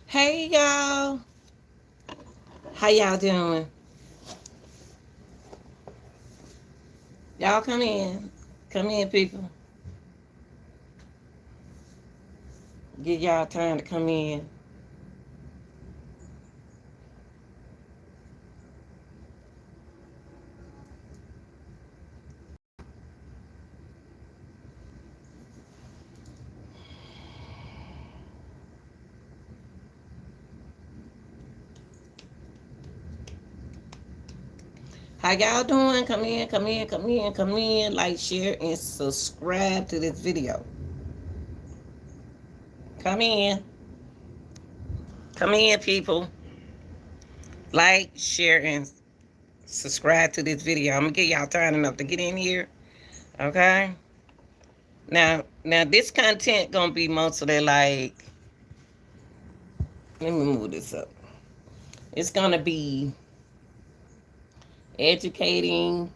Hey y'all, how y'all doing? Y'all come in, people. Give y'all time to come in. How y'all doing? Come in. Like, share, and subscribe to this video. Come in, come in, people. Like, share, and subscribe to this video. I'm gonna give y'all time enough to get in here. Okay. Now, this content gonna be mostly like. Let me move this up. It's gonna be educating,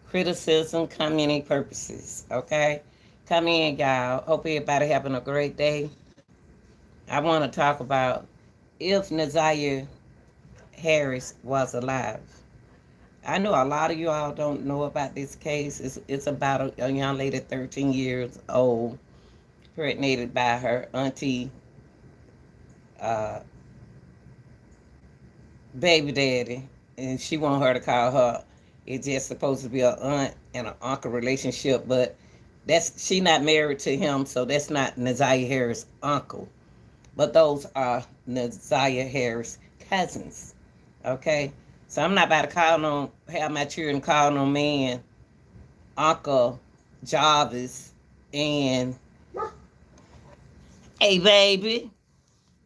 criticism, community purposes. Okay? Come in, y'all. Hope everybody having a great day. I want to talk about if Naziah Harris was alive. I know a lot of you all don't know about this case. It's about a young lady, 13 years old, impregnated by her auntie, uh, baby daddy, and she want her to call her. It's just supposed to be an aunt and an uncle relationship, but she not married to him, so that's not Naziah Harris' uncle. But those are Naziah Harris cousins. Okay, so I'm not about to have my children call no man Uncle Jarvis and hey baby.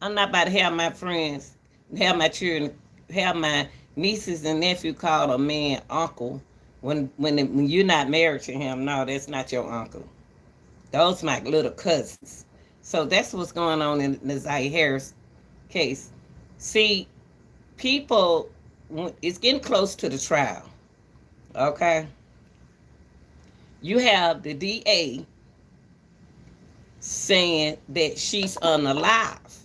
I'm not about to have my friends, have my children, have my nieces and nephew call a man uncle when you're not married to him. No, that's not your uncle. Those my little cousins. So that's what's going on in the Naziah Harris case. See, people, it's getting close to the trial. Okay, you have the DA saying that she's unalive.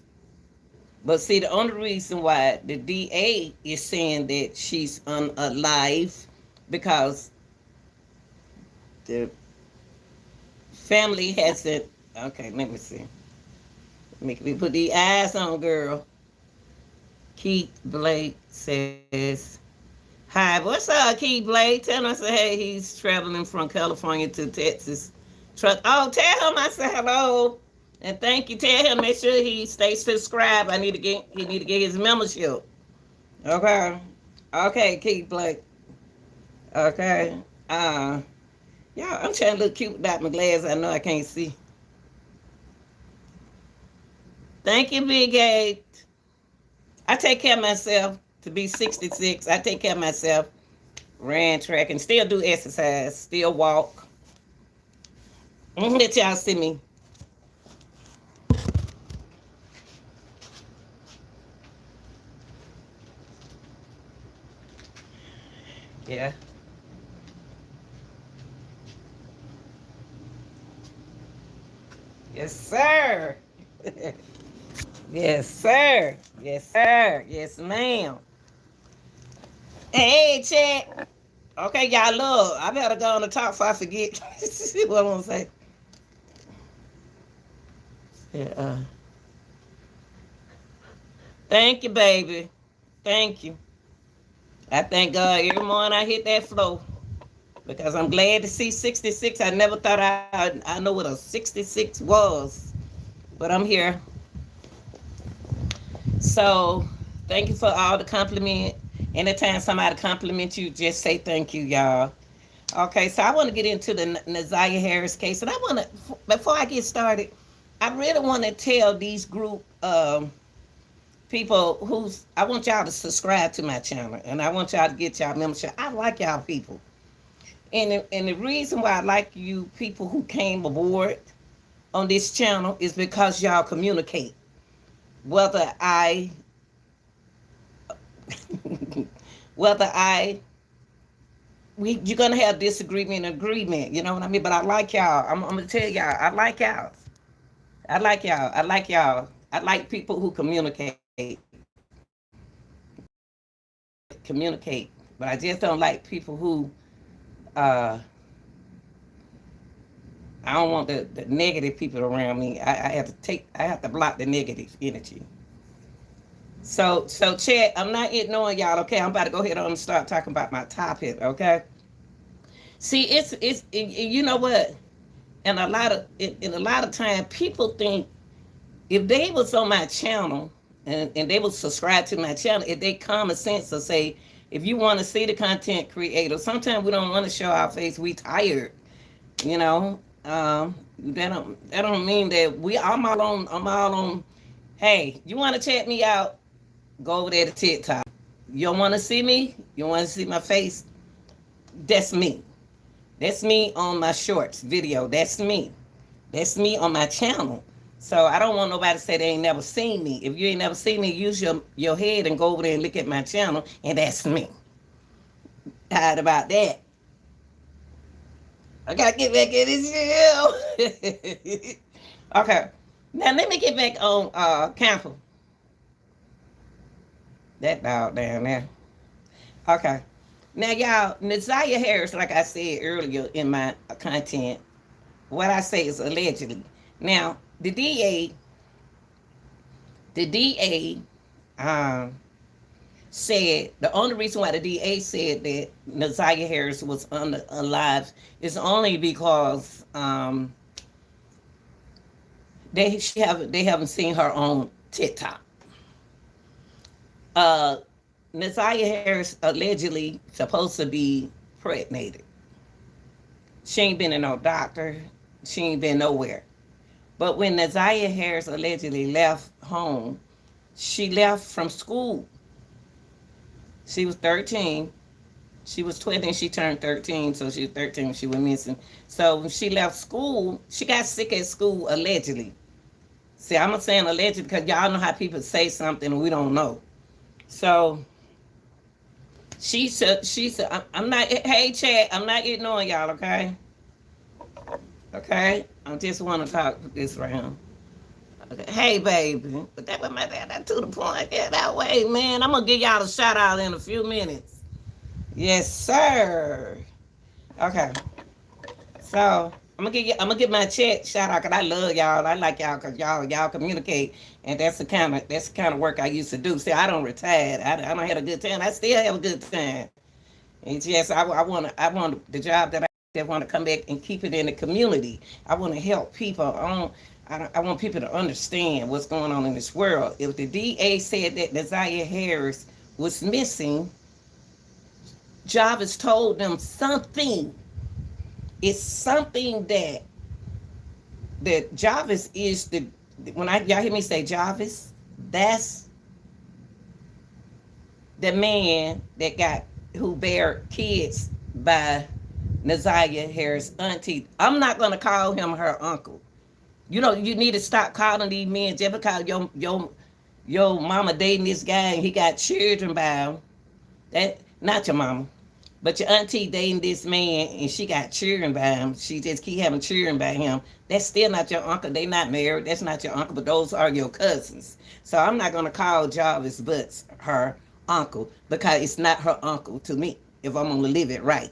But see, the only reason why the DA is saying that she's unalive because the family hasn't. Okay, let me see. Make me put the eyes on, girl. Keith Blake says, "Hi, what's up, Keith Blake? Tell us, hey, he's traveling from California to Texas. Truck. Oh, tell him I said hello." And thank you. Tell him make sure he stays subscribed. He need to get his membership. Okay. Okay, Keith Blake. Okay. Yeah, I'm trying to look cute without my glasses. I know I can't see. Thank you, Big Eight. I take care of myself to be 66. I take care of myself. Ran track and still do exercise. Still walk. Let y'all see me. Yeah. Yes, sir. Yes, sir. Yes, sir. Yes, ma'am. Hey, check. Okay, y'all, look. I better go on the top so I forget what I want to say. Yeah, thank you, baby. Thank you. I thank God every morning I hit that flow because I'm glad to see 66. I never thought I know what a 66 was, but I'm here. So thank you for all the compliment. Anytime somebody compliment you, just say thank you, y'all. Okay, so I want to get into the Naziah Harris case, and I want to before I get started, I really want to tell these group people who's I want y'all to subscribe to my channel, and I want y'all to get y'all membership. I like y'all people, and the reason why I like you people who came aboard on this channel is because y'all communicate. Whether I whether I you're gonna have disagreement and agreement, you know what I mean? But I like y'all. I'm gonna tell y'all, I like y'all. I like y'all. I like y'all. I like people who communicate, but I just don't like people who uh I don't want the negative people around me. I have to block the negative energy. So Chad, I'm not ignoring y'all, okay? I'm about to go ahead on and start talking about my topic, okay? See, you know what? And a lot of time people think if they was on my channel and they would subscribe to my channel, if they common sense will say, if you want to see the content creator, sometimes we don't want to show our face, we tired, you know. That don't mean that I'm all on, hey, you want to check me out, go over there to TikTok. You don't want to see me, you don't want to see my face, that's me. That's me on my shorts video. That's me. That's me on my channel. So I don't want nobody to say they ain't never seen me. If you ain't never seen me, use your head and go over there and look at my channel, and that's me. Tired about that. I gotta get back in this show. Okay. Now let me get back on camper. That dog down there. Okay. Now y'all, Naziah Harris, like I said earlier in my content, what I say is allegedly. Now, the DA said the only reason why the DA said that Naziah Harris was alive is only because they haven't seen her on TikTok. Naziah Harris allegedly supposed to be pregnated. She ain't been to no doctor. She ain't been nowhere. But when Naziah Harris allegedly left home, she left from school. She was 13. She was 20 and she turned 13, so she was 13 when she went missing. So when she left school, she got sick at school allegedly. See, I'm not saying allegedly because y'all know how people say something and we don't know. So she said, I'm not, hey, Chad, I'm not ignoring y'all, okay? Okay? I just want to talk this round. Okay. Hey, baby. But that was that to the point. Get that way, man. I'm going to give y'all a shout out in a few minutes. Yes, sir. Okay. So I'm gonna give my chat shout out because I love y'all. I like y'all because y'all communicate, and that's the kind of work I used to do. See, I don't retire. I don't have a good time. I still have a good time. It's just I want the job that want to come back and keep it in the community. I want to help people. I want people to understand what's going on in this world. If the DA said that Naziah Harris was missing, Jarvis told them something. It's something that Jarvis is the, when y'all hear me say Jarvis, that's the man who bear kids by Naziah Harris' auntie. I'm not gonna call him her uncle. You know, you need to stop calling these men just because your mama dating this guy and he got children by him. That not your mama. But your auntie dating this man and she got children by him. She just keep having children by him. That's still not your uncle. They not married. That's not your uncle, but those are your cousins. So I'm not going to call Jarvis Butts her uncle because it's not her uncle to me if I'm going to live it right.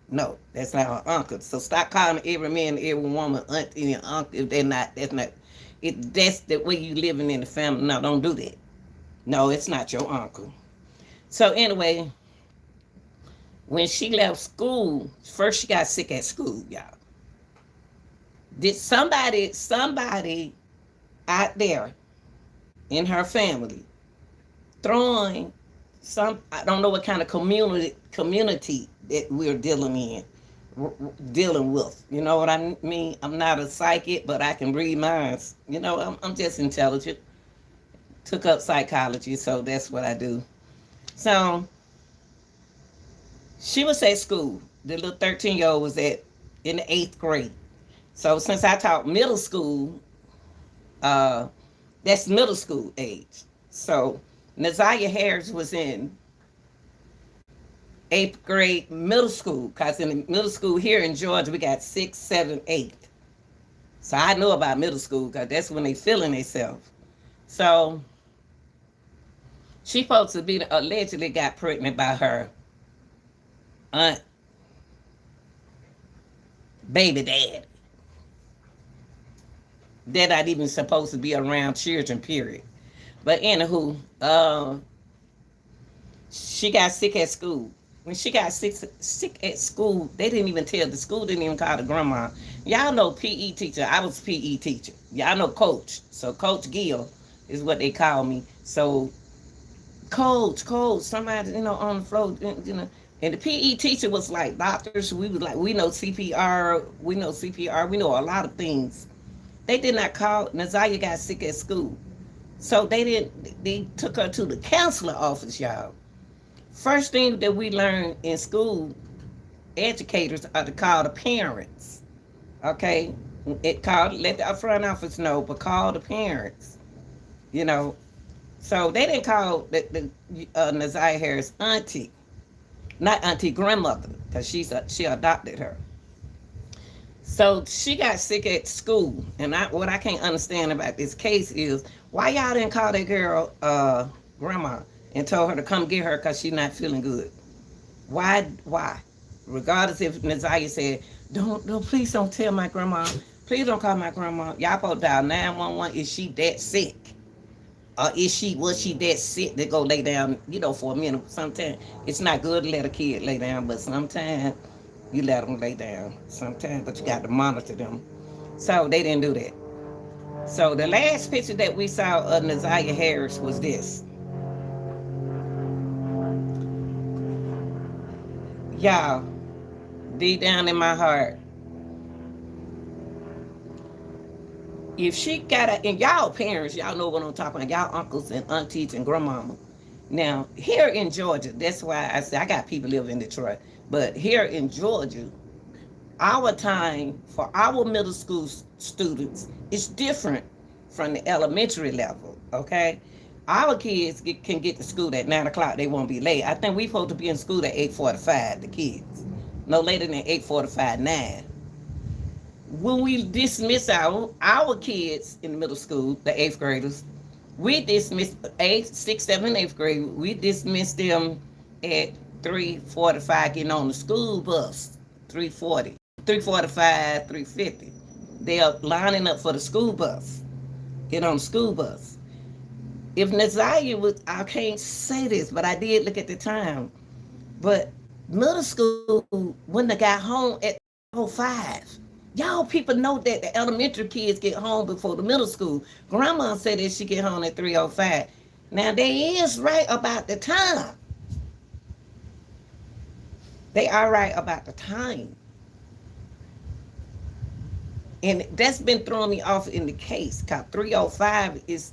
No, that's not her uncle. So stop calling every man, every woman auntie and uncle if they're not. That's the way you living in the family. No, don't do that. No, it's not your uncle. So anyway, when she left school, first she got sick at school, y'all. Did somebody out there in her family throwing I don't know what kind of community that we're dealing with. You know what I mean? I'm not a psychic, but I can read minds. You know, I'm just intelligent. Took up psychology, so that's what I do. So she was at school. The little 13-year-old was in the 8th grade. So since I taught middle school, that's middle school age. So Naziah Harris was in 8th grade middle school, because in the middle school here in Georgia, we got 6, 7, 8. So I know about middle school because that's when they feeling themselves. So she supposed to be allegedly got pregnant by her aunt, baby dad. They're not even supposed to be around children, period. But anywho, she got sick at school. When she got sick at school, they didn't even tell the school, didn't even call the grandma. Y'all know PE teacher. I was PE teacher. Y'all know coach. So Coach Gill is what they call me. So coach, somebody, on the floor, And the PE teacher was like doctors. We was like, we know CPR, we know a lot of things. They did not call. Nazaria got sick at school. So they took her to the counselor office, y'all. First thing that we learn in school, educators are to call the parents. Okay? Let the front office know, but call the parents. You know. So they didn't call the Nazaria Harris auntie. Not auntie, grandmother, because she adopted her. So she got sick at school, and what I can't understand about this case is why y'all didn't call that girl grandma and told her to come get her because she's not feeling good. Why? Regardless if Nazaria said, don't, please don't tell my grandma. Please don't call my grandma. Y'all supposed to dial 911. Is she that sick? Or was she that sick to go lay down, for a minute? Sometimes it's not good to let a kid lay down, but sometimes you let them lay down. Sometimes, but you got to monitor them. So they didn't do that. So the last picture that we saw of Nazaria Harris was this. Y'all, deep down in my heart, if she got and y'all parents, y'all know what I'm talking about, y'all uncles and aunties and grandmama. Now, here in Georgia, that's why I say I got people live in Detroit, but here in Georgia, our time for our middle school students is different from the elementary level, okay? Our kids can get to school at 9 o'clock. They won't be late. I think we're supposed to be in school at 8:45, the kids. No later than 8:45, 9. When we dismiss our kids in the middle school, the 8th graders, we dismiss 8th, 6th, 7th, 8th grade. We dismiss them at 3:45, getting on the school bus, 3:40, 3:45, 3:50. They are lining up for the school bus. Get on the school bus. If Nazaria was, I can't say this, but I did look at the time. But middle school wouldn't have got home at 05. Y'all people know that the elementary kids get home before the middle school. Grandma said that she get home at 3:05. Now they is right about the time. They are right about the time. And that's been throwing me off in the case. Cause 3:05 is.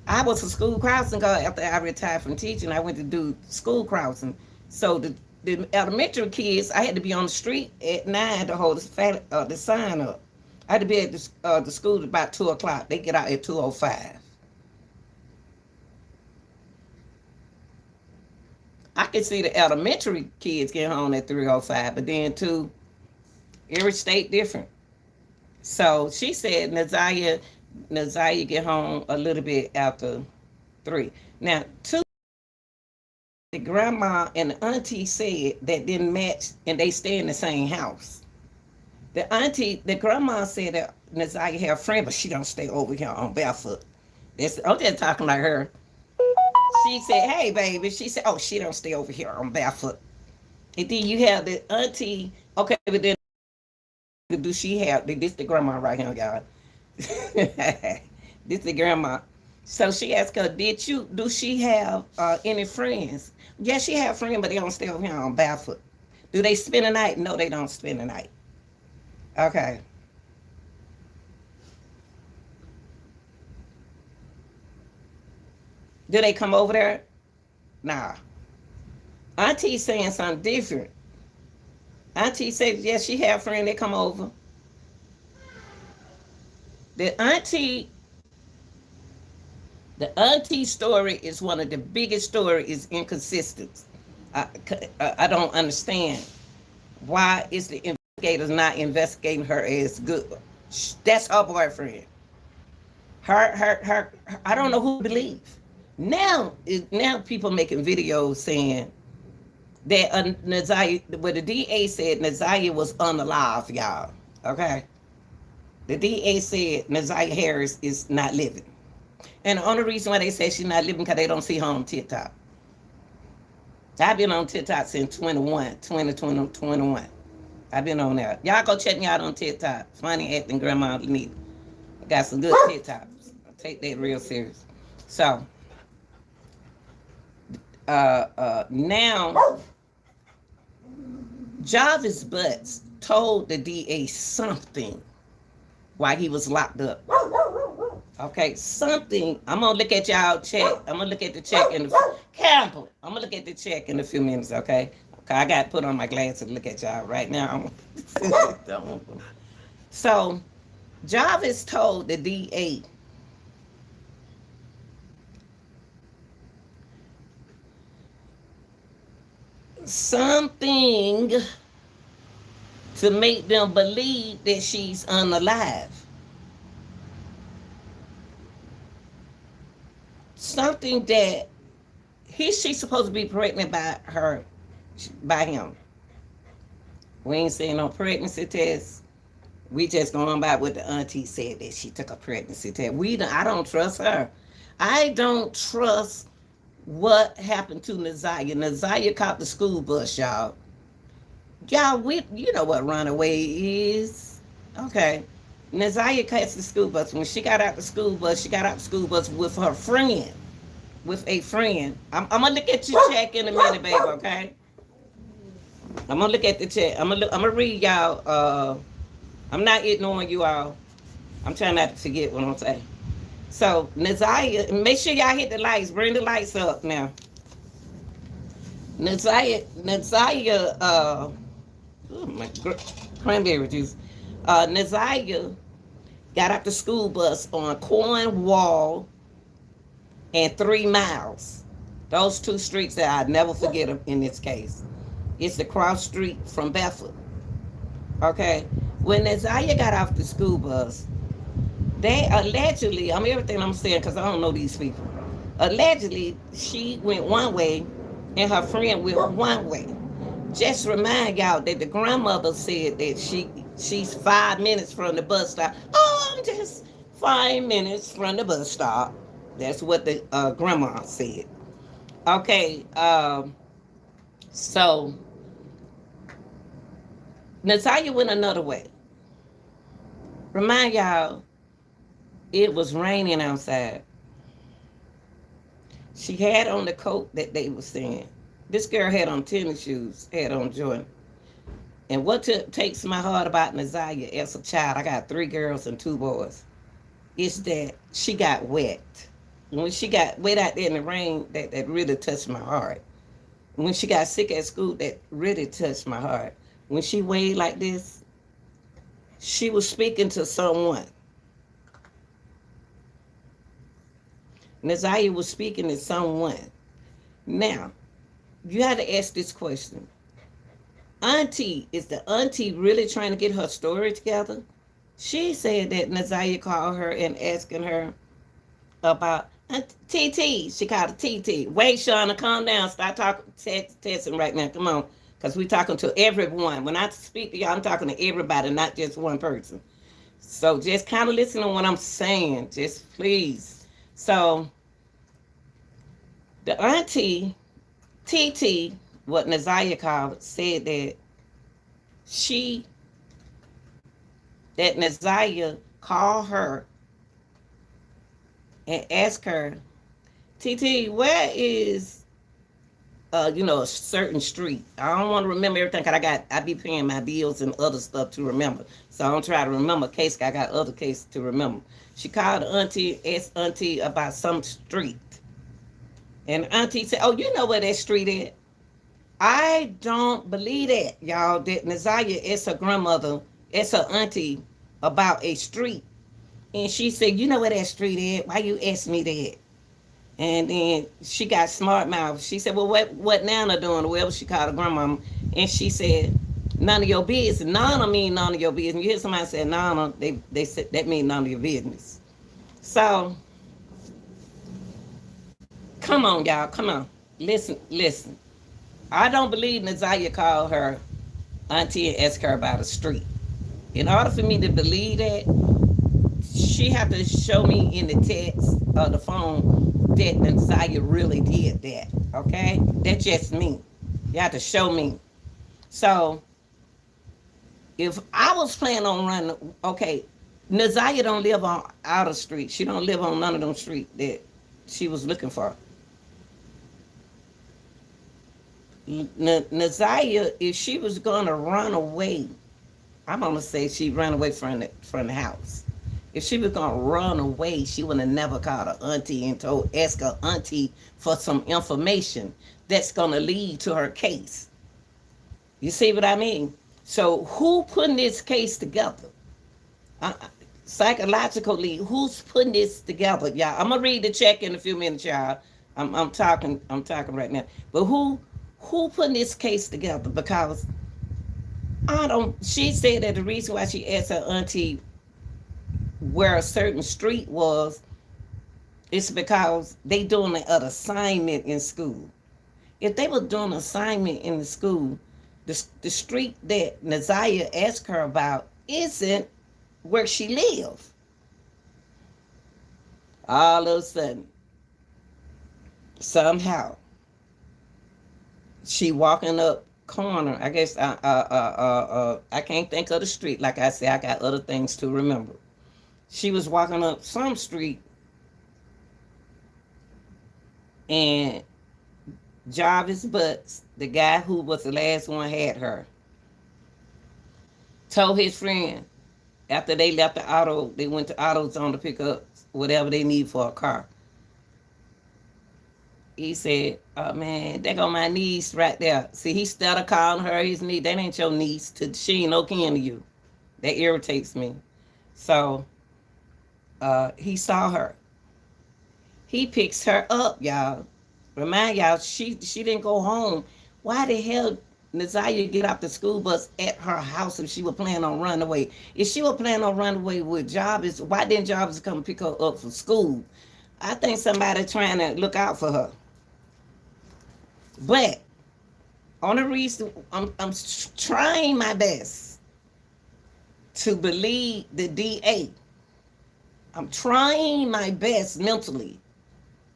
I was a school crossing guard after I retired from teaching. I went to do school crossing. So the elementary kids, I had to be on the street at 9 to hold the sign up. I had to be at the school at about 2 o'clock. They get out at 2:05. I could see the elementary kids get home at 3:05, but then too, every state different. So she said Nazaria get home a little bit after 3. Now, two, the grandma and the auntie said that didn't match, and they stay in the same house. The grandma said that Nazaria had a friend, but she don't stay over here on barefoot. I'm just talking like her. She said, "Hey, baby." She said, "Oh, she don't stay over here on barefoot." And then you have the auntie. Okay, but then do she have? This the grandma right here, y'all. This the grandma. So she asked her, do she have any friends? Yes, she have friends, but they don't stay over here on barefoot. Do they spend the night? No, they don't spend the night. Okay. Do they come over there? Nah. Auntie saying something different. Auntie said, yes, she have friends, they come over. The auntie story is one of the biggest stories, is inconsistencies. I don't understand. Why is the investigators not investigating her as good? That's her boyfriend. I don't know who to believe. Now people making videos saying that Nazaria, what the DA said, Nazaria was unalive, y'all. Okay, the DA said Nazaria Harris is not living, and the only reason why they say she's not living because they don't see her on TikTok. I've been on TikTok since 2021. I've been on there. Y'all go check me out on TikTok. Funny acting Grandma Lenita. I got some good TikToks. I take that real serious. So, now Jarvis Butts told the DA something while he was locked up. Okay, something. I'm gonna look at y'all check. I'm gonna look at the check in the Campbell. I'm gonna look at the check in a few minutes. Okay. Okay, I got to put on my glasses to look at y'all right now. So, Jarvis told the DA something to make them believe that she's unalive. Something that she's supposed to be pregnant by him. We ain't seen no pregnancy test. We just going by what the auntie said that she took a pregnancy test. I don't trust her. I don't trust what happened to Nazaria. Nazaria caught the school bus, y'all. Y'all, you know what runaway is. Okay. Nazaria caught the school bus. When she got out the school bus, with her friend. With a friend. I'm going to look at your check in a minute, baby, okay? I'm going to look at the check. I'm going to read y'all. I'm not ignoring you all. I'm trying not to forget what I'm saying. So, Nazaria, make sure y'all hit the lights. Bring the lights up now. Nazaria, oh my, cranberry juice. Nazaria got out the school bus on Cornwall and 3 Miles. Those two streets that I'd never forget them in this case. It's the cross street from Bedford. Okay. When Nazaria got off the school bus, they allegedly, everything I'm saying because I don't know these people. Allegedly, she went one way and her friend went one way. Just remind y'all that the grandmother said that she's 5 minutes from the bus stop. Oh, I'm just 5 minutes from the bus stop. That's what the grandma said. Okay, so Natalia went another way. Remind y'all, it was raining outside. She had on the coat that they were saying. This girl had on tennis shoes, had on Jordan. And what takes my heart about Nazaria as a child, I got 3 girls and 2 boys, is that she got wet. When she got wet out there in the rain, that really touched my heart. When she got sick at school, that really touched my heart. When she weighed like this, she was speaking to someone. Nazaria was speaking to someone. Now, you have to ask this question. Is the auntie really trying to get her story together? She said that Nazaria called her and asking her about TT. She called her TT. Wait, Shauna, calm down. Stop talking, texting right now. Come on. Because we're talking to everyone. When I speak to y'all, I'm talking to everybody, not just one person. So just kind of listen to what I'm saying. Just please. So the auntie, TT, what Nazaria called it, said that Nazaria called her and asked her, TT, where is, a certain street? I don't want to remember everything because I be paying my bills and other stuff to remember. So I don't try to remember a case. I got other cases to remember. She called asked auntie about some street. And auntie said, oh, you know where that street is? I don't believe that, y'all, that Nazaria is her grandmother, it's her auntie about a street. And she said, you know where that street is? Why you ask me that? And then she got smart mouth. She said, well, what Nana doing? Well, she called her grandmama. And she said, none of your business. Nana mean none of your business. You hear somebody say Nana, they said that mean none of your business. So come on, y'all. Come on. Listen, listen. I don't believe Nazaria called her auntie and asked her about a street. In order for me to believe that, she have to show me in the text or the phone that Nazaria really did that. Okay? That's just me. You have to show me. So if I was planning on running, okay, Nazaria don't live on outer street. She don't live on none of them streets that she was looking for. Nazaria, if she was gonna run away, I'm gonna say she ran away from the house. If she was gonna run away, she would have never called her auntie and ask her auntie for some information that's gonna lead to her case. You see what I mean? So who putting this case together? Uh, Psychologically, who's putting this together, y'all? I'm gonna read the check in a few minutes, y'all. I'm talking right now. But who putting this case together? Because I don't. She said that the reason why she asked her auntie where a certain street was is because they doing an assignment in school. If they were doing an assignment in the school, the street that Nazaria asked her about isn't where she lives. All of a sudden, somehow, she walking up corner. I guess I can't think of the street. Like I said, I got other things to remember. She was walking up some street, and Jarvis Butts, the guy who was the last one had her, told his friend after they left the auto, they went to AutoZone to pick up whatever they need for a car. He said, "Oh man, there go my niece right there." See, he started calling her his niece. That ain't your niece. She ain't no kin to you. That irritates me. So he saw her. He picks her up, y'all. Remind y'all, she didn't go home. Why the hell Nazaria get off the school bus at her house if she was planning on running away? If she was planning on running away with Jarvis, why didn't Jarvis come pick her up from school? I think somebody trying to look out for her. But on the reason, I'm trying my best to believe the DA. I'm trying my best mentally.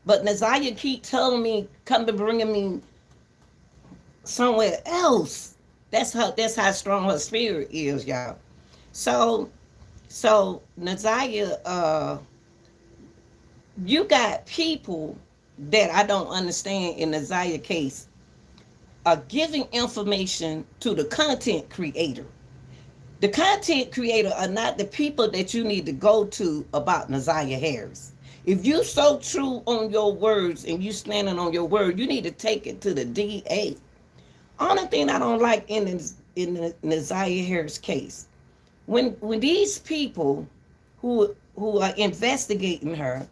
But Nazaria keep telling me, come and bringing me somewhere else. That's how strong her spirit is, y'all. So Nazaria, you got people that I don't understand in Nazaria case are giving information to the content creator. The content creator are not the people that you need to go to about Nazaria Harris. If you so true on your words and you standing on your word, you need to take it to the DA. Only thing I don't like in the Nazaria Harris case, when these people who are investigating her,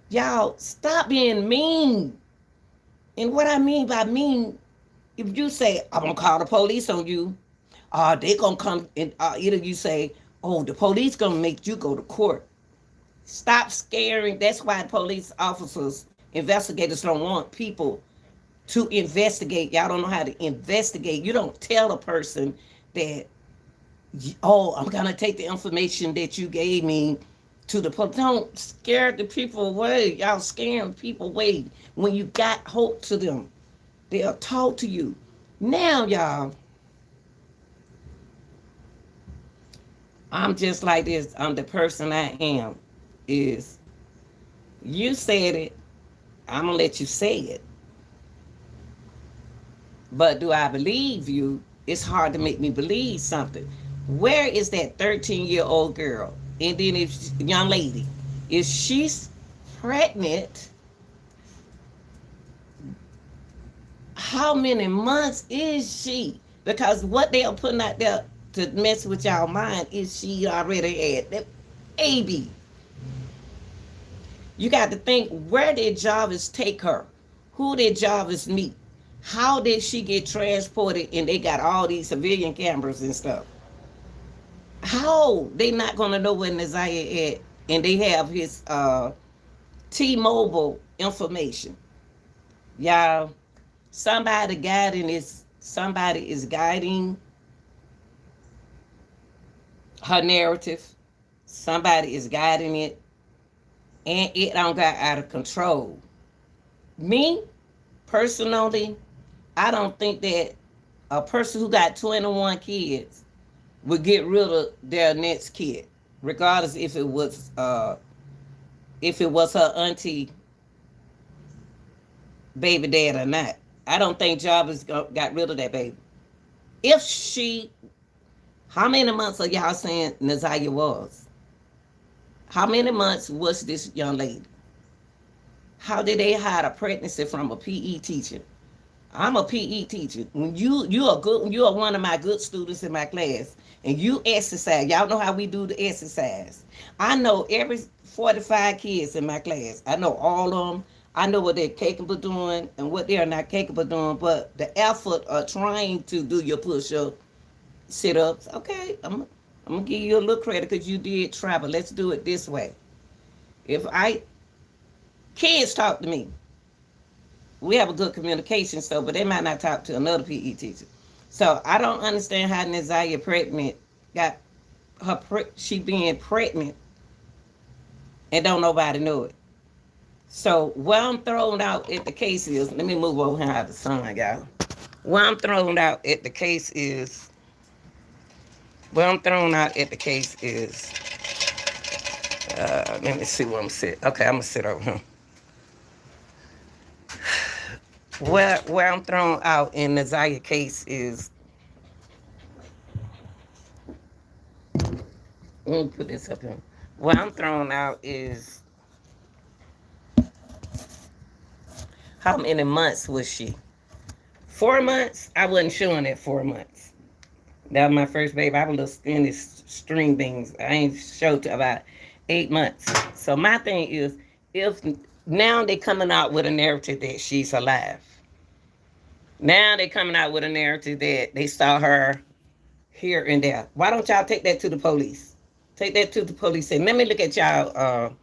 y'all stop being mean. And what I mean by mean, if you say I'm gonna call the police on you, they gonna come and either you say, oh, the police gonna make you go to court. Stop scaring. That's why police officers, investigators don't want people to investigate. Y'all don't know how to investigate. You don't tell a person that, oh, I'm gonna take the information that you gave me to the police. Don't scare the people away. Y'all scaring people away when you got hope to them. They'll talk to you. Now, y'all, I'm just like this. I'm the person I am. Is you said it, I'm gonna let you say it. But do I believe you? It's hard to make me believe something. Where is that 13-year-old girl? And then if young lady, if she's pregnant, how many months is she? Because what they are putting out there to mess with y'all mind is she already had that baby. You got to think, where did Jarvis take her? Who did Jarvis meet? How did she get transported? And they got all these civilian cameras and stuff. How they not gonna know where Nazaria at and they have his T-Mobile information. Y'all, somebody is guiding her narrative. Somebody is guiding it, and it don't got out of control. Me, personally, I don't think that a person who got 21 kids would get rid of their next kid, regardless if it was her auntie baby dad or not. I don't think Jarvis got rid of that baby. If she, how many months are y'all saying Nazaria was? How many months was this young lady? How did they hide a pregnancy from a PE teacher? I'm a PE teacher. When you are one of my good students in my class, and you exercise. Y'all know how we do the exercise. I know every 45 kids in my class. I know all of them. I know what they're capable of doing and what they are not capable of doing. But the effort of trying to do your push-up, sit-ups, okay, I'm gonna give you a little credit because you did try. But let's do it this way. If I kids talk to me, we have a good communication, so but they might not talk to another PE teacher. So I don't understand how Nazaria pregnant got she being pregnant and don't nobody know it. So what I'm throwing out at the case is, let me move over here out of the sun, y'all. What I'm throwing out at the case is, let me see where I'm sitting. Okay, I'm gonna sit over here. Where I'm throwing out in Nazaria case is, let me put this up here. What I'm throwing out is, how many months was she? 4 months? I wasn't showing at 4 months. That was my first baby. I was little skinny string beans. I ain't showed to about 8 months. So my thing is, if now they coming out with a narrative that she's alive. Now they coming out with a narrative that they saw her here and there. Why don't y'all take that to the police? Take that to the police and let me look at y'all.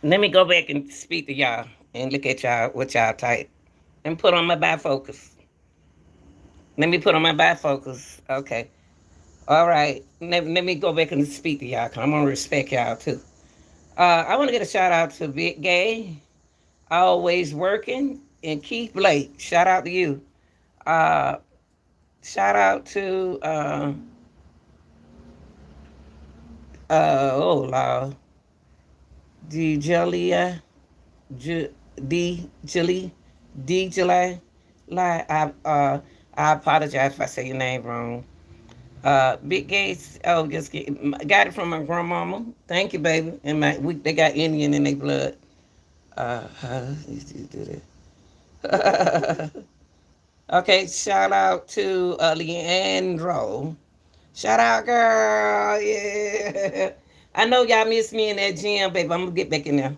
Let me go back and speak to y'all and look at y'all what y'all type and put on my bifocus. Let me put on my bifocus. Okay. All right. Let me go back and speak to y'all because I'm going to respect y'all too. I want to get a shout out to Big Gay, always working, and Keith Blake. Shout out to you. Shout out to, oh, Lord. D. Julia. D. Julie. D. July. I apologize if I say your name wrong. Big Gates. Oh, just got it from my grandmama. Thank you, baby. And they got Indian in their blood. How you do that? Okay, shout out to Leandro. Shout out, girl. Yeah. I know y'all miss me in that gym, baby. I'm gonna get back in there.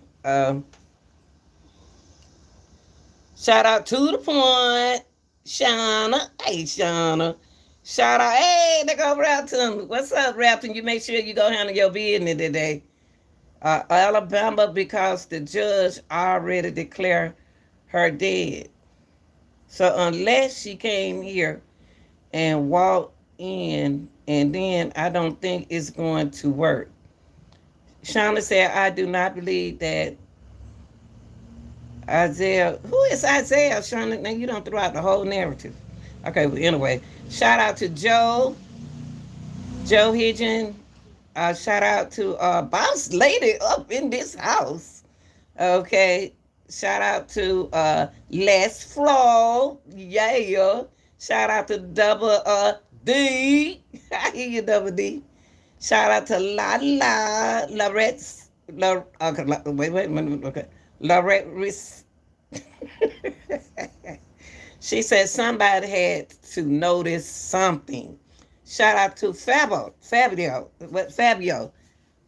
Shout out to the point. Shauna. Hey, Shauna. Shout out. Hey, they go Rapton. What's up, Rapton? You make sure you go handle your business today. Alabama, because the judge already declared her dead. So unless she came here and walked in, and then I don't think it's going to work. Shauna said, I do not believe that Isaiah. Who is Isaiah, Shauna? Now you don't throw out the whole narrative. Okay, well, anyway, shout out to Joe Hidgen. Shout out to Boss Lady up in this house. Okay. Shout out to Les Flo. Yeah. Shout out to Double D. I hear you, Double D. Shout out to Lorette. Okay, wait. Okay. Lorette. She said somebody had to notice something. Shout out to Fabio.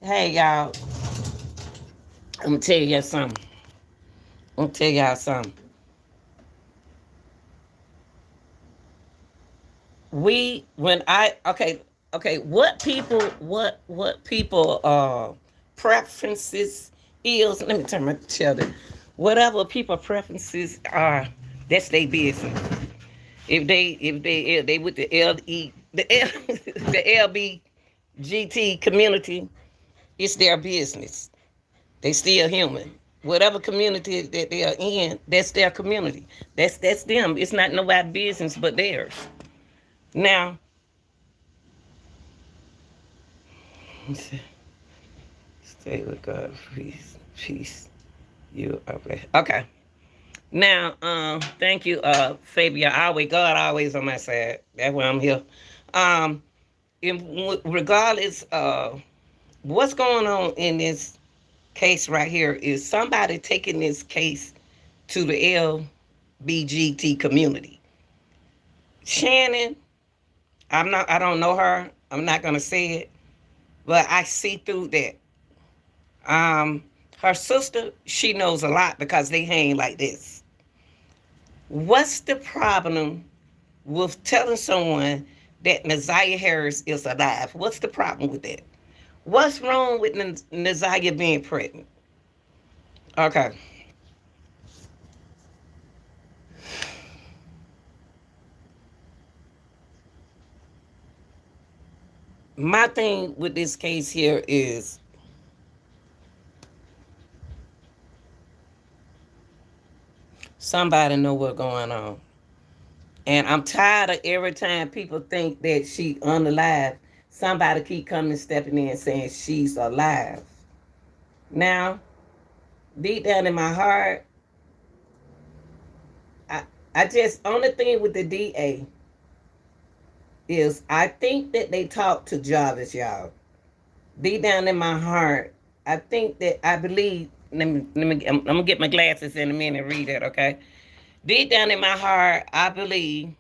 Hey, y'all. I'm going to tell you something. What people preferences is, let me turn my children. Whatever people preferences are, that's their business. If they with the the LBGT community, it's their business. They still human. Whatever community that they are in, that's their community. That's them. It's not nobody's business but theirs. Now, stay with God, peace, peace. You okay? Okay. Now, thank you, Fabia. God always on my side. That's why I'm here. Um, regardless of what's going on in this case right here, is somebody taking this case to the LBGT community. Shannon, I don't know her. I'm not gonna say it, but I see through that. Um, Her sister, she knows a lot because they hang like this. What's the problem with telling someone that Naziah Harris is alive? What's the problem with that? What's wrong with Naziah being pregnant? Okay. My thing with this case here is somebody know what's going on. And I'm tired of every time people think that she unalive, somebody keep coming and stepping in saying she's alive. Now, deep down in my heart, I, I just, only thing with the DA is I think that they talked to Jarvis, y'all. Deep down in my heart, I think that I believe, I'm gonna get my glasses in a minute and read that, okay? Deep down in my heart, I believe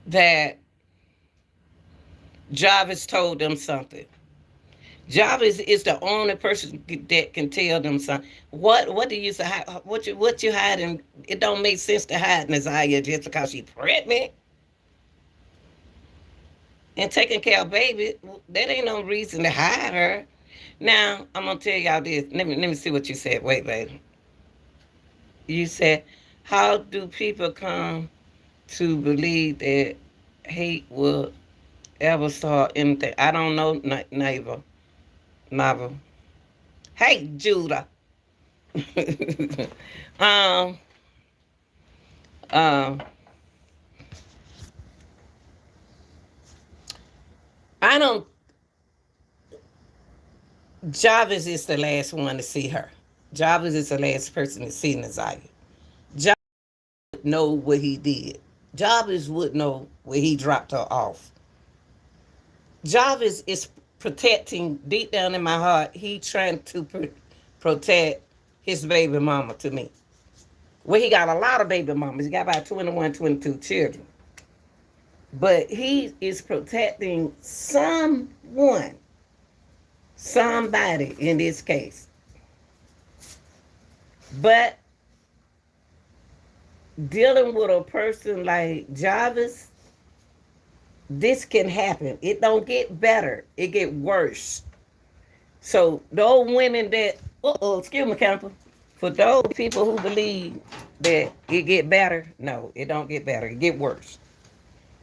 that Jarvis told them something. Jarvis is the only person that can tell them something. What do you say? What you hiding? It don't make sense to hide Naziah just because she pregnant and taking care of baby. That ain't no reason to hide her. Now I'm gonna tell y'all this. Let me see what you said. Wait, baby. You said, how do people come to believe that hate will ever start anything? I don't know, neighbor. Novel. Hey, Judah. um, um, I don't. Jarvis is the last one to see her. Jarvis is the last person to see Naziah. Jarvis would know what he did. Jarvis would know where he dropped her off. Jarvis is protecting, deep down in my heart, he trying to protect his baby mama to me. Well, he got a lot of baby mamas. He got about 21, 22 children. But he is protecting someone, somebody in this case. But dealing with a person like Jarvis, this can happen. It don't get better. It get worse. So those women that, excuse me, Camper, for those people who believe that it get better, no, it don't get better. It get worse.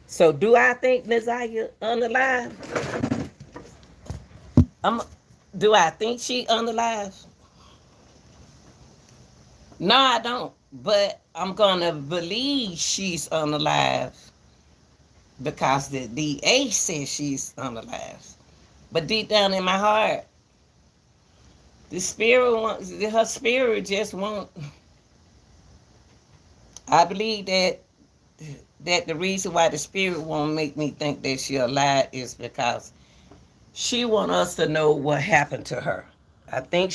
So do I think Naziah unalive? Do I think she unalive? No, I don't. But I'm gonna believe she's unalive because the DA says she's unalive. But deep down in my heart, the spirit wants, her spirit just won't. I believe that the reason why the spirit won't make me think that she alive is because she want us to know what happened to her. I think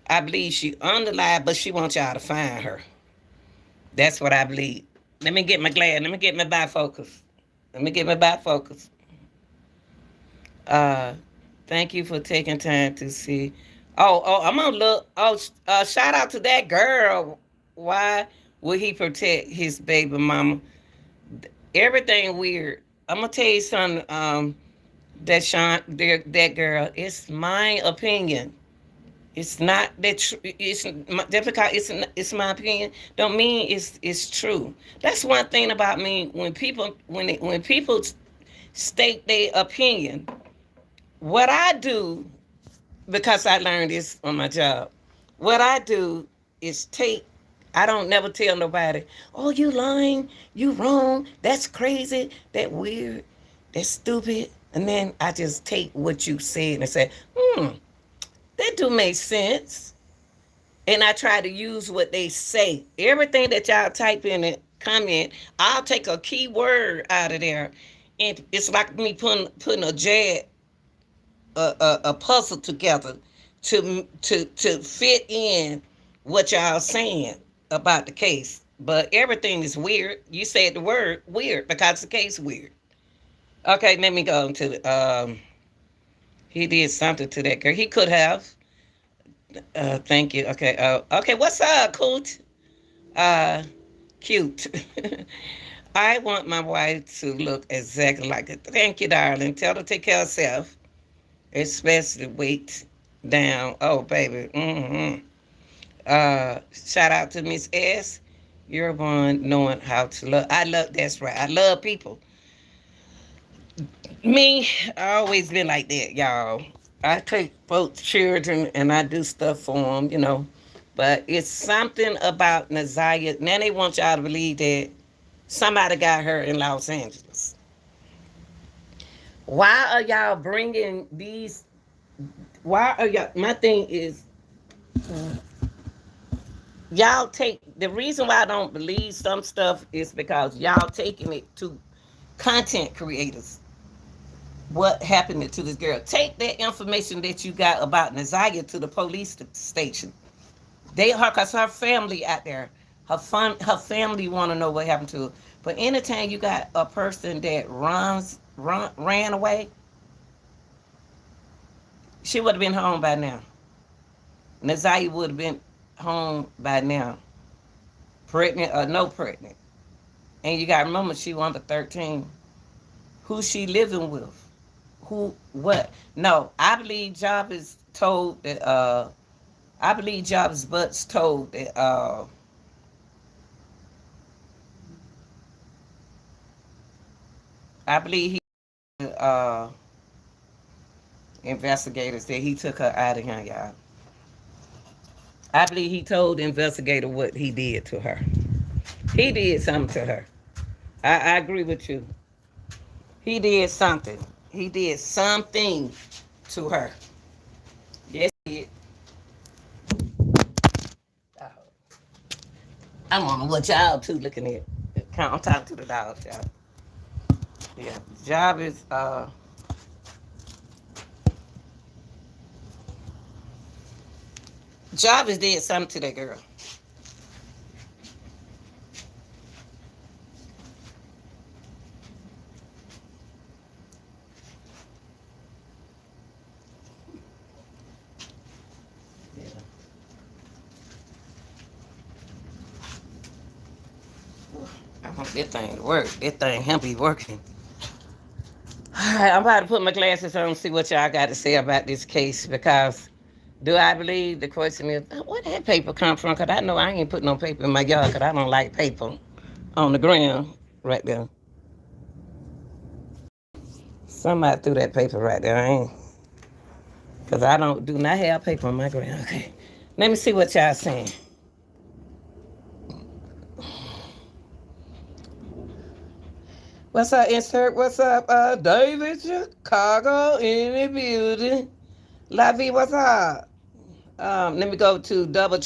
I believe she unalive, but she wants y'all to find her. That's what I believe. Let me get my glass. Let me get my bifocus. Let me get my bifocus. Uh, Thank you for taking time to see. I'm gonna look. Shout out to that girl. Why would he protect his baby mama? Everything weird. I'm gonna tell you something. that girl. It's my opinion. It's not that it's just because it's my opinion don't mean it's true. That's one thing about me. When people state their opinion, what I do, because I learned this on my job, what I do is take. I don't never tell nobody, "Oh, you lying, you wrong, that's crazy, that weird, that's stupid," and then I just take what you said and say, that do make sense. And I try to use what they say. Everything that y'all type in the comment, I'll take a key word out of there. And it's like me putting a puzzle together to fit in what y'all saying about the case. But everything is weird. You said the word weird because the case weird. Okay, let me go into the he did something to that girl. He could have. Thank you. Okay. Okay. What's up, Coot? Uh, cute. I want my wife to look exactly like it. Thank you, darling. Tell her to take care of herself, especially weight down. Oh, baby. Shout out to Miss S. You're one knowing how to love. I love. That's right. I love people. Me, I always been like that, y'all. I take both children and I do stuff for them. But it's something about Naziah. Now they want y'all to believe that somebody got her in Los Angeles. Why are y'all bringing these? Why are y'all? My thing is, y'all take the reason why I don't believe some stuff is because y'all taking it to content creators. What happened to this girl? Take that information that you got about Naziah to the police station. Cause her family out there, her family want to know what happened to her. But anytime you got a person that ran away, she would have been home by now. Naziah would have been home by now, pregnant or no pregnant. And you got to remember, she was under 13. Who she living with? Who? What? No, I believe Jarvis told that. I believe Jarvis Butts told that. I believe he investigators that he took her out of here, y'all. I believe he told the investigator what he did to her. He did something to her. I agree with you. He did something. He did something to her. Yes, he did. I don't know what y'all two looking at. I'm talking to the dogs, y'all. Yeah, Jarvis did something to that girl. Yeah. I want that thing to work. That thing him be working. All right, I'm about to put my glasses on and see what y'all got to say about this case because do I believe the question is where that paper come from? Because I know I ain't put no paper in my yard because I don't like paper on the ground right there. Somebody threw that paper right there. I ain't. Because I do not have paper on my ground. Okay. Let me see what y'all saying. What's up, insert? What's up, David Chicago in the building? Lavi, what's up? Let me go to double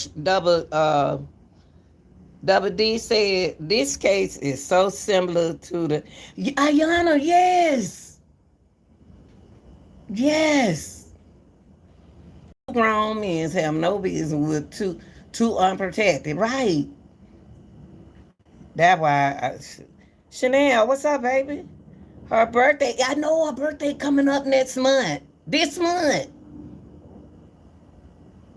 D said this case is so similar to the Ayana, yes. Yes. Grown men have no business with two unprotected, right? That's why Chanel, what's up, baby? Her birthday, I know her birthday coming up next month. This month.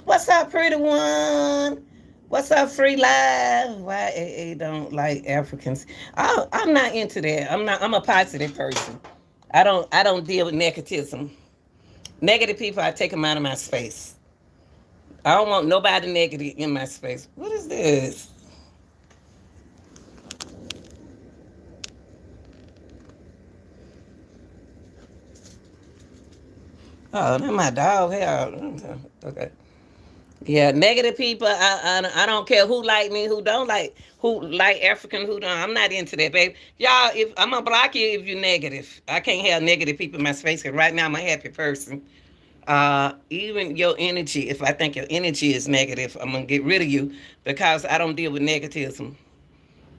What's up, pretty one? What's up, free live? Why AA don't like Africans? I'm not into that. I'm a positive person. I don't deal with negativism. Negative people, I take them out of my space. I don't want nobody negative in my space. What is this? Oh, that's my dog. Hell, okay. Yeah, negative people. I don't care who like me, who don't like, who like African, who don't. I'm not into that, baby. Y'all, if I'm gonna block you if you're negative. I can't have negative people in my space. Cause right now I'm a happy person. Even your energy. If I think your energy is negative, I'm gonna get rid of you because I don't deal with negativism.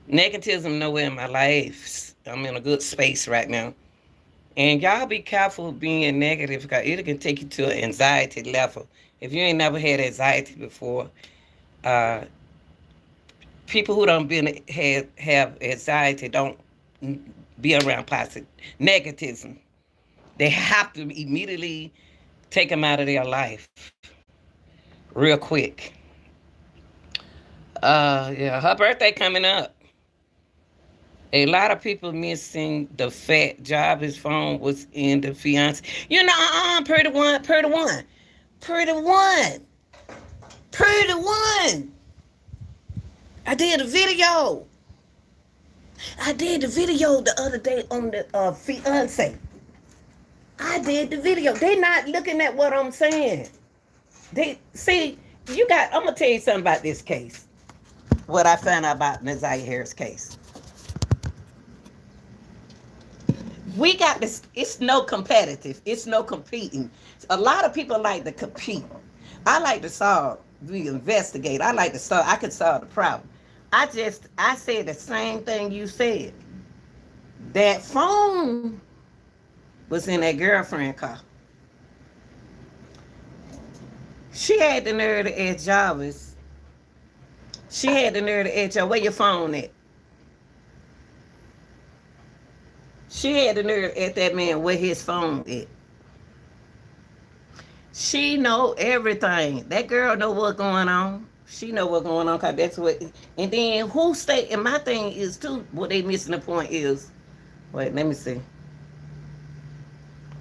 Negativism nowhere in my life. I'm in a good space right now. And y'all be careful being negative because it can take you to an anxiety level. If you ain't never had anxiety before, uh, people who don't have anxiety don't be around positive negativism. They have to immediately take them out of their life real quick. Yeah, her birthday coming up. A lot of people missing the fact Jarvis' phone was in the fiance. You know, pretty one, pretty one, pretty one, pretty one. I did a video. I did the video the other day on the fiance. I did the video. They not looking at what I'm saying. They see you got. I'm gonna tell you something about this case. What I found out about Naziah Harris case. We got this. It's no competitive. It's no competing. A lot of people like to compete. I like to solve. We investigate. I like to solve. I could solve the problem. I said the same thing you said. That phone was in that girlfriend car. She had the nerve to ask Jarvis. She had the nerve to ask her, where your phone at? She had the nerve to ask that man where his phone at. She know everything. That girl know what's going on. She know what's going on because that's what. And then who stay? And my thing is too. What they missing the point is. Wait, let me see.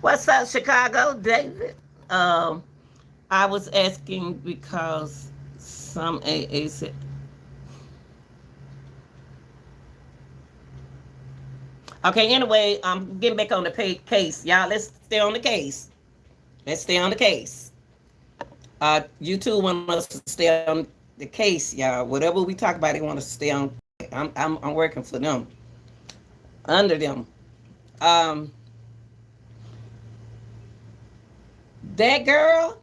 What's up, Chicago, David? Um, I was asking because some AA said. Okay, anyway, I'm getting back on the case, y'all. Let's stay on the case. Let's stay on the case. You two want us to stay on the case, y'all. Whatever we talk about, they want us to stay on. I'm working for them, under them. Um, that girl,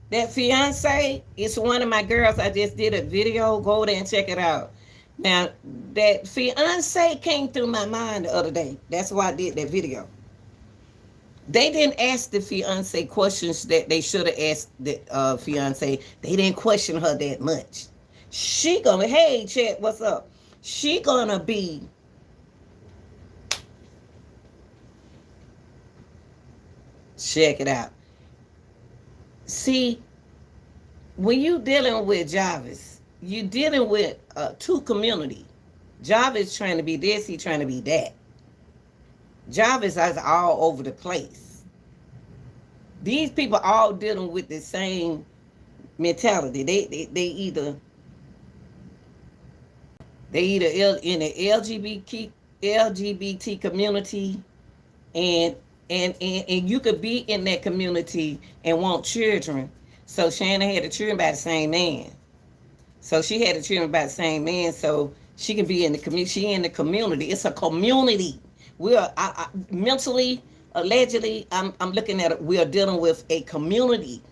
that fiance, is one of my girls. I just did a video. Go there and check it out. Now, that fiance came through my mind the other day. That's why I did that video. They didn't ask the fiance questions that they should have asked the fiance. They didn't question her that much. She gonna, hey, Chet, what's up? She gonna be, check it out. See, when you dealing with Jarvis, you dealing with two community. Jarvis trying to be this, he trying to be that. Jarvis is all over the place. These people all dealing with the same mentality. They either in the LGBT community, and and you could be in that community and want children. So Shannon had the children by the same man. So she had the children by the same man. So she can be in the community. She in the community. It's a community. We are mentally, allegedly. I'm looking at it. We are dealing with a community.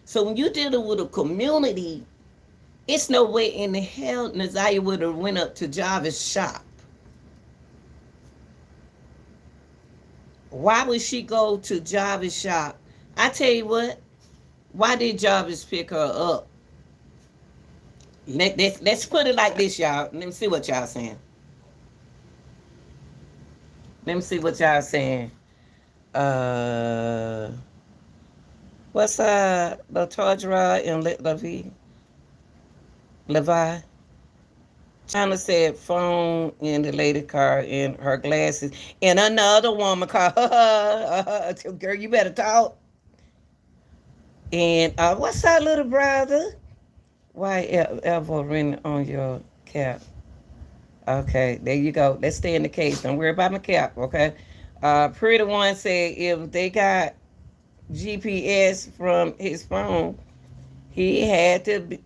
So when you're dealing with a community, it's no way in the hell Naziah would have went up to Jarvis' shop. Why would she go to Jarvis' shop? I tell you what. Why did Jarvis pick her up? Let's put it like this, y'all. Let me see what y'all saying. Let me see what y'all saying. Uh, what's LaToya and Levi? China said phone in the lady car and her glasses. And another woman called, girl, you better talk. And what's that, little brother? Why ever written on your cap? Okay, there you go. Let's stay in the case. Don't worry about my cap, okay? Pretty one said if they got GPS from his phone, he had to be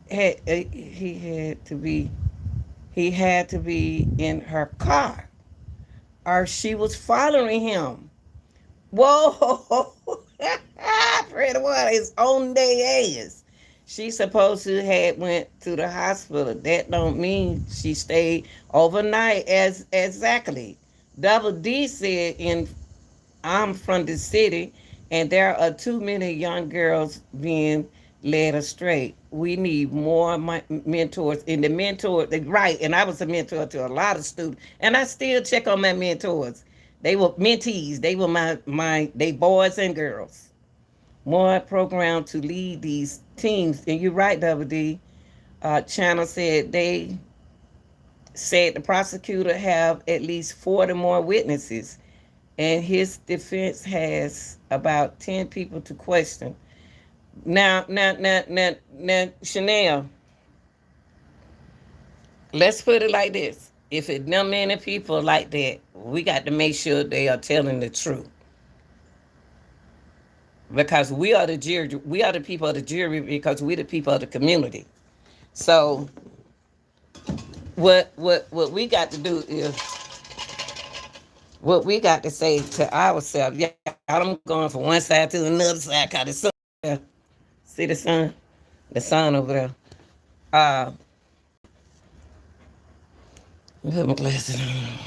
he had to be he had to be in her car or she was following him. Whoa, pretty one is on their ass. She supposed to had went to the hospital. That don't mean she stayed overnight as exactly. Double D said in I'm from the city, and there are too many young girls being led astray. We need more mentors. And the mentor, right? And I was a mentor to a lot of students, and I still check on my mentors. They were mentees. They were they boys and girls. More program to lead these teams. And you're right, Double D. Channel said the prosecutor have at least 40 more witnesses and his defense has about 10 people to question. Now, Chanel, let's put it like this. If it not many people like that, we got to make sure they are telling the truth. Because we are the jury, we are the people of the jury because we the people of the community. So what we got to do is what we got to say to ourselves. Yeah, I'm going from one side to another side. Cause the sun, see the sun over there. Uh, put my glasses on.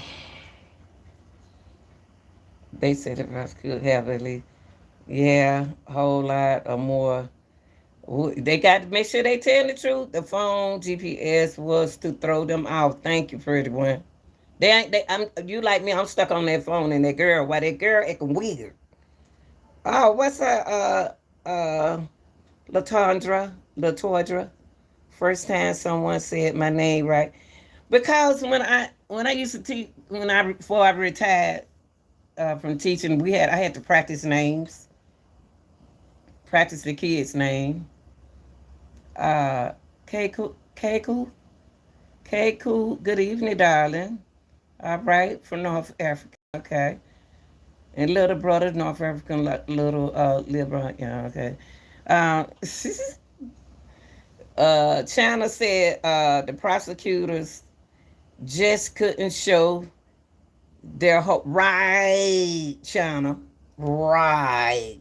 They said if I could have at least, yeah, a whole lot or more. They got to make sure they tell the truth. The phone GPS was to throw them off. Thank you, pretty one. They ain't. You like me? I'm stuck on that phone and that girl. Why that girl acting weird? Oh, what's Latondra? First time someone said my name right. Because when I used to teach before I retired from teaching, I had to practice names, practice the kids' name. Keku, Keku, Keku. Good evening, darling. All right, from North Africa. Okay, and little brother, North African, little little yeah. Okay. Uh, China said the prosecutors just couldn't show their hope. Right, China. Right.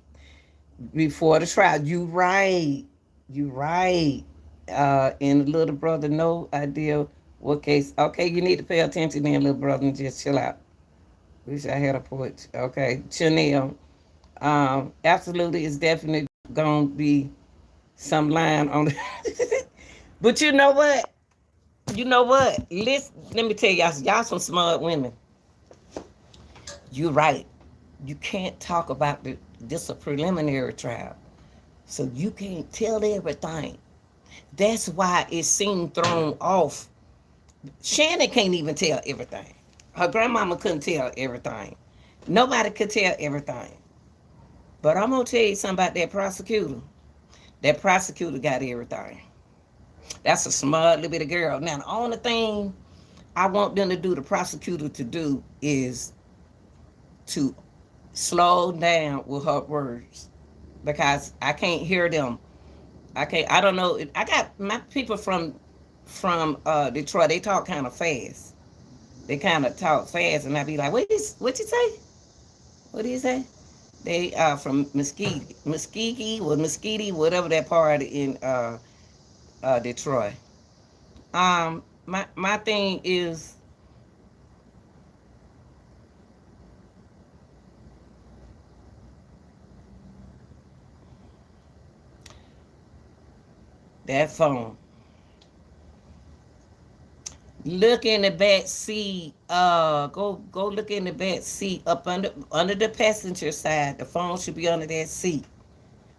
Before the trial. You right. You right. And little brother, no idea what case. Okay, you need to pay attention then, little brother, and just chill out. Wish I had a porch. Okay, Chanel. Absolutely, it's definitely gonna be some line on it. But you know what? You know what? Let me tell y'all some smart women. You're right. You can't talk about this a preliminary trial. So you can't tell everything. That's why it seemed thrown off. Shannon can't even tell everything. Her grandmama couldn't tell everything. Nobody could tell everything. But I'm gonna tell you something about that prosecutor. That prosecutor got everything. That's a smart little bit of girl. Now the only thing I want them to do, the prosecutor to do, is to slow down with her words because I can't hear them. I don't know. I got my people from Detroit. They talk kind of fast. They kind of talk fast, and I be like, what you say? What do you say? They are from Mesquite, whatever that part in Detroit. My thing is that phone. Look in the back seat. Go look in the back seat up under the passenger side. The phone should be under that seat.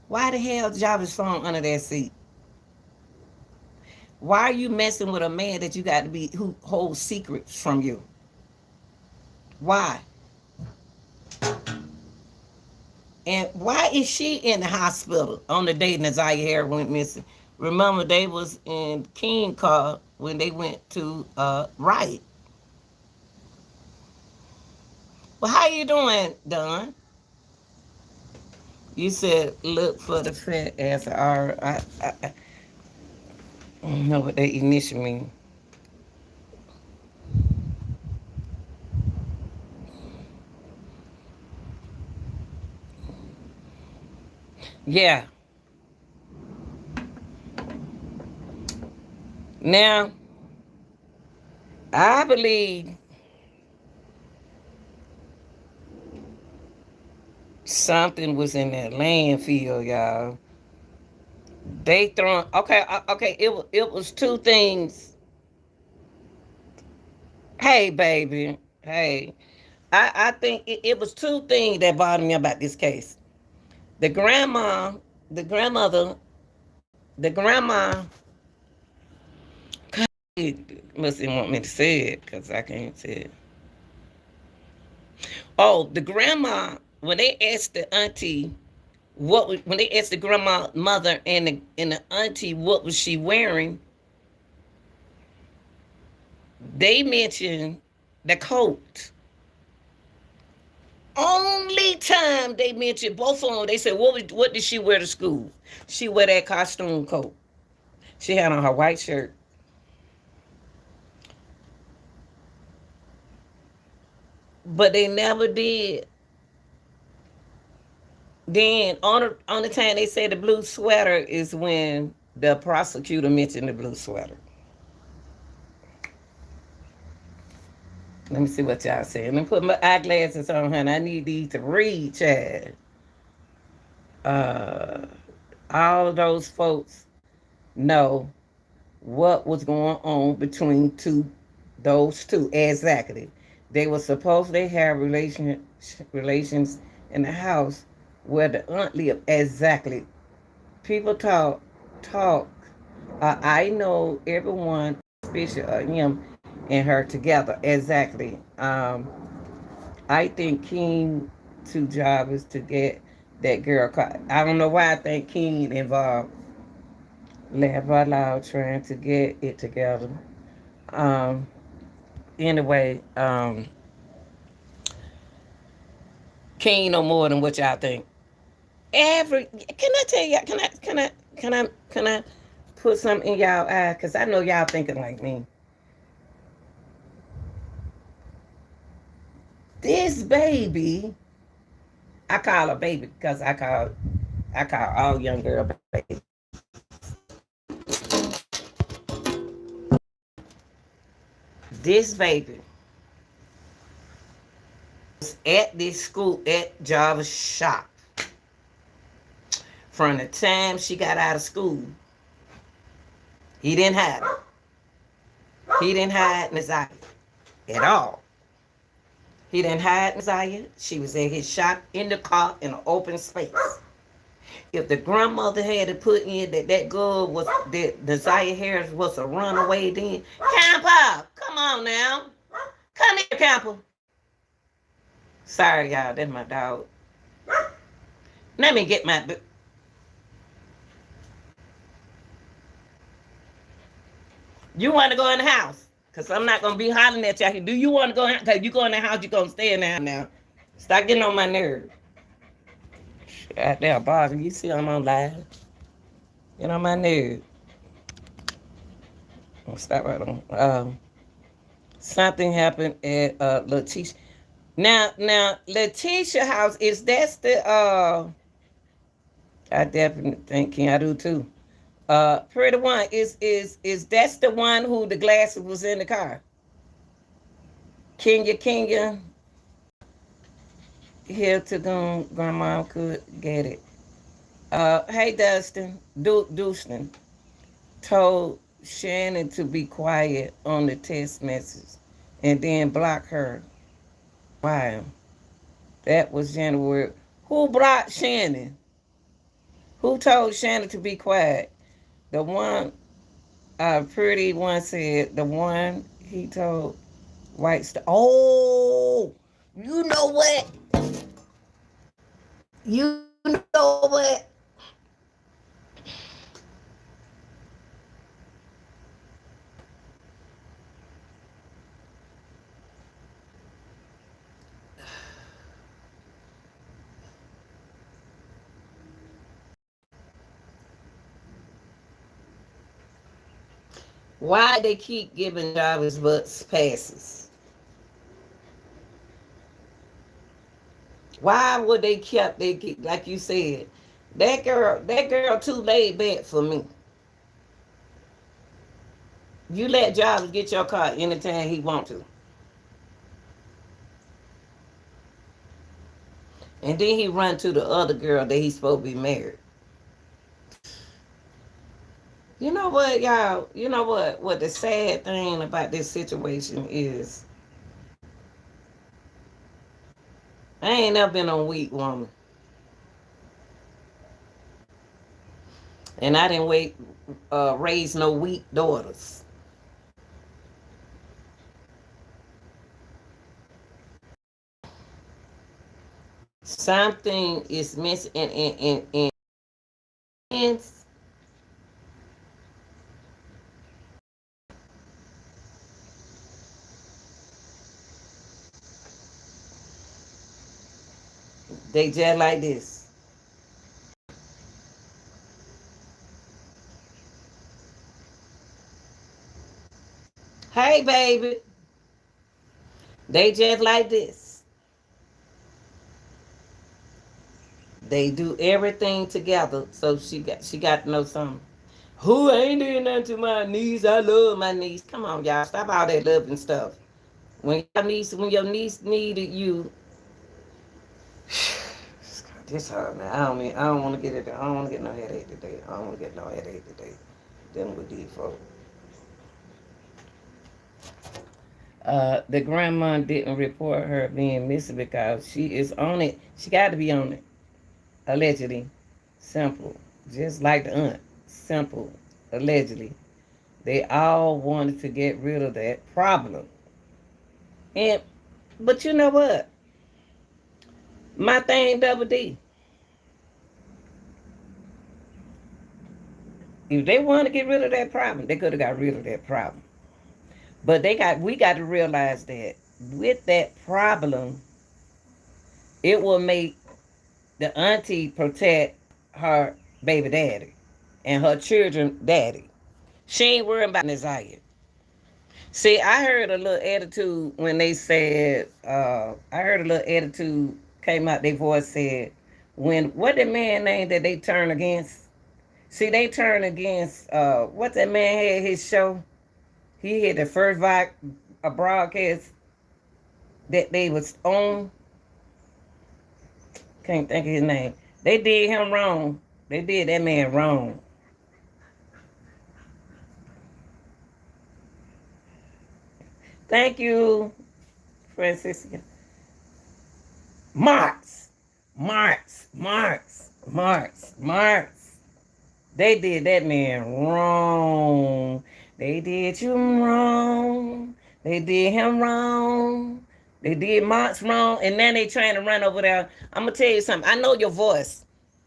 Why the hell Jarvis phone under that seat? Why are you messing with a man that you got to be who holds secrets from you? Why? And why is she in the hospital on the day Nazaria Harris went missing? Remember, they was in King car when they went to Wright. Well, how you doing, Don? You said look for the fat ass R. I don't know what that initial mean. Yeah. Now, I believe something was in that landfill, y'all. They throwing okay. It was two things. Hey, baby. Hey, I think it was two things that bothered me about this case. The grandma, the grandmother, the grandma. It must not want me to say it because I can't say it. Oh, the grandma. When they asked the auntie when they asked the grandma mother and the auntie what was she wearing, they mentioned the coat. Only time they mentioned both of them, they said, what did she wear to school? She wear that costume coat. She had on her white shirt. But they never did. Then on the time they said the blue sweater is when the prosecutor mentioned the blue sweater. Let me see what y'all saying. Let me put my eyeglasses on, honey. I need these to read, Chad. Uh, all those folks know what was going on between those two exactly. They were supposed to have relations in the house where the aunt lived. Exactly. People talk. I know everyone, especially him and her together. Exactly. I think King to Jarvis to get that girl caught. I don't know why I think King involved. Laugh out loud trying to get it together. Um, anyway, King no more than what y'all think. Can I tell y'all? Can I put something in y'all eye? Cause I know y'all thinking like me. This baby, I call her baby because I call all young girl baby. This baby was at this school at Jarvis shop from the time she got out of school. He didn't hide her. He didn't hide Naziah at all. He didn't hide Naziah. She was at his shop in the car in an open space. If the grandmother had to put in that girl was that Naziah Harris was a runaway, then Camper, come on now, come here, Camper. Sorry, y'all, that's my dog. Let me get my. You want to go in the house? Because I'm not going to be hollering at y'all. Do you want to go in? Because you go in the house, you're going to stay in there now. Stop getting on my nerves. God damn, Bobby, you see I'm on live. Get on my nerves. Stop right on. Something happened at Letitia. Now, Letitia house, is that's the, I definitely think I do too. Pretty one, is that's the one who the glasses was in the car? Kenya, here to go, grandma could get it. Hey Dustin, Dustin told Shannon to be quiet on the text message and then block her. Wow, that was January. Who blocked Shannon? Who told Shannon to be quiet? The one. Pretty one said the one he told White Star. Oh, you know what? You know what? Why they keep giving Jarvis Butts passes? Why would they keep like you said? That girl too laid back for me. You let Jarvis get your car anytime he want to, and then he run to the other girl that he's supposed to be married. You know what, y'all? You know what? What the sad thing about this situation is, I ain't never been on weak woman, and I didn't raise no weak daughters. Something is missing in they just like this. Hey, baby, they just like this. They do everything together. So she got to know something. Who ain't doing nothing to my niece? I love my niece. Come on, y'all, stop all that love and stuff. When your niece needed you, this hard man. I don't want to get it. I don't want to get no headache today. I don't want to get no headache today. Dealing with these folks. The grandma didn't report her being missing because she is on it. She got to be on it. Allegedly. Simple. Just like the aunt. Simple. Allegedly. They all wanted to get rid of that problem. And but you know what? My thing double D. If they want to get rid of that problem, they could have got rid of that problem. But we got to realize that with that problem, it will make the auntie protect her baby daddy and her children daddy. She ain't worrying about Nasiah. See, I heard a little attitude when they said, I heard a little attitude came out their voice said, what that man name that they turn against? See, they turn against, what that man had his show? He had the first a broadcast that they was on. Can't think of his name. They did him wrong. They did that man wrong. Thank you, Francisca. Marks. Marks. Marks. Marks. Marks. They did that man wrong. They did you wrong. They did him wrong. They did Marks wrong. And now they trying to run over there. I'm going to tell you something. I know your voice.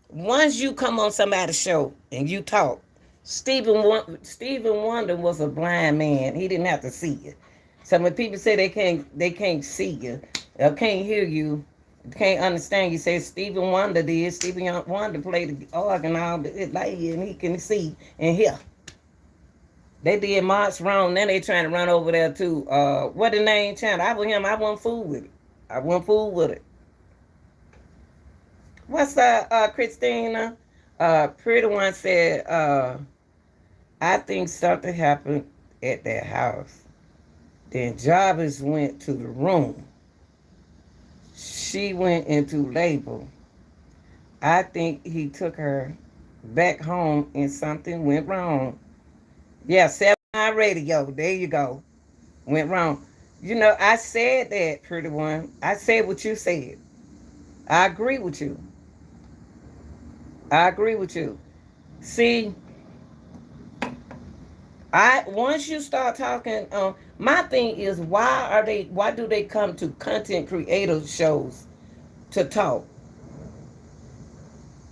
Once you come on somebody's show and you talk, Stephen Wonder was a blind man. He didn't have to see you. So when people say they can't see you, or can't hear you, can't understand you, say Stephen Wonder did. Stephen Wonder played the organ all like and he can see and hear. They did March wrong. Then they trying to run over there too. What the name channel? I was him. I wasn't fool with it. I wasn't fool with it. What's Christina? Pretty one said, I think something happened at that house. Then Jarvis went to the room. She went into labor. I think he took her back home and something went wrong. Yeah, 7 radio. There you go. Went wrong. You know, I said that, pretty one. I said what you said. I agree with you. I agree with you. See, I once you start talking, my thing is why do they come to content creator shows to talk?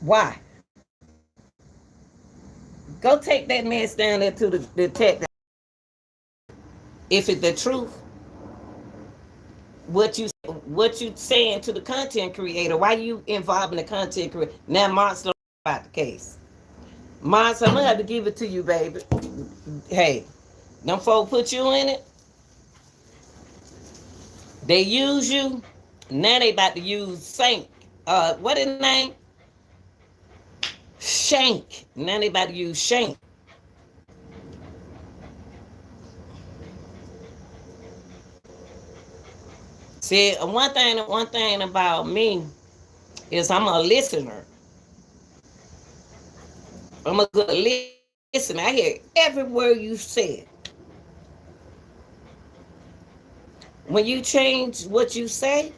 Why? Go take that mess down there to the detective. If it's the truth, what you saying to the content creator? Why you involving the content creator? Now Monster about the case. Monster, I'm gonna have to give it to you, baby. Hey, them folk put you in it. They use you. Now they about to use Saint. What his name? Shank. Now they about to use Shank. See, one thing about me is I'm a listener. I'm a good listener. I hear every word you said. When you change what you say,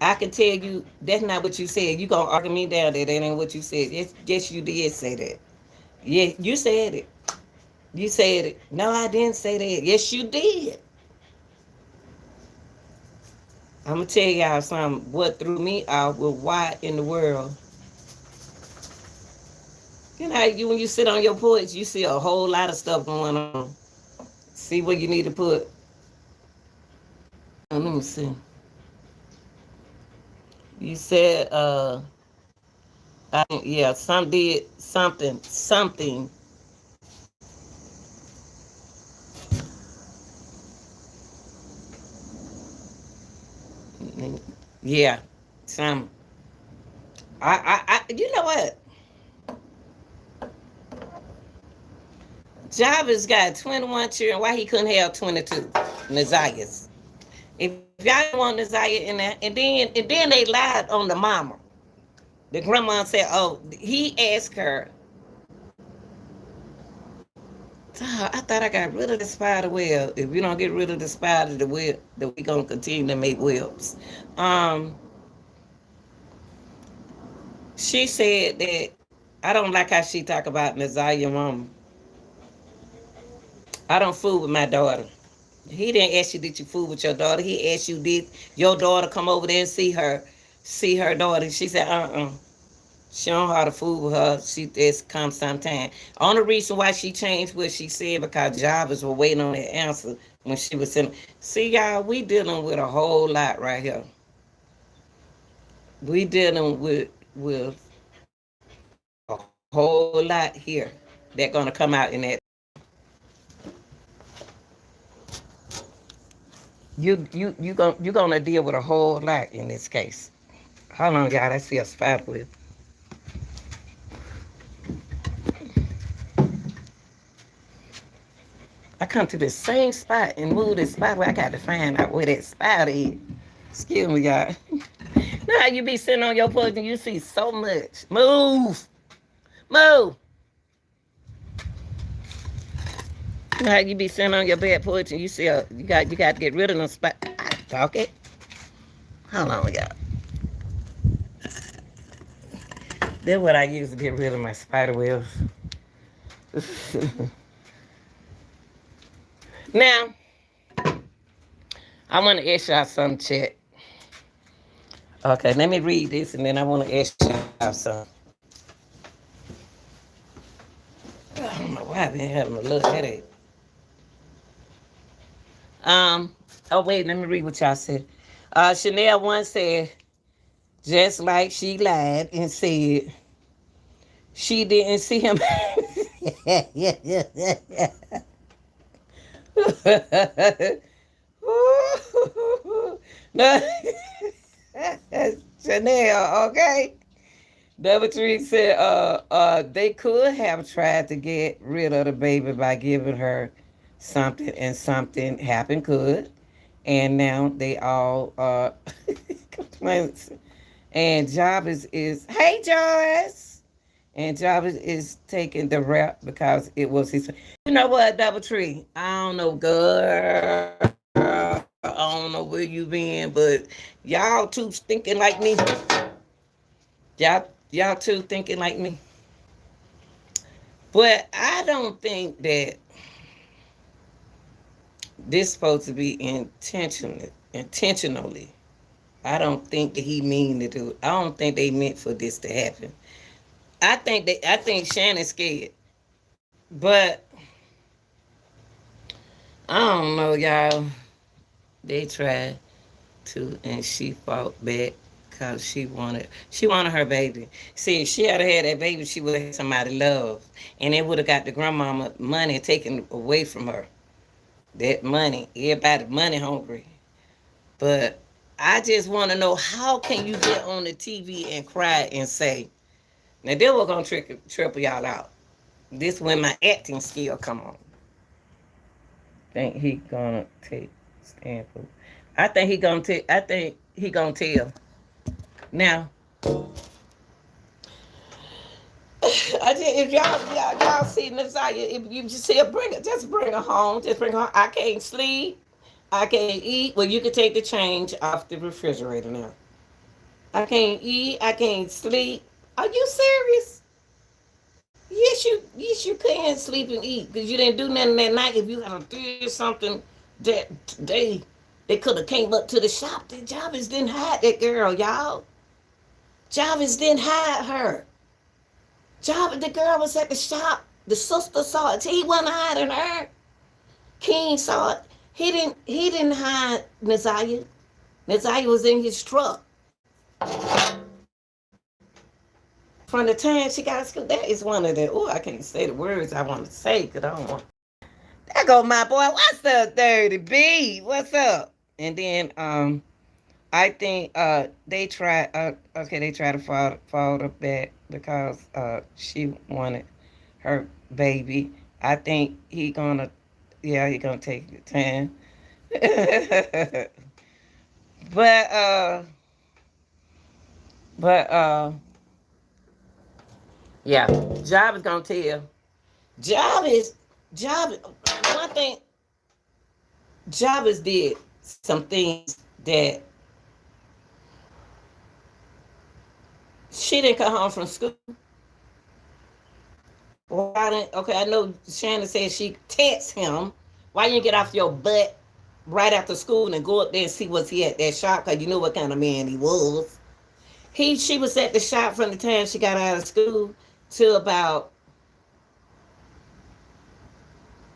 I can tell you that's not what you said. You gonna argue me down that ain't what you said. Yes, you did say that. Yeah, you said it. You said it. No, I didn't say that. Yes, you did. I'm gonna tell y'all something. What threw me off was why in the world. You know, you when you sit on your porch, you see a whole lot of stuff going on. See what you need to put. Let me see. You said, yeah, some did something. Yeah, some. You know what? Jarvis got 21 children. Why he couldn't have 22 Nazias? If y'all didn't want Nazia in there, and then they lied on the mama. The grandma said, "Oh, he asked her." "Oh, I thought I got rid of the spider web. If we don't get rid of the spider, the web, that we gonna continue to make webs." Um, she said that I don't like how she talk about Nazia mama. I don't fool with my daughter. He didn't ask you did you fool with your daughter. He asked you did your daughter come over there and see her daughter. She said, she don't know how to fool with her. She just come sometime. Only reason why she changed what she said because Jarvis was waiting on that answer when she was in. See y'all, we dealing with a whole lot right here. We dealing with a whole lot here that gonna come out in that. You gonna deal with a whole lot in this case. Hold on, y'all. I see a spider web. I come to the same spot and move this spot where I got to find out where that spider is. Excuse me, y'all. Now you be sitting on your porch and you see so much. Move, move. Now you be sitting on your back porch and you see you got to get rid of them spot. Talk it. Hold on, y'all. That's what I use to get rid of my spider webs. Now, I want to ask y'all something, chat. Okay, let me read this and then I want to ask y'all something. I don't know why I've been having a little headache. Um, oh wait, let me read what y'all said. Chanel once said, just like she lied and said she didn't see him. No, Chanel, okay. Double Tree said, they could have tried to get rid of the baby by giving her something, and something happened could, and now they all complaints. And Jarvis is, hey Jarvis, and Jarvis is taking the rap because it was his. You know what, Double Tree? I don't know, girl. I don't know where you been, but y'all two thinking like me. Y'all two thinking like me. But I don't think that this supposed to be intentionally. I don't think that he mean to do it. I don't think they meant for this to happen. I think Shannon's scared. But I don't know, y'all. They tried to, and she fought back because she wanted her baby. See, if she had had that baby, she would have had somebody love, and it would have got the grandmama money taken away from her. That money, everybody money hungry. But I just want to know, how can you get on the TV and cry and say, now they were gonna triple y'all out. This when my acting skill come on. Think he gonna take stand for? I think he gonna take. I think he gonna tell. Now, if y'all see Nasiah, if you just say bring her home. Just bring her. I can't sleep. I can't eat. Well, you can take the change off the refrigerator now. I can't eat. I can't sleep. Are you serious? Yes, you can sleep and eat because you didn't do nothing that night. If you had did something that they could have came up to the shop. That Jarvis didn't hide that girl, y'all. Jarvis didn't hide her. Jarvis, the girl was at the shop. The sister saw it. He wasn't hiding her. King saw it. He didn't hide Nasiah. Nasiah was in his truck. From the time she got to school, that is one of the, oh, I can't say the words I want to say because I don't want. There go my boy. What's up, 30B? What's up? And then I think they try to fall up back because she wanted her baby. I think he gonna take the time. but uh but yeah, Job is gonna tell. Job is Job. One thing Jarvis did some things that she didn't come home from school. Well, okay, I know Shannon said she texts him. Why you get off your butt right after school and go up there and see what's he at that shop? Because you know what kind of man he was. She was at the shop from the time she got out of school till about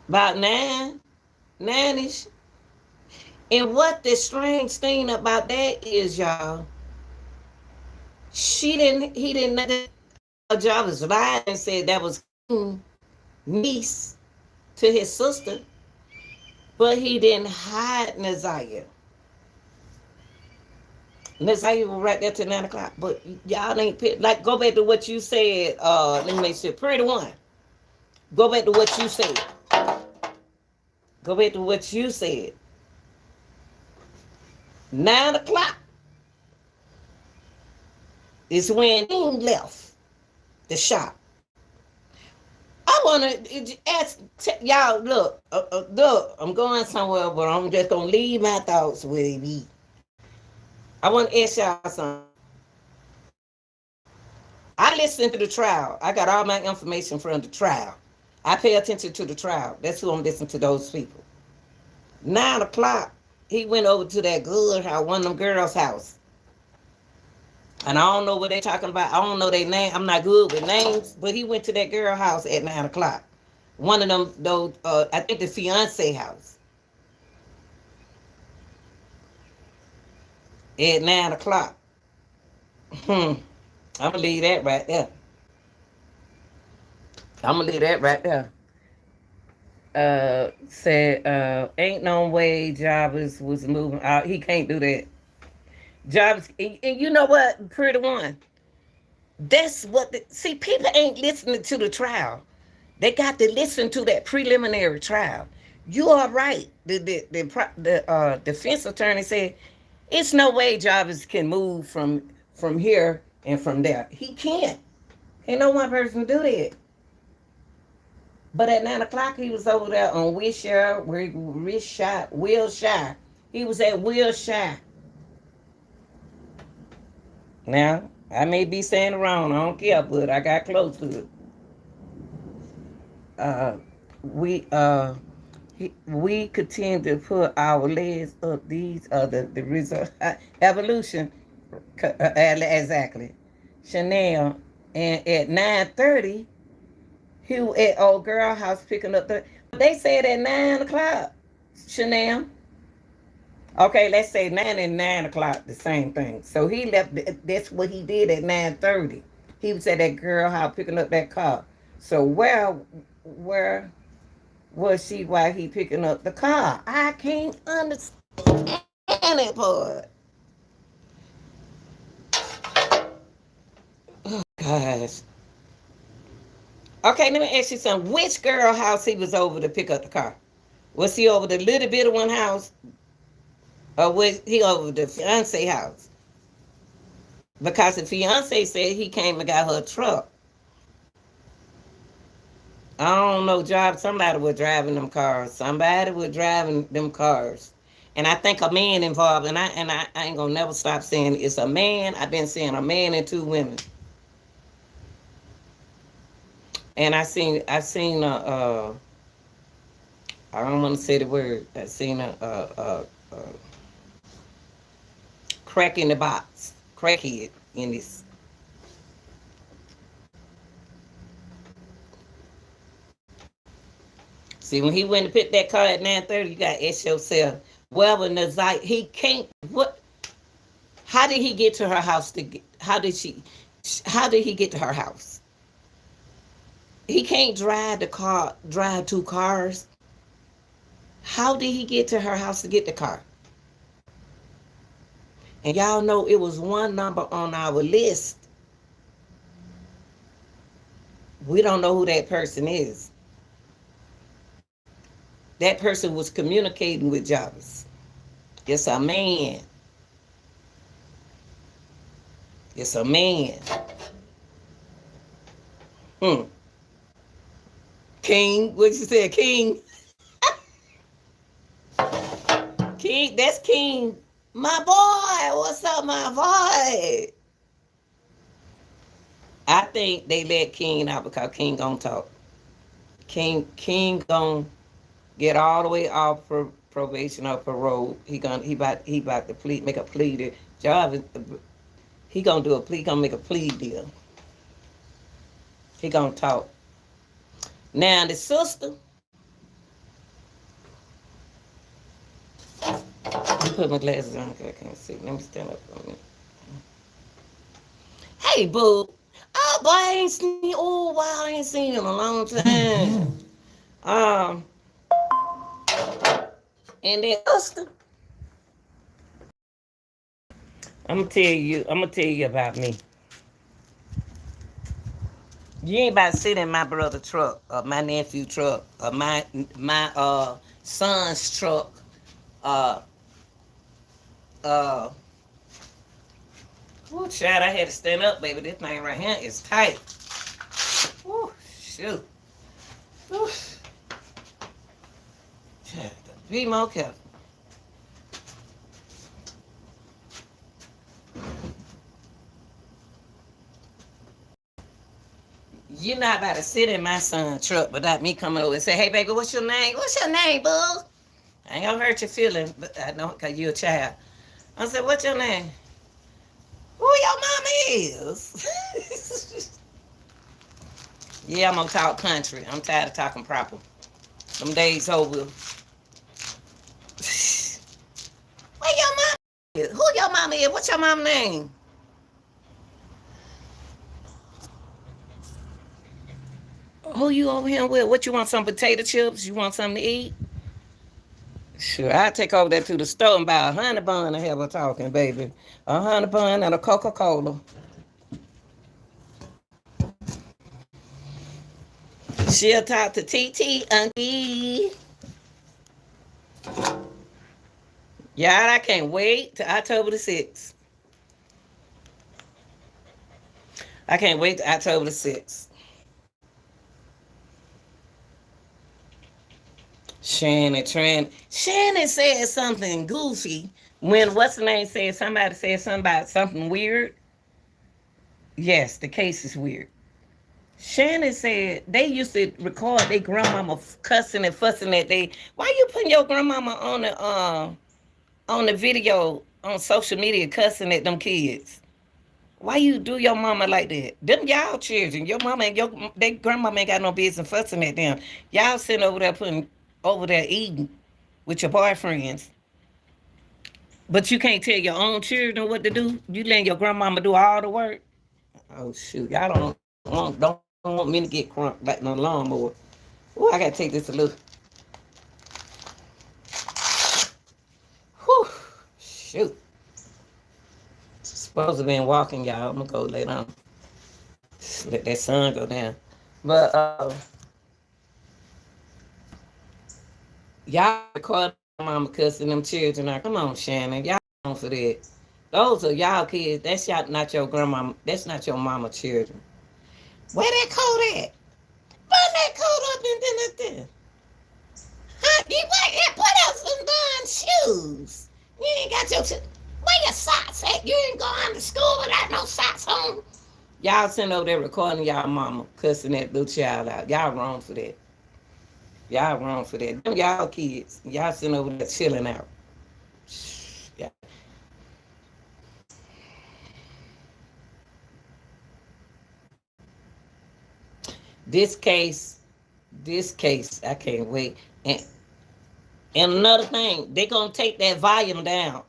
9ish. And what the strange thing about that is, y'all, he didn't, Jarvis lied and said that was niece to his sister, but he didn't hide Nasiah. Nasiah was right there till 9 o'clock. But y'all ain't like, go back to what you said. Let me make sure. Pretty one. Go back to what you said. Go back to what you said. 9 o'clock is when he left the shop. I want to ask y'all. Look. I'm going somewhere, but I'm just gonna leave my thoughts with it. I want to ask y'all something. I listened to the trial. I got all my information from the trial. I pay attention to the trial. That's who I'm listening to. Those people. 9 o'clock. He went over to that good house, one of them girls' house. And I don't know what they talking about. I don't know their name. I'm not good with names. But he went to that girl house at 9 o'clock. One of them, those, I think the fiance house. At 9 o'clock. I'm going to leave that right there. I'm going to leave that right there. Said, ain't no way Jarvis was moving out. He can't do that. Jarvis, and you know what, pretty one? That's what see, people ain't listening to the trial. They got to listen to that preliminary trial. You are right. The defense attorney said it's no way Jarvis can move from here and from there. He can't. Ain't no one person do that. But at 9 o'clock, he was over there on Wilshire. He was at Wilshire. Now, I may be saying it wrong. I don't care, but I got close to it. uh, we we continue to put our legs up. These are the result evolution. Exactly. Chanel. And at 9:30, he was at old girl house picking up the. They said at 9 o'clock. Chanel. Okay, let's say 9 and 9 o'clock, the same thing. So he left. That's what he did at 9:30. He was at that girl house picking up that car. So where was she while he picking up the car? I can't understand it, boy. Gosh. Okay, let me ask you something. Which girl house he was over to pick up the car? Was he over the little bit of one house, or was he over the fiance house? Because the fiance said he came and got her a truck. I don't know, job. Somebody was driving them cars. Somebody was driving them cars. And I think a man involved, and I ain't gonna never stop saying it's a man. I've been saying a man and two women. And I seen I don't want to say the word. I seen a crack in the box, crackhead in this. See, when he went to pick that car at 9:30, you got to ask yourself, well, when the he can't. What? How did he get to her house? How did she? How did he get to her house? He can't drive the car. Drive two cars. How did he get to her house to get the car? And y'all know it was one number on our list. We don't know who that person is. That person was communicating with Jarvis. It's a man. It's a man. Hmm. King, what you said, King? King, that's King. My boy, what's up, my boy? I think they let King out because King gonna talk. King gonna get all the way off probation or parole. He about to plea, make a plea to Jarvis. He gonna do a plea. He gonna make a plea deal. He gonna talk. Now the sister. Let me put my glasses on because I can't see. Let me stand up for a minute. Hey, boo. Oh boy, I ain't seen you. Oh wow, I ain't seen you in a long time. Um, and then sister. I'm gonna tell you. I'm gonna tell you about me. You ain't about to sit in my brother's truck or my nephew truck or my son's truck. Uh uh. Oh, child, I had to stand up, baby. This thing right here is tight. Oh, shoot. Ooh. Child, be more careful. You're not about to sit in my son's truck without me coming over and say, hey, baby, what's your name? What's your name, boo? I ain't gonna hurt your feelings, but I know because you're a child. I said, what's your name? Who your mama is? Yeah, I'm gonna talk country. I'm tired of talking proper. Them days over. Where your mama is? Who your mama is? What's your mama name? Who you over here with? What you want? Some potato chips? You want something to eat? Sure, I'll take over there to the store and buy a honey bun and have her talking, baby. A honey bun and a Coca-Cola. She'll talk to TT, Unky. Y'all, I can't wait to October the 6th. I can't wait to October the 6th. Shannon said something goofy when what's the name said somebody said something about something weird. Yes, the case is weird. Shannon said they used to record their grandmama cussing and fussing at they. Why you putting your grandmama on the video on social media cussing at them kids? Why you do your mama like that? Them y'all children. Your mama and your they grandmama ain't got no business fussing at them. Y'all sitting over there putting over there eating with your boyfriends. But you can't tell your own children what to do. You letting your grandmama do all the work. Oh shoot, y'all don't want me to get crunk like no lawnmower. Oh, I gotta take this a little. Whew, shoot. Supposed to been walking, y'all. I'm gonna go lay down. Let that sun go down. But y'all recording mama cussing them children out. Come on, Shannon. Y'all on for that. Those are y'all kids. That's y'all not your grandma. That's not your mama children. Where that coat at? Burn that coat up and then. Huh? You put out some darn shoes. You ain't got your where your socks at? You ain't going to school without no socks on. Y'all sitting over there recording y'all mama cussing that little child out. Y'all wrong for that. Y'all wrong for that. Them y'all kids. Y'all sitting over there chilling out. Yeah. This case, I can't wait. And another thing, they gonna take that volume down.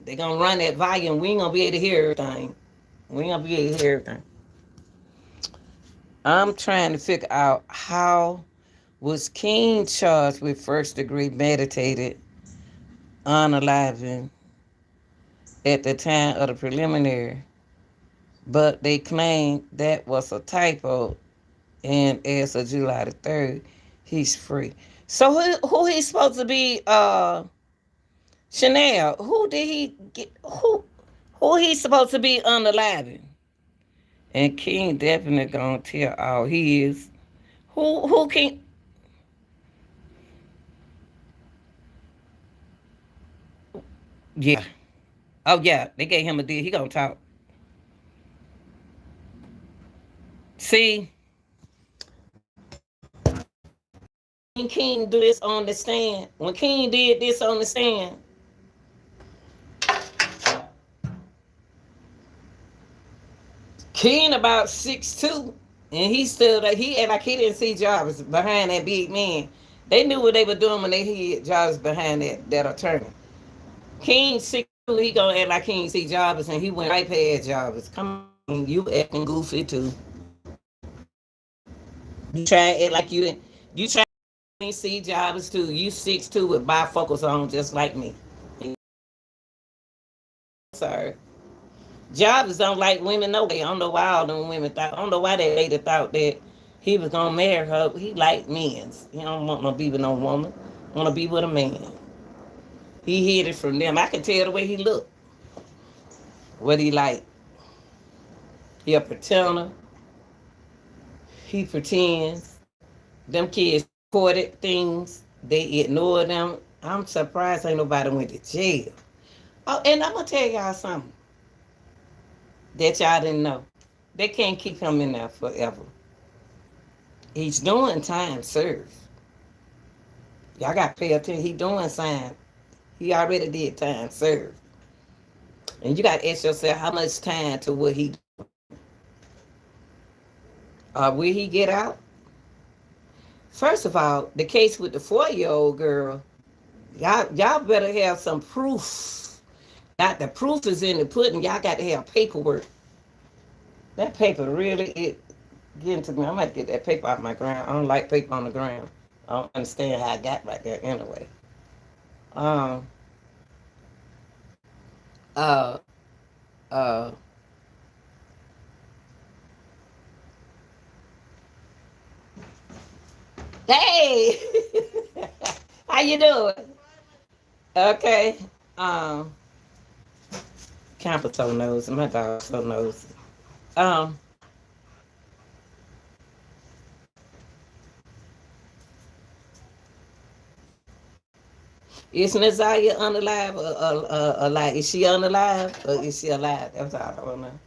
They gonna run that volume. We ain't gonna be able to hear everything. We ain't gonna be able to hear everything. I'm trying to figure out how was King charged with first degree meditated unaliving at the time of the preliminary, but they claim that was a typo, and as of July the 3rd, he's free. So who he's supposed to be? Chanel. Who did he get? Who he's supposed to be unaliving? And King definitely gonna tell all he is. Who can? Yeah. Oh yeah, they gave him a deal. He gonna talk. See, King do this on the stand. When King did this on the stand, King about 6'2", and he stood like he act like he didn't see Jarvis behind that big man. They knew what they were doing when they hid Jarvis behind that attorney. King 6'2", he gonna act like he didn't see Jarvis, and he went right past Jarvis. Come on, you acting goofy too. You try to act like you didn't. You try to see Jarvis too. You 6'2" with bifocals on, just like me. Sorry. Jarvis don't like women no way. I don't know why all them women thought. I don't know why that lady thought that he was gonna marry her. He like men. He don't want to be with no woman. Want to be with a man. He hid it from them. I can tell the way he looked. What he like. He a pretender. He pretends. Them kids recorded things. They ignore them. I'm surprised ain't nobody went to jail. Oh, and I'm gonna tell y'all something that y'all didn't know. They can't keep him in there forever. He's doing time served. Y'all got to pay attention. He doing time. He already did time served. And you got to ask yourself how much time to what he. Will he get out? First of all, the case with the 4-year-old girl, y'all better have some proof. Not the proof is in the pudding. Y'all got to have paperwork. That paper really it getting to me. I might get that paper off my ground. I don't like paper on the ground. I don't understand how I got right there anyway. Um. Uh. Uh. Hey, how you doing? Okay. Um. Camper so nosy. My dog so nosy. Um. Is Nazaria unalive or alive? Is she unalive or is she alive? That's all I want to know.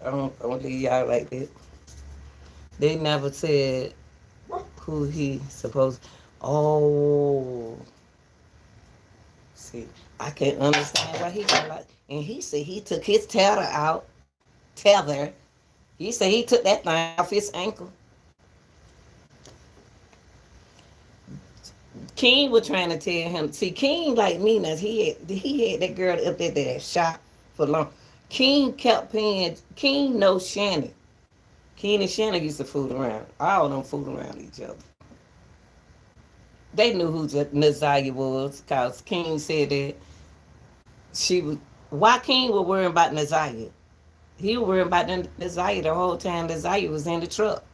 I don't leave y'all like that. They never said who he supposed. Oh, see, I can't understand why he got like. And he said he took his tether out. Tether. He said he took that thing off his ankle. King was trying to tell him. See, King like me now. He had that girl up there that shot for long. King kept paying. King knows Shannon. King and Shannon used to fool around. All of them fool around each other. They knew who Nazaria was because King said that she was. Why King was worrying about Nazaria? He was worrying about Nazaria the whole time Nazaria was in the truck.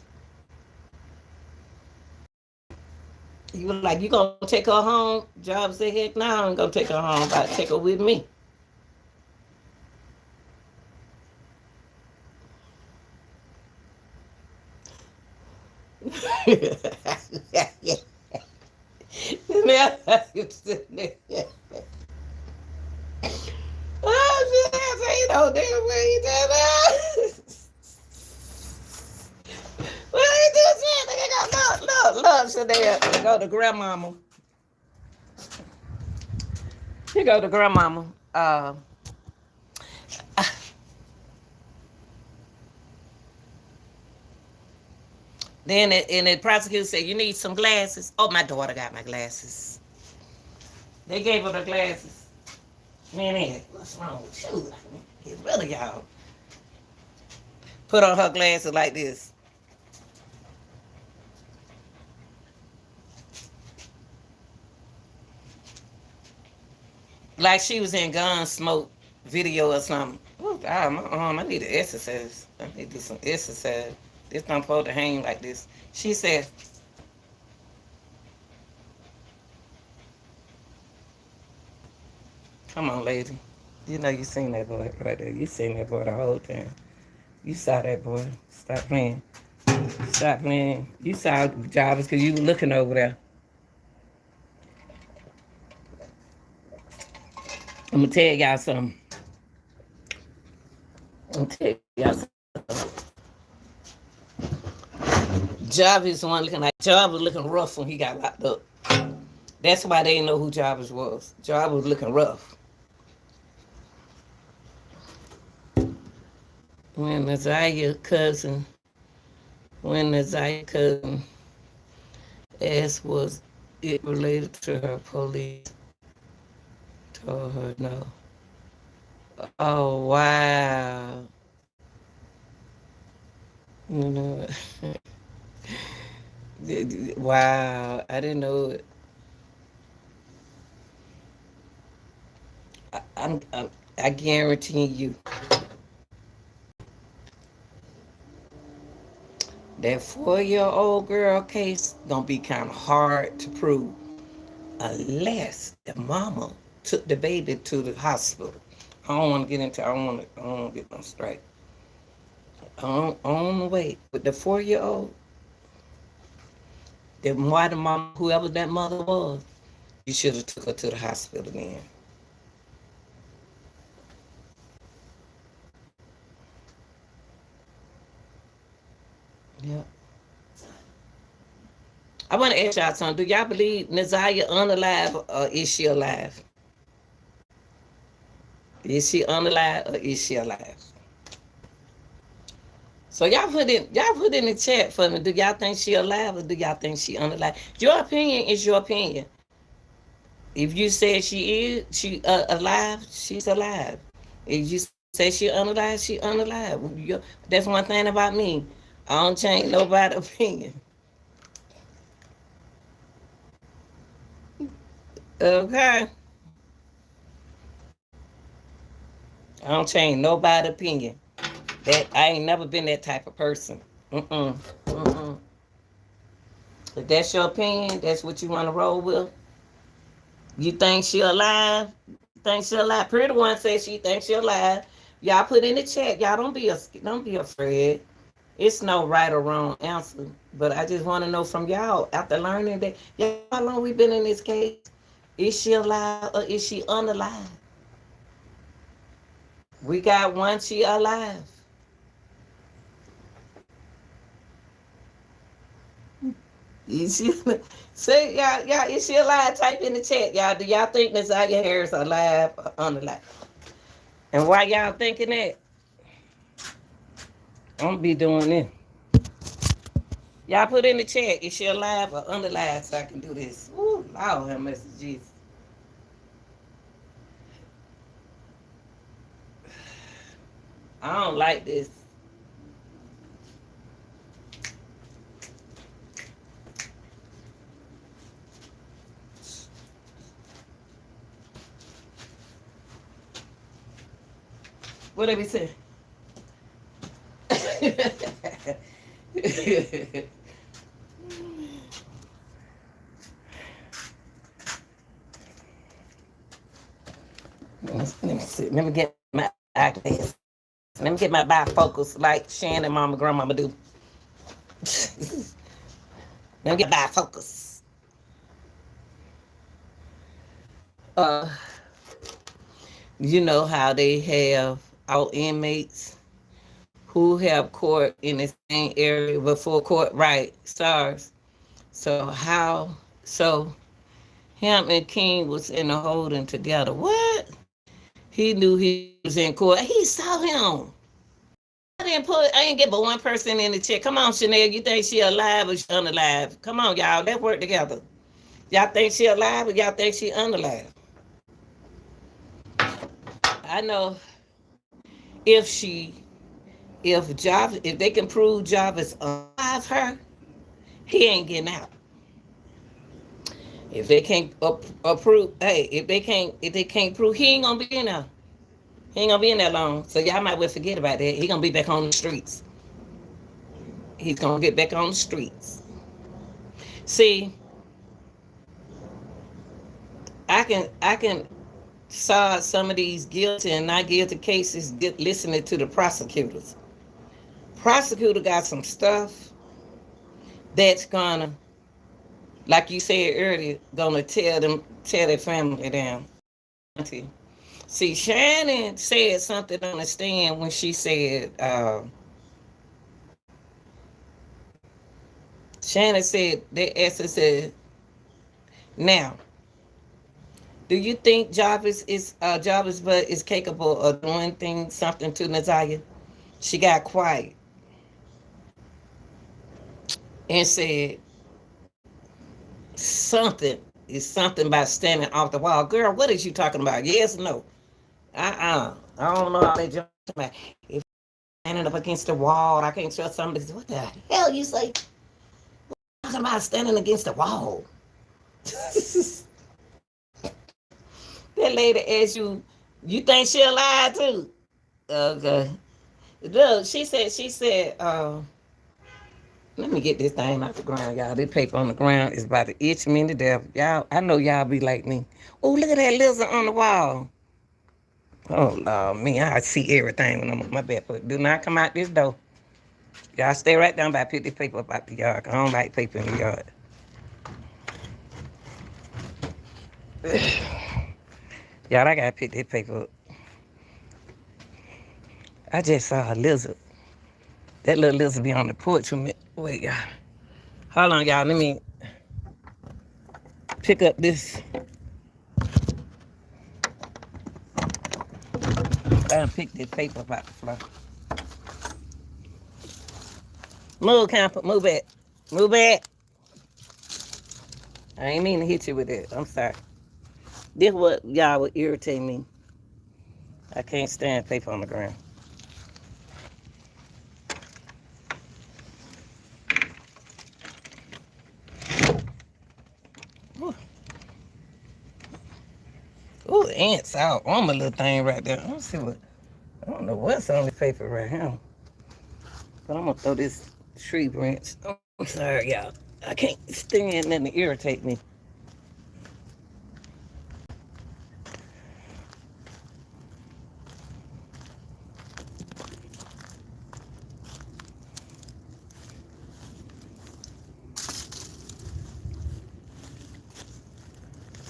He was like, "You gonna take her home?" Jarvis said, "Heck, no, I ain't gonna take her home. But take her with me." Oh, shit, you know, damn way he did that. Well, he did shit. Look, Chanel. Go to grandmama. You go to grandmama. And the prosecutor said, "You need some glasses." Oh, my daughter got my glasses. They gave her the glasses. Man, what's wrong with you? It's really y'all. Put on her glasses like this. Like she was in Gunsmoke video or something. Oh, God, my arm. I need to exercise. I need to do some exercise. This don't supposed to hang like this. She said, "Come on, lady. You know you seen that boy right there. You seen that boy the whole time. You saw that boy. Stop playing. Stop playing. You saw Jarvis because you were looking over there. I'm going to tell y'all something. I'm going to tell y'all something. Jarvis one looking like Jarvis looking rough when he got locked up. That's why they didn't know who Jarvis was. Jarvis was looking rough. When Nazaria cousin asked was it related to her, police told her no. Oh wow. You know wow, I didn't know it. I guarantee you that 4-year-old girl case gonna be kind of hard to prove unless the mama took the baby to the hospital. I don't want to get into. I don't want to get them straight. On the way with the 4-year-old, why the mama, whoever that mother was, you should have took her to the hospital then. Yeah. I want to ask y'all something. Do y'all believe Nazaria unalive or is she alive? Is she unalive or is she alive? So y'all put in the chat for me. Do y'all think she alive or do y'all think she unalive? Your opinion is your opinion. If you say she alive, she's alive. If you say she unalive, she unalive. That's one thing about me. I don't change nobody's opinion. Okay. I don't change nobody's opinion. That I ain't never been that type of person. Mm-mm. Mm-mm. If that's your opinion, that's what you want to roll with. You think she alive? Think she alive? Pretty one says she thinks she alive. Y'all put in the chat. Y'all don't be afraid. It's no right or wrong answer. But I just want to know from y'all after learning that y'all how long we been in this case. Is she alive or is she unalive? We got one she alive. You should say, y'all, is she alive? Type in the chat, y'all. Do y'all think Nazaria Harris alive or unalive? And why y'all thinking that? I'm gonna be doing this. Y'all put in the chat, is she alive or unalive so I can do this. Ooh, Lord have mercy, Jesus. I don't like this. What they be saying? Let me see. Let me get my eyeglasses. Let me get my bifocals like Shannon, Mama, Grandmama do. Let me get bifocus. Uh, you know how they have all inmates who have court in the same area before court, right? SARS. So how? So him and King was in the holding together. What? He knew he was in court. He saw him. I didn't get but one person in the chat. Come on, Chanel. You think she alive or she unalive? Come on, y'all. Let's work together. Y'all think she alive or y'all think she unalive? I know if she, if they can prove Jarvis alive her, he ain't getting out. If they can't approve, hey, if they can't prove, he ain't gonna be in there. He ain't gonna be in there long. So y'all might well forget about that. He gonna be back on the streets. He's gonna get back on the streets. See, I can solve some of these guilty and not guilty cases listening to the prosecutors. Prosecutor got some stuff that's gonna, like you said earlier, gonna tell their family down. See, Shannon said something on the stand when she said, Shannon said, they asked her, said, now, do you think Jarvis Butt is capable of doing something to Nazaria? She got quiet and said something is something about standing off the wall. Girl, what is you talking about? Yes, no. I don't know how they jump about. If standing up against the wall, I can't trust somebody. What the hell you say? Talking about standing against the wall. That lady asked you, you think she alive too? Okay. Look, she said, let me get this thing off the ground, y'all. This paper on the ground is about to itch me to death. Y'all, I know y'all be like me. Oh, look at that lizard on the wall. Oh, Lord, me, I see everything when I'm on my bed. But do not come out this door. Y'all stay right down by pick this paper up out the yard. I don't like paper in the yard. Y'all, I gotta pick this paper up. I just saw a lizard. That little lizard be on the porch with me. Wait, y'all. Hold on, y'all. Let me pick up this. I pick this paper up out the floor. Move, Camper. Move back. Move back. I ain't mean to hit you with it. I'm sorry. This what y'all would irritate me. I can't stand paper on the ground. Ooh, ants out on my little thing right there. Let's see what. I don't know what's on the paper right here. But I'm gonna throw this tree branch. Oh, I'm sorry, y'all. I can't stand nothing to irritate me.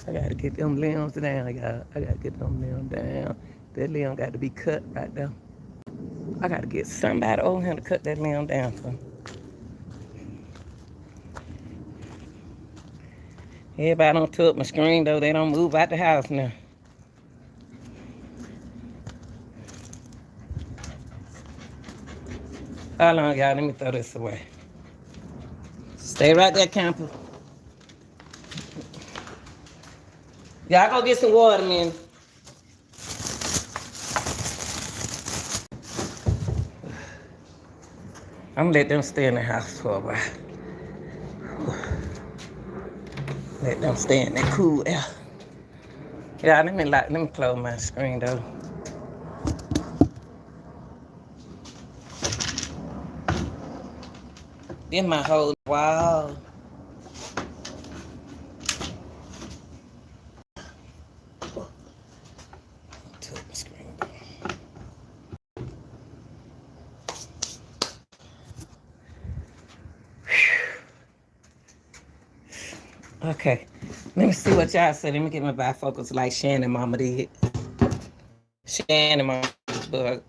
I gotta get them limbs down, y'all. I gotta get them limbs down. That limb got to be cut right there. I gotta get somebody over here to cut that limb down for me. Everybody don't took my screen though. They don't move out the house now. Hold on, y'all. Let me throw this away. Stay right there, camper. Y'all go get some water, man. I'm gonna let them stay in the house for a while. Let them stay in that cool air. Yeah, let me close my screen though. Then my whole wow. Took my screen down. Okay, let me see what y'all say. Let me get my bifocals like Shannon Mama did. Shannon Mama book.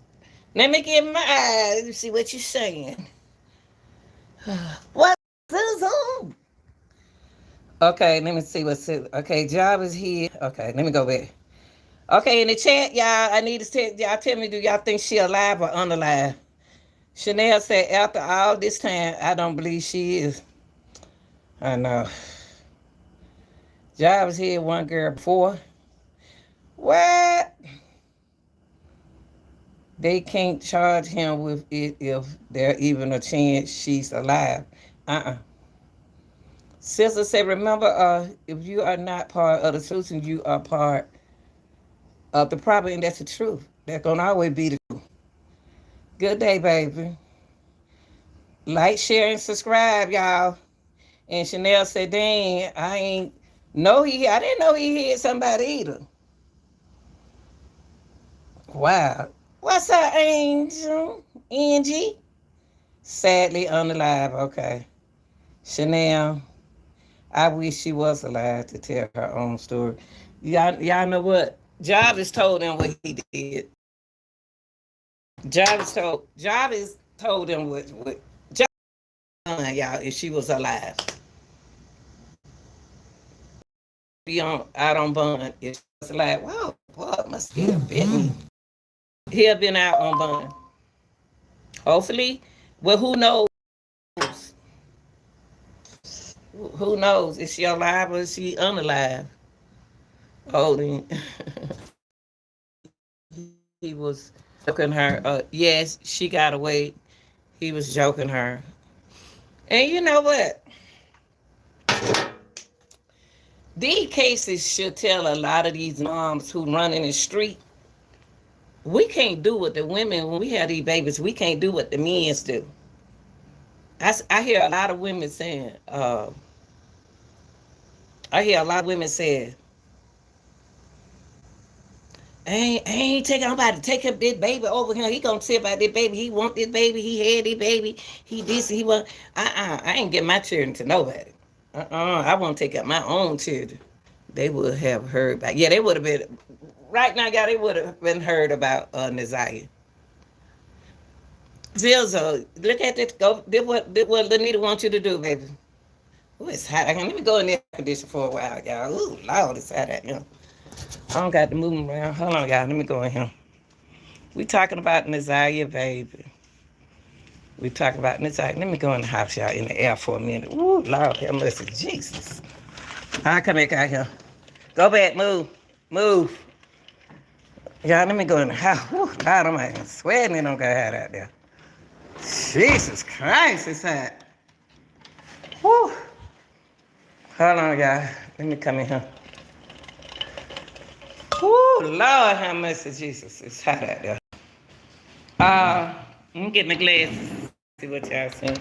Let me get my eyes. Let me see what you're saying. What's this on? Okay, let me see what's it. Okay, Jarvis here. Okay, let me go back. Okay, in the chat, y'all, I need to tell y'all. Tell me, do y'all think she alive or unalive? Chanel said, after all this time, I don't believe she is. I know. Jarvis here, one girl before. What? They can't charge him with it if there's even a chance she's alive. Sister said, remember, if you are not part of the solution, you are part of the problem, and that's the truth. That's gonna always be the truth. Good day, baby. Like, share, and subscribe, y'all. And Chanel said, dang, I didn't know he hit somebody either. Wow. What's up, Angel? Angie? Sadly unalive. Okay. Chanel, I wish she was alive to tell her own story. Y'all know what? Jarvis told them what he did. Jarvis told them what Jarvis done, y'all, if she was alive. Be out on bond if she was alive. Wow, boy, must have bit me. He'll been out on bond. Hopefully. Well, who knows? Who knows? Is she alive or is she unalive? Holding. He was joking her. Yes, she got away. He was joking her. And you know what? These cases should tell a lot of these moms who run in the street, we can't do what the women, when we have these babies, we can't do what the men do. I hear a lot of women saying, I ain't taking nobody to take him this baby over here. He gonna say about this baby. He want this baby. He had this baby. He this. He want. I ain't get my children to nobody. I want to take out my own children. They would have heard about. Yeah, they would have been. Right now, y'all, they would have been heard about Naziah. Zilzo, look at this. Go. Did what Lanita wants you to do, baby. Ooh, it's hot. Let me go in the air conditioner for a while, y'all. Ooh, Lord, it's hot out here. I don't got to move around. Hold on, y'all. Let me go in here. We talking about Naziah, baby. We talking about Naziah. Let me go in the house, y'all, in the air for a minute. Ooh, Lord, have mercy, Jesus. I'll come back out here. Go back, move. Move. Y'all, let me go in the house. Ooh, Lord, I'm sweating it don't got hot out there. Jesus Christ, it's hot. Woo. Hold on, y'all. Let me come in here. Woo, Lord, have mercy, Jesus. It's hot out there. Let me get my glasses. See what y'all saying.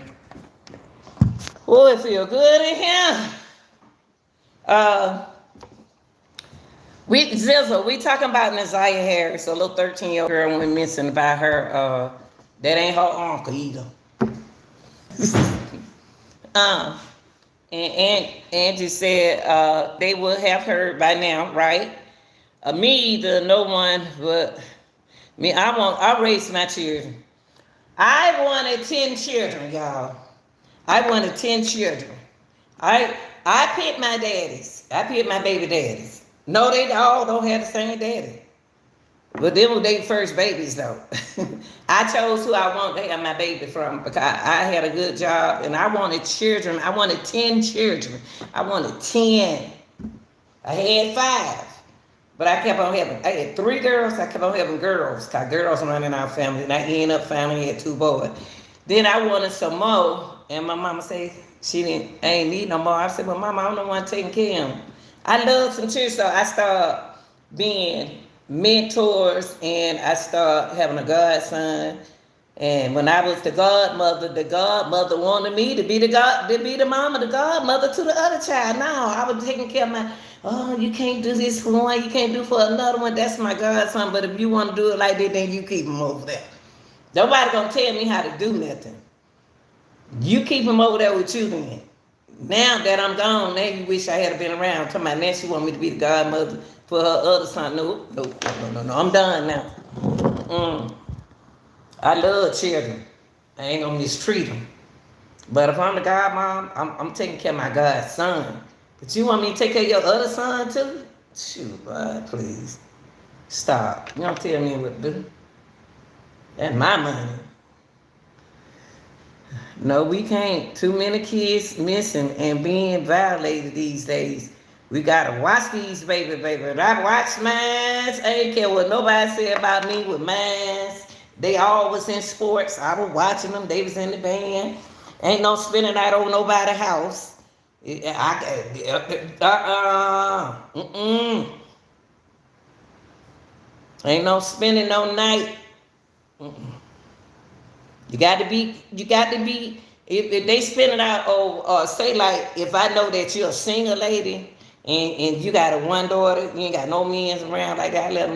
Oh, it feel good in here. We talking about Naziah Harris, a little 13-year-old girl went missing by her. That ain't her uncle either. And Angie said they would have heard by now, right? Me either, no one, but me. I raised my children. I wanted 10 children, y'all. I wanted 10 children. I I pick my daddies. I pick my baby daddies. No, they all don't have the same daddy. But them were their first babies though. I chose who I want to have my baby from because I had a good job and I wanted children. I wanted 10 children. I wanted 10. I had 5. But I kept on having, I had 3 girls, I kept on having girls, because girls running our family, and I ended up finally had 2 boys. Then I wanted some more, and my mama said, I ain't need no more. I said, well, mama, I'm the one taking care of them. I love some children, so I started being mentors, and I started having a godson. And when I was the godmother wanted me to be the mama, the godmother to the other child. Now I was taking care of my, oh, you can't do this for one, you can't do for another one. That's my godson. But if you want to do it like that, then you keep him over there. Nobody gonna tell me how to do nothing. You keep him over there with you then. Now that I'm gone, now you wish I had been around. Talking about now she want me to be the godmother for her other son. No. I'm done now. I love children. I ain't gonna mistreat them. But if I'm the godmom, I'm taking care of my godson. But you want me to take care of your other son too? Shoot, boy, please. Stop. You don't tell me what to do. That's my money. No, we can't. Too many kids missing and being violated these days. We gotta watch these baby. I watch mines. I ain't care what nobody said about me with mines. They all was in sports. I was watching them. They was in the band. Ain't no spending night over nobody's house. Ain't no spending no night. You got to be, if they spend it out, or say like, if I know that you're a single lady, and you got a one daughter, you ain't got no men around like that, I let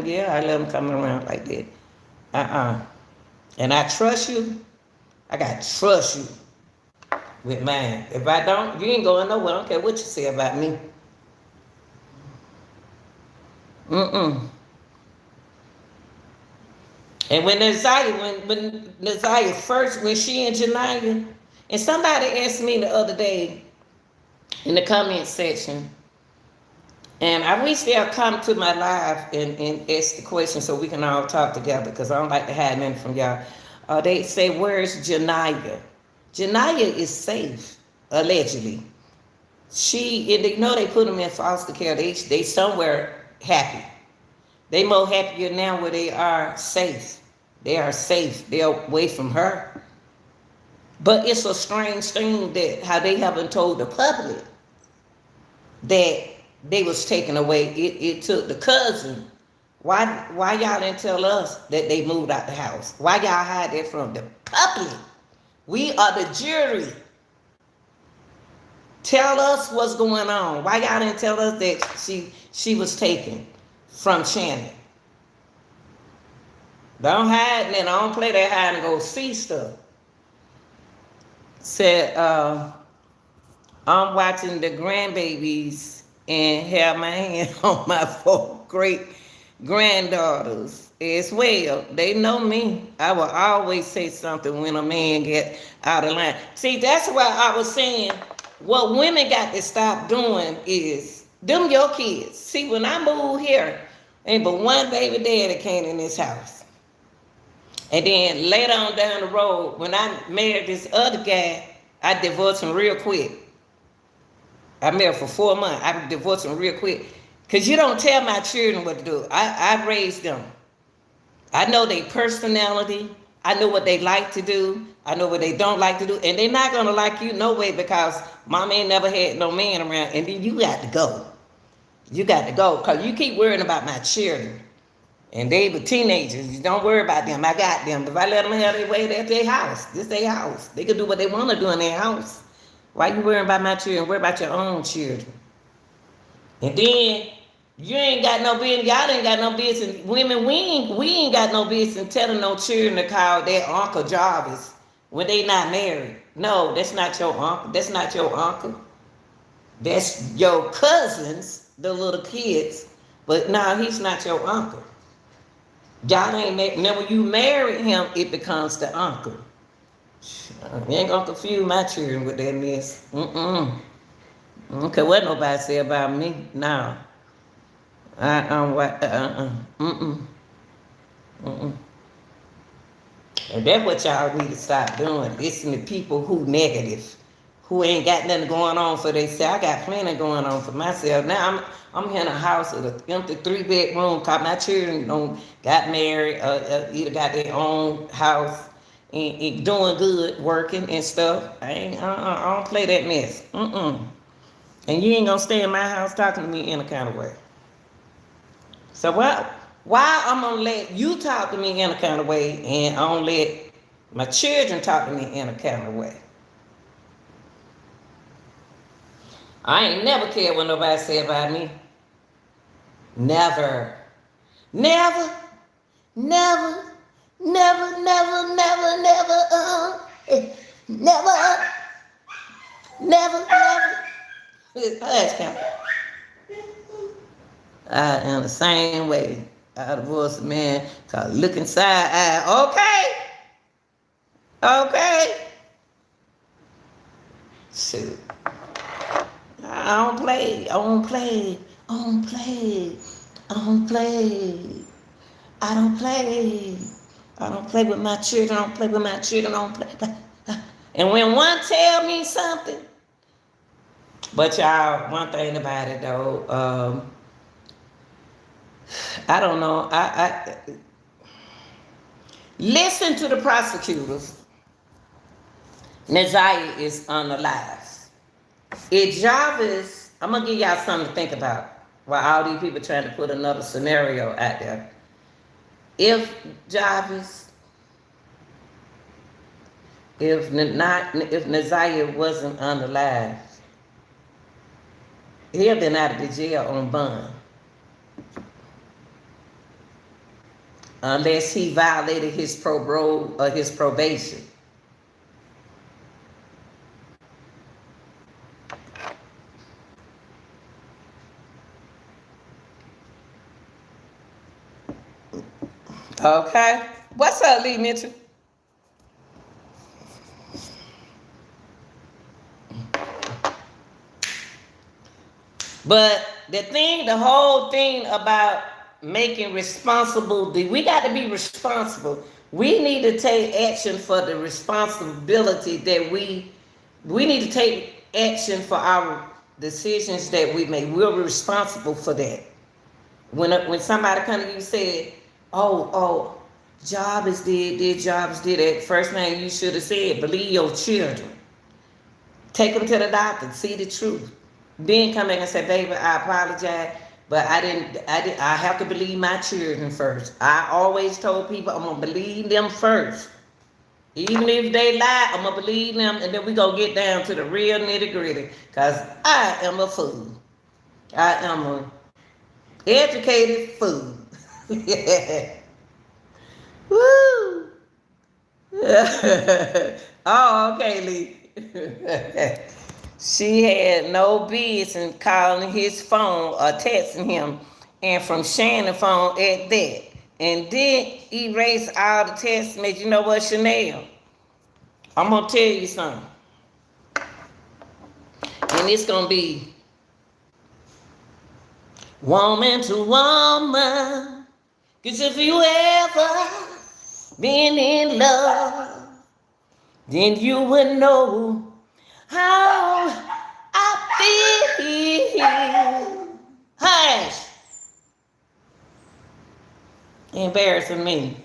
them come around like that. And I trust you, I got to trust you with mine. If I don't, you ain't going nowhere. I don't care what you say about me. And when Naziah first, when she and Janiyah, and somebody asked me the other day in the comment section, and I wish they'll come to my live and ask the question so we can all talk together, because I don't like to hide nothing from y'all. They say, where's Janiyah? Janiyah is safe, allegedly. And they know they put them in foster care. They somewhere happy. They more happier now where they are safe. They are safe. They're away from her. But it's a strange thing that how they haven't told the public that they was taken away. It took the cousin. Why y'all didn't tell us that they moved out the house? Why y'all hide that from the public? We are the jury. Tell us what's going on. Why y'all didn't tell us that she was taken from Shannon? Don't hide and don't play that hide and go see stuff. Said, I'm watching the grandbabies and have my hand on my 4 great granddaughters as well. They know me. I will always say something when a man get out of line. See, that's why I was saying what women got to stop doing is them your kids. See, when I moved here, ain't but one baby daddy came in this house. And then later on down the road, when I married this other guy, I divorced him real quick. I married for 4 months. I divorced him real quick. Because you don't tell my children what to do. I raised them. I know their personality. I know what they like to do. I know what they don't like to do. And they're not going to like you no way because mama ain't never had no man around. And then you got to go. You got to go. Because you keep worrying about my children. And they were teenagers. You don't worry about them. I got them. If I let them have their way, that's their house. This their house. They can do what they want to do in their house. Why you worrying about my children? Worry about your own children. And then you ain't got no business. Y'all ain't got no business. Women, we ain't got no business telling no children to call their Uncle Jarvis when they not married. No, that's not your uncle. That's not your uncle. That's your cousins, the little kids. But no, he's not your uncle. Y'all ain't married. Now when you marry him, it becomes the uncle. You ain't gonna confuse my children with that mess. I don't care what nobody say about me. No. Mm-mm. Mm-mm. And that's what y'all need to stop doing. Listen to people who negative, who ain't got nothing going on for themselves. I got plenty going on for myself. Now I'm in a house with an empty 3 bedroom. Cause my children don't got married, either got their own house, and doing good, working and stuff. I don't play that mess. Mm-mm. And you ain't gonna stay in my house talking to me in a kind of way. So why I'm gonna let you talk to me in a kind of way and I don't let my children talk to me in a kind of way? I ain't never cared what nobody say about me. Never. Never. Never. Never, never, never, never, never, never, never. Hush, Count. I am the same way. I divorced a man called looking side eye. Okay. Okay. Shoot. I don't play. I don't play. I don't play. I don't play. I don't play. I don't play with my children. I don't play with my children. I don't play. And when one tell me something, but y'all, one thing about it though, I don't know. I listen to the prosecutors. Neziah is unalive. If Jarvis, I'm gonna give y'all something to think about while all these people trying to put another scenario out there. If Jarvis, if Neziah wasn't unalive, he'd been out of the jail on bond. Unless he violated his probation. Okay. What's up, Lee Mitchell? But the whole thing about making responsible, we got to be responsible. We need to take action for the responsibility that we need to take action for our decisions that we make. We're responsible for that. When somebody come to you and said, oh, Jarvis did that. First thing you should have said, believe your children. Take them to the doctor, see the truth. Then come back and say, baby, I apologize, but I have to believe my children first. I always told people I'm gonna believe them first. Even if they lie, I'm gonna believe them, and then we gonna get down to the real nitty gritty. Cause I am a fool. I am a educated fool. Yeah. Woo. Oh, okay, Lee. She had no business calling his phone or texting him, and from Shannon's phone at that. And then erase all the text messages. You know what, Chanel? I'm gonna tell you something. And it's gonna be woman to woman. Cause if you ever been in love, then you would know how I feel. Hush. Embarrassing me.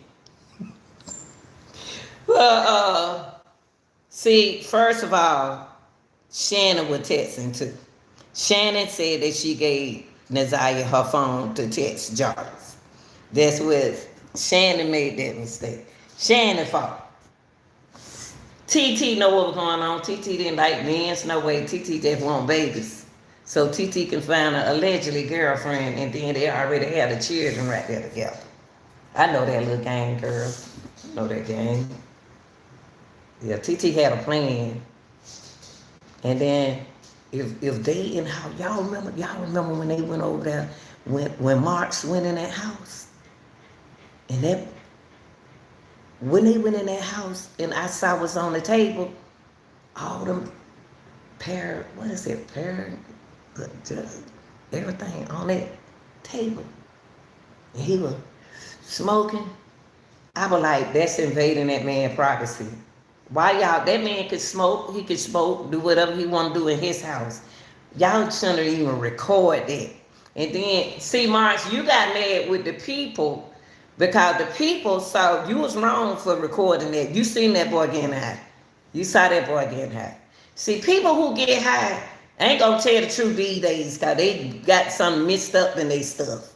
Well, see, first of all, Shannon was texting too. Shannon said that she gave Neziah her phone to text Jarvis. That's what Shannon made that mistake. Shannon fault. TT know what was going on. TT didn't like men, no way. TT just want babies. So TT can find an allegedly girlfriend, and then they already had the children right there together. I know that little gang, girl. I know that gang. Yeah, TT had a plan. And then if they in house, y'all remember when they went over there, when Marks went in that house? And that when they went in that house and I saw what's on the table, all them just everything on that table. And he was smoking. I was like, that's invading that man's privacy. Why y'all, that man could smoke, he could smoke, do whatever he want to do in his house. Y'all shouldn't even record that. And then, see, March, you got mad with the people because the people saw you was wrong for recording that. You seen that boy getting high. You saw that boy getting high. See, people who get high ain't gonna tell the truth these days because they got something mixed up in their stuff.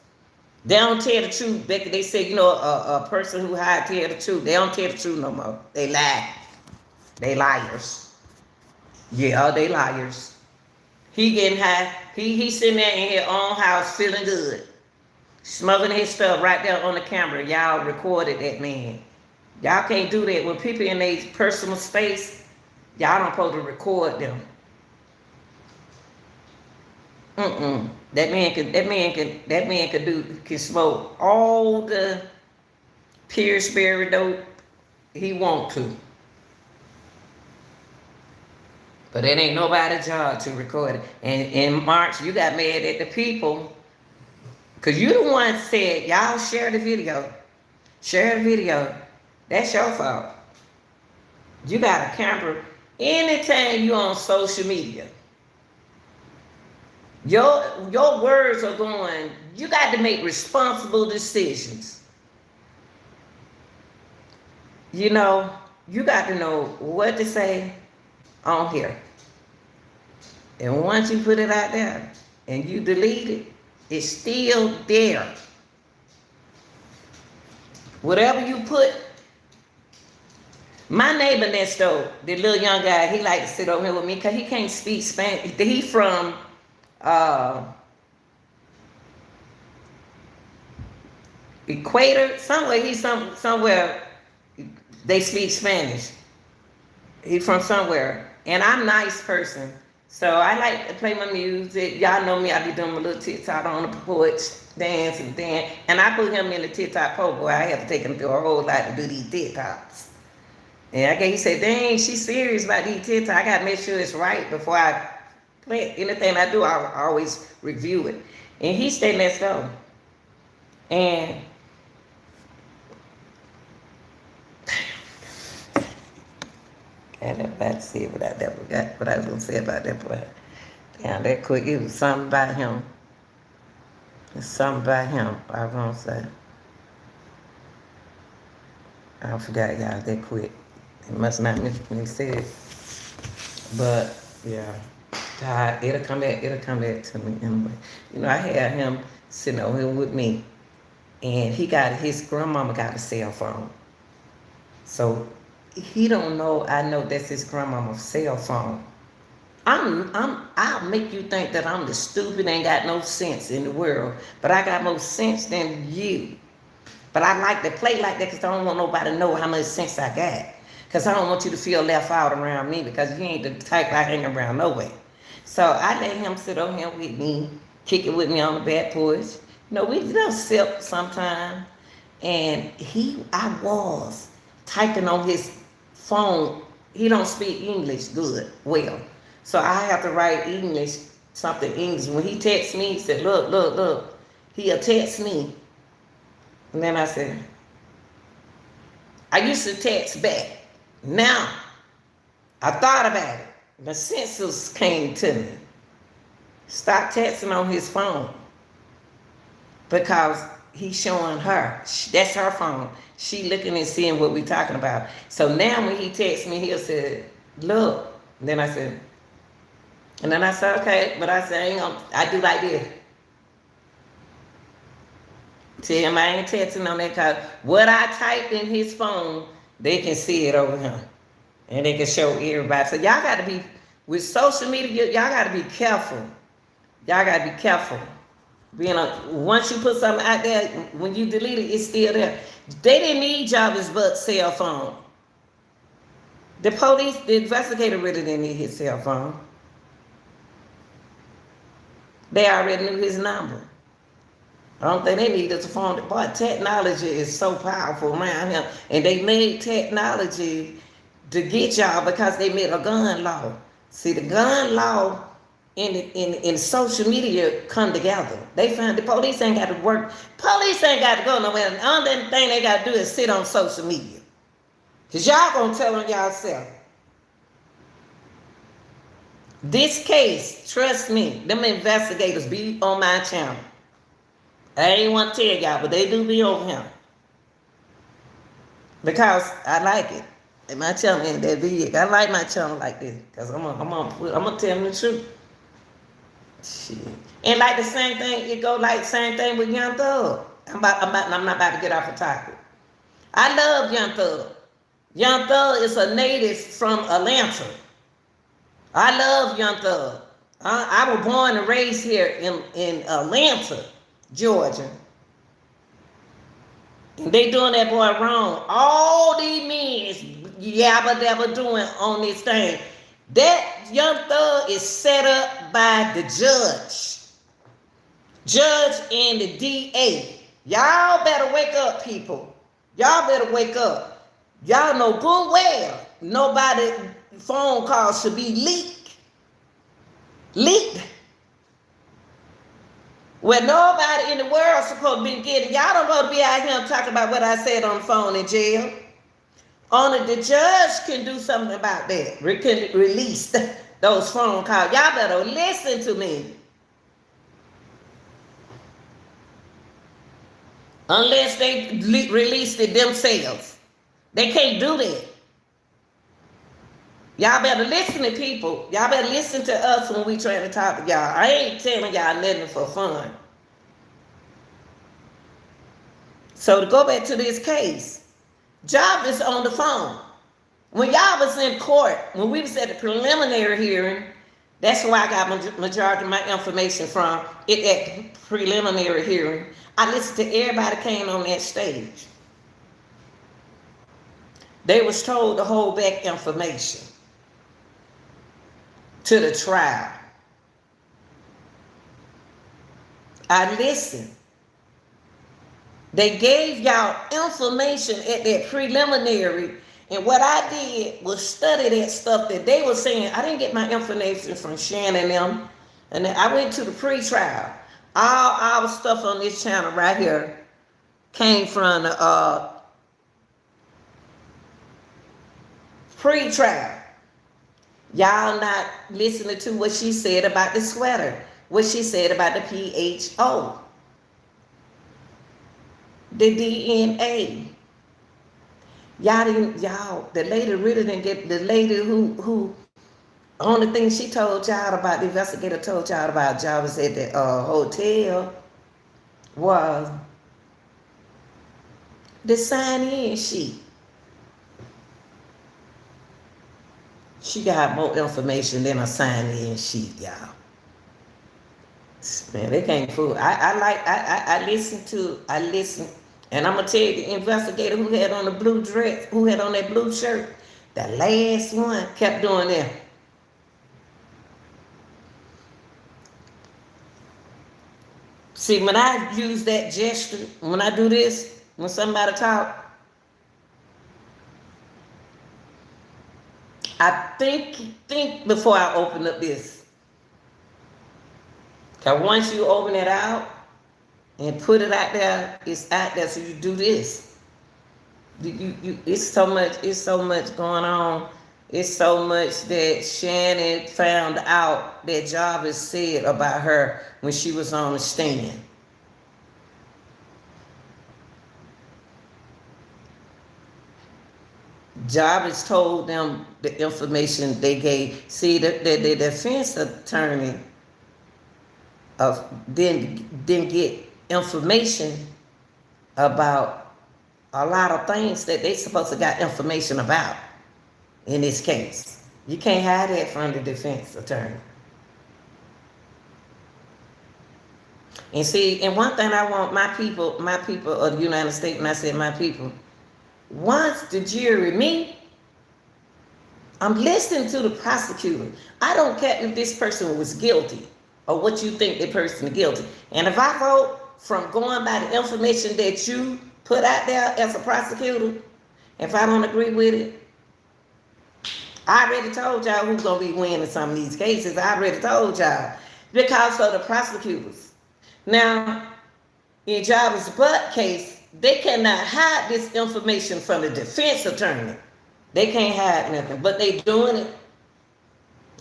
They don't tell the truth. They say, a person who high tell the truth. They don't tell the truth no more. They lie. They liars. Yeah, they liars. He getting high. He sitting there in his own house feeling good. Smoking his stuff right there on the camera. Y'all recorded that man. Y'all can't do that. When people in their personal space, y'all don't supposed to record them. That man can smoke all the Pierceberry dope he want to. But it ain't nobody's job to record it. And in March, you got mad at the people. Because you the one said, y'all share the video. Share the video. That's your fault. You got a camera. Anytime you on social media, your words are going, you got to make responsible decisions. You got to know what to say on here. And once you put it out there and you delete it, it's still there. Whatever you put. My neighbor next door, the little young guy, he like to sit over here with me because he can't speak Spanish. He from Equator, somewhere. He's somewhere they speak Spanish. He from somewhere. And I'm a nice person. So I like to play my music. Y'all know me, I be doing my little TikTok on the porch, dance and dance. And I put him in the TikTok po, boy. I have to take him through a whole lot to do these TikToks. And he said, dang, she's serious about these TikToks. I got to make sure it's right before I play anything I do. I always review it. And he stayed next door. And I'm about to say what I never got, what I was going to say about that boy. Damn, that quick. It was something about him. It's something about him, I was going to say. I forgot, y'all, that quick. It must not mean when he said it. But, yeah. God, it'll come back to me anyway. I had him sitting over here with me. And his grandmama got a cell phone. So, he don't know I know that's his grandmama's cell phone. I'll make you think that I'm the stupid, ain't got no sense in the world. But I got more sense than you. But I like to play like that because I don't want nobody to know how much sense I got. Because I don't want you to feel left out around me because you ain't the type I hang around no way. So I let him sit over here with me, kick it with me on the back porch. We just sip sometime. And I was typing on his phone. He don't speak English well. So I have to write something English. When he texts me, he said, look. He'll text me. And then I said, I used to text back. Now, I thought about it. The senses came to me. Stop texting on his phone. Because he's showing her. That's her phone. She looking and seeing what we talking about. So now when he texts me, he'll say, look. And then I said, okay. But I said, I do like this. Tell him I ain't texting on that because what I typed in his phone, they can see it over him. And they can show everybody. So y'all got to be, with social media, y'all got to be careful. Y'all got to be careful. Once you put something out there, when you delete it, it's still there. They didn't need Jarvis Butts' cell phone. The police, the investigator really didn't need his cell phone. They already knew his number. I don't think they need his phone. But technology is so powerful around here. And they made technology to get y'all because they made a gun law. See, the gun law in social media come together. They find the police ain't got to work. Police ain't got to go nowhere. The only thing they got to do is sit on social media. Because y'all going to tell on y'allself. This case, trust me, them investigators be on my channel. I ain't want to tell y'all, but they do be on him. Because I like it. And my channel ain't that big. I like my channel like this. Because I'm gonna tell them the truth. Shit. And like the same thing, it go like the same thing with Young Thug. I'm not about to get off the topic. I love Young Thug. Young Thug is a native from Atlanta. I love Young Thug. I was born and raised here in Atlanta, Georgia. And they doing that boy wrong. All these men yabba dabba doing on this thing. That Young Thug is set up by the judge. Judge and the DA. Y'all better wake up, people. Y'all better wake up. Y'all know good well nobody phone calls should be leaked. Where nobody in the world supposed to be getting. Y'all don't go to be out here talking about what I said on the phone in jail. Only the judge can do something about that. Can release those phone calls. Y'all better listen to me. Unless they release it themselves. They can't do that. Y'all better listen to people. Y'all better listen to us when we trying to talk to y'all. I ain't telling y'all nothing for fun. So to go back to this case, Jarvis on the phone. When y'all was in court, when we was at the preliminary hearing, that's where I got majority of my information from, it at preliminary hearing. I listened to everybody came on that stage. They was told to hold back information to the trial. I listened. They gave y'all information at that preliminary, and what I did was study that stuff that they were saying. I didn't get my information from Shannon and them, and then I went to the pre-trial. All our stuff on this channel right here came from the pre-trial. Y'all not listening to what she said about the sweater, what she said about the PHO, the DNA. The lady really didn't get, the lady who only thing she told y'all about, the investigator told y'all about Jarvis at the hotel was the sign-in sheet. She got more information than a sign-in sheet, y'all. Man, they can't fool. I listen, and I'm gonna tell you, the investigator who had on the blue dress, who had on that blue shirt, the last one kept doing that. See, when I use that gesture, when I do this, when somebody talk, I think before I open up this. Cause once you open it out and put it out there, it's out there. So you do this. It's so much going on. It's so much that Shannon found out that Jarvis said about her when she was on the stand. Jarvis told them the information they gave. See, the defense attorney didn't get information about a lot of things that they supposed to got information about in this case. You can't hide that from the defense attorney. And see, and one thing I want my people of the United States, and I said my people, once the jury, me, I'm listening to the prosecutor. I don't care if this person was guilty or what you think the person is guilty. And if I vote from going by the information that you put out there as a prosecutor, if I don't agree with it, I already told y'all who's gonna be winning some of these cases. I already told y'all. Because of the prosecutors. Now, in Jarvis Butts case, they cannot hide this information from the defense attorney. They can't hide nothing, but they doing it.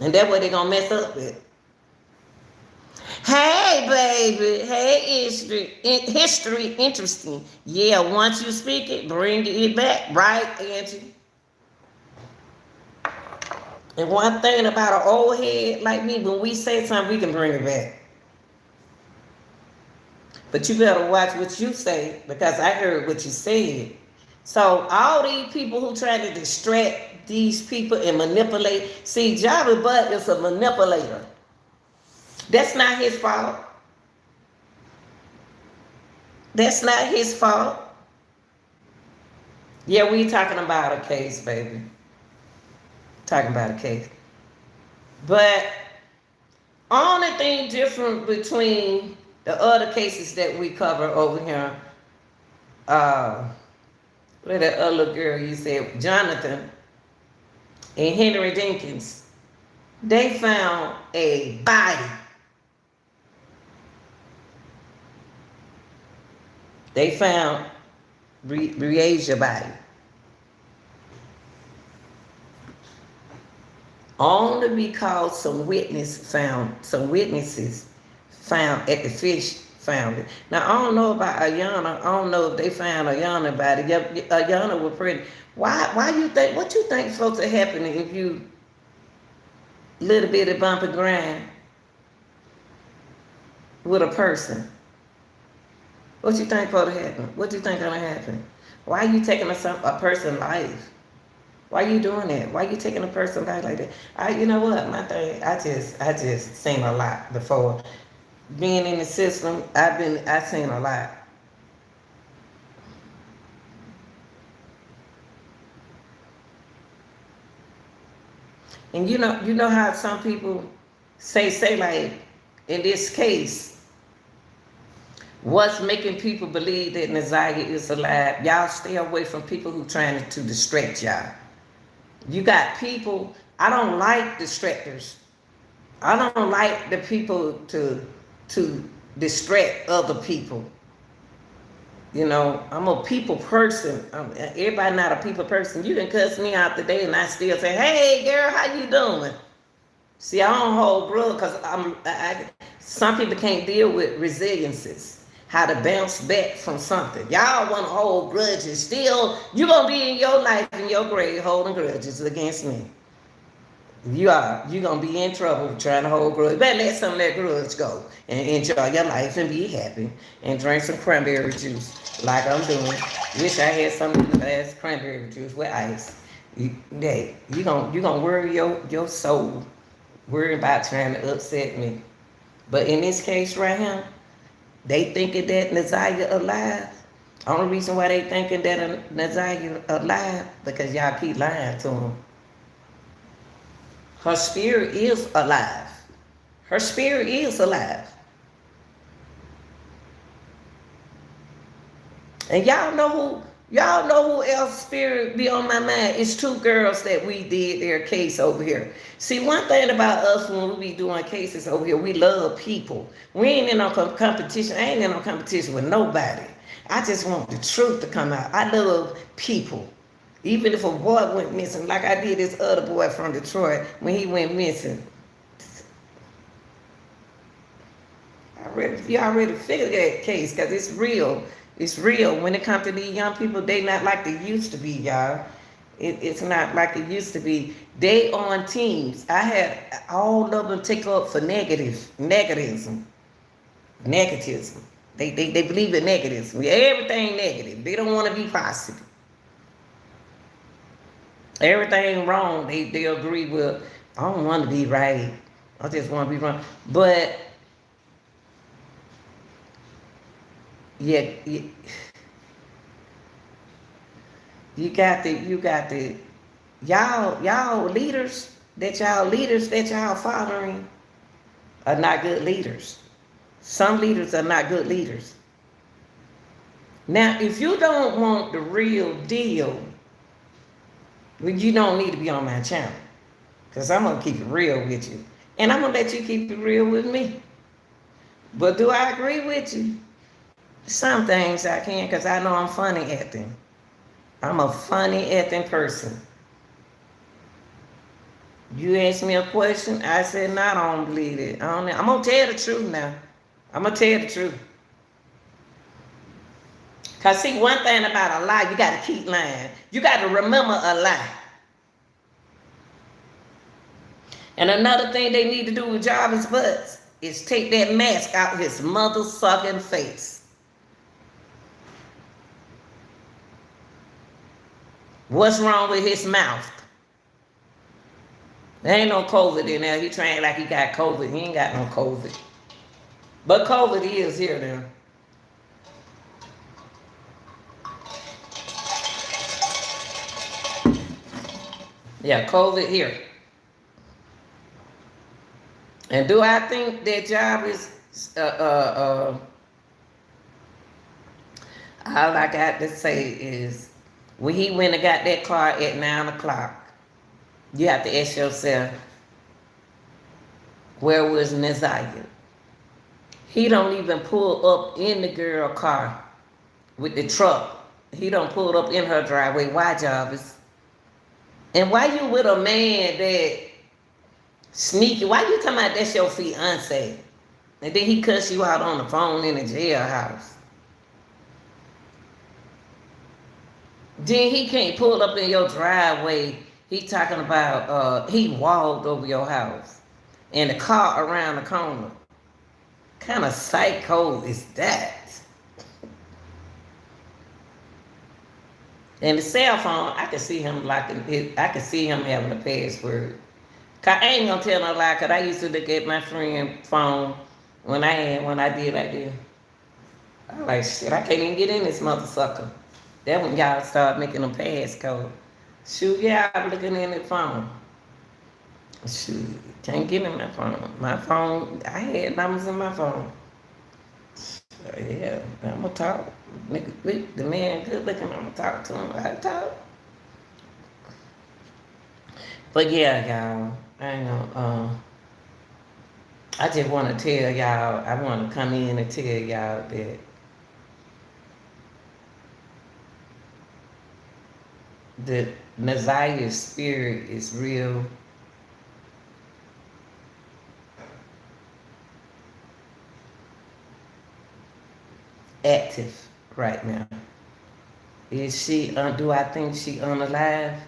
And that's what they gonna mess up with. Hey, baby. Hey, history interesting. Yeah, once you speak it, bring it back. Right, Angie? And one thing about an old head like me, when we say something, we can bring it back. But you better watch what you say, because I heard what you said. So all these people who try to distract these people and manipulate, see, Jarvis Butts is a manipulator. That's not his fault. That's not his fault. Yeah, we talking about a case, baby. Talking about a case. But only thing different between the other cases that we cover over here, where that other girl you said, Jonathan and Henry Jenkins, they found a body. They found Breasia body. Only because some witnesses found at the fish found it. Now I don't know about Ayana. I don't know if they found Ayana body. Ayana was pretty. Why you think? What you think supposed to happen if you little bit of bump and grind with a person? What you think supposed to happen? What you think gonna happen? Why are you taking a person's life? Why you doing that? Why you taking a person's life like that? You know what? My thing, I just seen a lot before. Being in the system, I've seen a lot. And you know how some people say like, in this case, what's making people believe that Nazaria is alive? Y'all stay away from people who trying to distract y'all. You got people, I don't like distractors. I don't like the people to distract other people. You know, I'm a people person. Everybody not a people person. You can cuss me out today and I still say, hey girl, how you doing? See, I don't hold grudge because some people can't deal with resiliences. How to bounce back from something. Y'all want to hold grudges. Still, you're going to be in your life, in your grave, holding grudges against me. You're going to be in trouble trying to hold grudge. Better let some of that grudge go and enjoy your life and be happy and drink some cranberry juice like I'm doing. Wish I had some of the cranberry juice with ice. You're going to worry your soul, worry about trying to upset me. But in this case right here, they thinking that Nazaria alive. Only reason why they thinking that Nazaria alive, because y'all keep lying to them. Her spirit is alive. Her spirit is alive. And y'all know who else spirit be on my mind? It's two girls that we did their case over here. See, one thing about us when we be doing cases over here, we love people. We ain't in no competition. I ain't in no competition with nobody. I just want the truth to come out. I love people. Even if a boy went missing, like I did this other boy from Detroit when he went missing. You already figured that case because it's real. It's real. When it comes to these young people, they not like they used to be, y'all. It's not like it used to be. They on teams. I had all of them take up for negativism. They believe in negativism. Everything negative. They don't want to be positive. Everything wrong, they agree with. I don't want to be right. I just want to be wrong. But yeah, you got the y'all leaders that y'all following are not good leaders. Some leaders are not good leaders. Now, if you don't want the real deal, well, you don't need to be on my channel. Because I'm going to keep it real with you. And I'm going to let you keep it real with me. But do I agree with you? Some things I can because I know I'm funny acting. I'm a funny acting person. You asked me a question, I said, no, I don't believe it. I'm going to tell the truth now. I'm going to tell the truth. Because see, one thing about a lie, you got to keep lying. You got to remember a lie. And another thing they need to do with Jarvis Butts is take that mask out his mother-sucking face. What's wrong with his mouth? There ain't no COVID in there. He trying like he got COVID. He ain't got no COVID. But COVID is here now. Yeah, COVID here. And do I think that Jarvis, all I got to say is, when he went and got that car at 9 o'clock, you have to ask yourself, where was Neziah? He don't even pull up in the girl car with the truck. He don't pull up in her driveway. Why, Jarvis? And why you with a man that sneaky? Why you talking about that's your fiance? And then he cuss you out on the phone in the jailhouse. Then he can't pull up in your driveway. He talking about he walked over your house and the car around the corner. Kind of psycho is that? And the cell phone, I can see him locking it. I can see him having a password. Cause I ain't gonna tell no lie. Cause I used to look at my friend's phone when I did like that. I was like, shit, I can't even get in this mother sucker. That when y'all start making them passcode. Shoot, yeah, I'm looking in the phone. Shoot, can't get in my phone. My phone, I had numbers in my phone. So, yeah, I'm gonna talk. Nigga, the man good looking, I'm gonna talk to him. I talk. But yeah, y'all, I know. I just want to tell y'all, I want to come in and tell y'all that the Neziah's spirit is real. Active right now. Is she, do I think she unalive?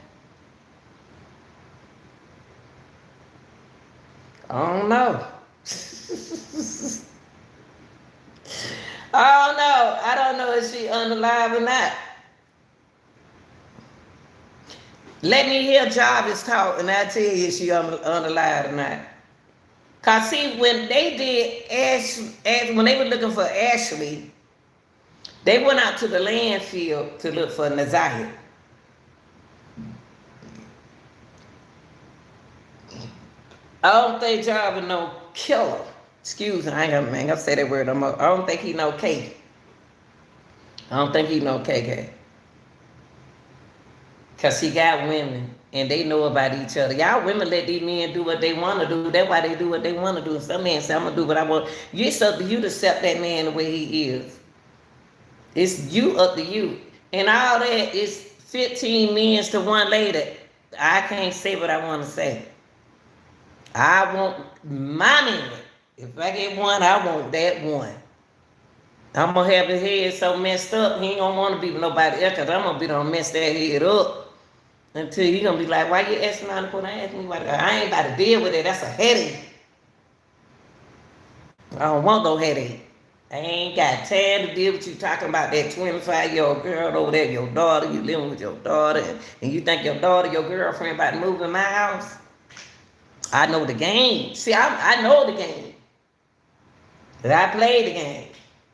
I don't know. I don't know. I don't know if she unalive or not. Let me hear Jarvis talk and I'll tell you if she unalive or not. Cause see, when they did when they were looking for Ashley, they went out to the landfill to look for Neziah. I don't think Jarvis no killer. Excuse me, I ain't gonna say that word no more. I don't think he no K. I don't think he no KK. Cause he got women and they know about each other. Y'all women let these men do what they want to do. That's why they do what they want to do. And some men say, I'm gonna do what I want. It's up to you to accept that man the way he is. It's you up to you. And all that is 15 men to one lady. I can't say what I want to say. I want my man. If I get one, I want that one. I'm gonna have his head so messed up, he ain't gonna want to be with nobody else, cause I'm gonna be done mess that head up until he gonna be like, why you asking me to put on ask me why? I ain't about to deal with it. That's a headache. I don't want no headache. I ain't got time to deal with you talking about that 25-year-old girl over there, your daughter, you living with your daughter, and you think your daughter, your girlfriend about to move in my house. I know the game. See, I know the game. But I played the game.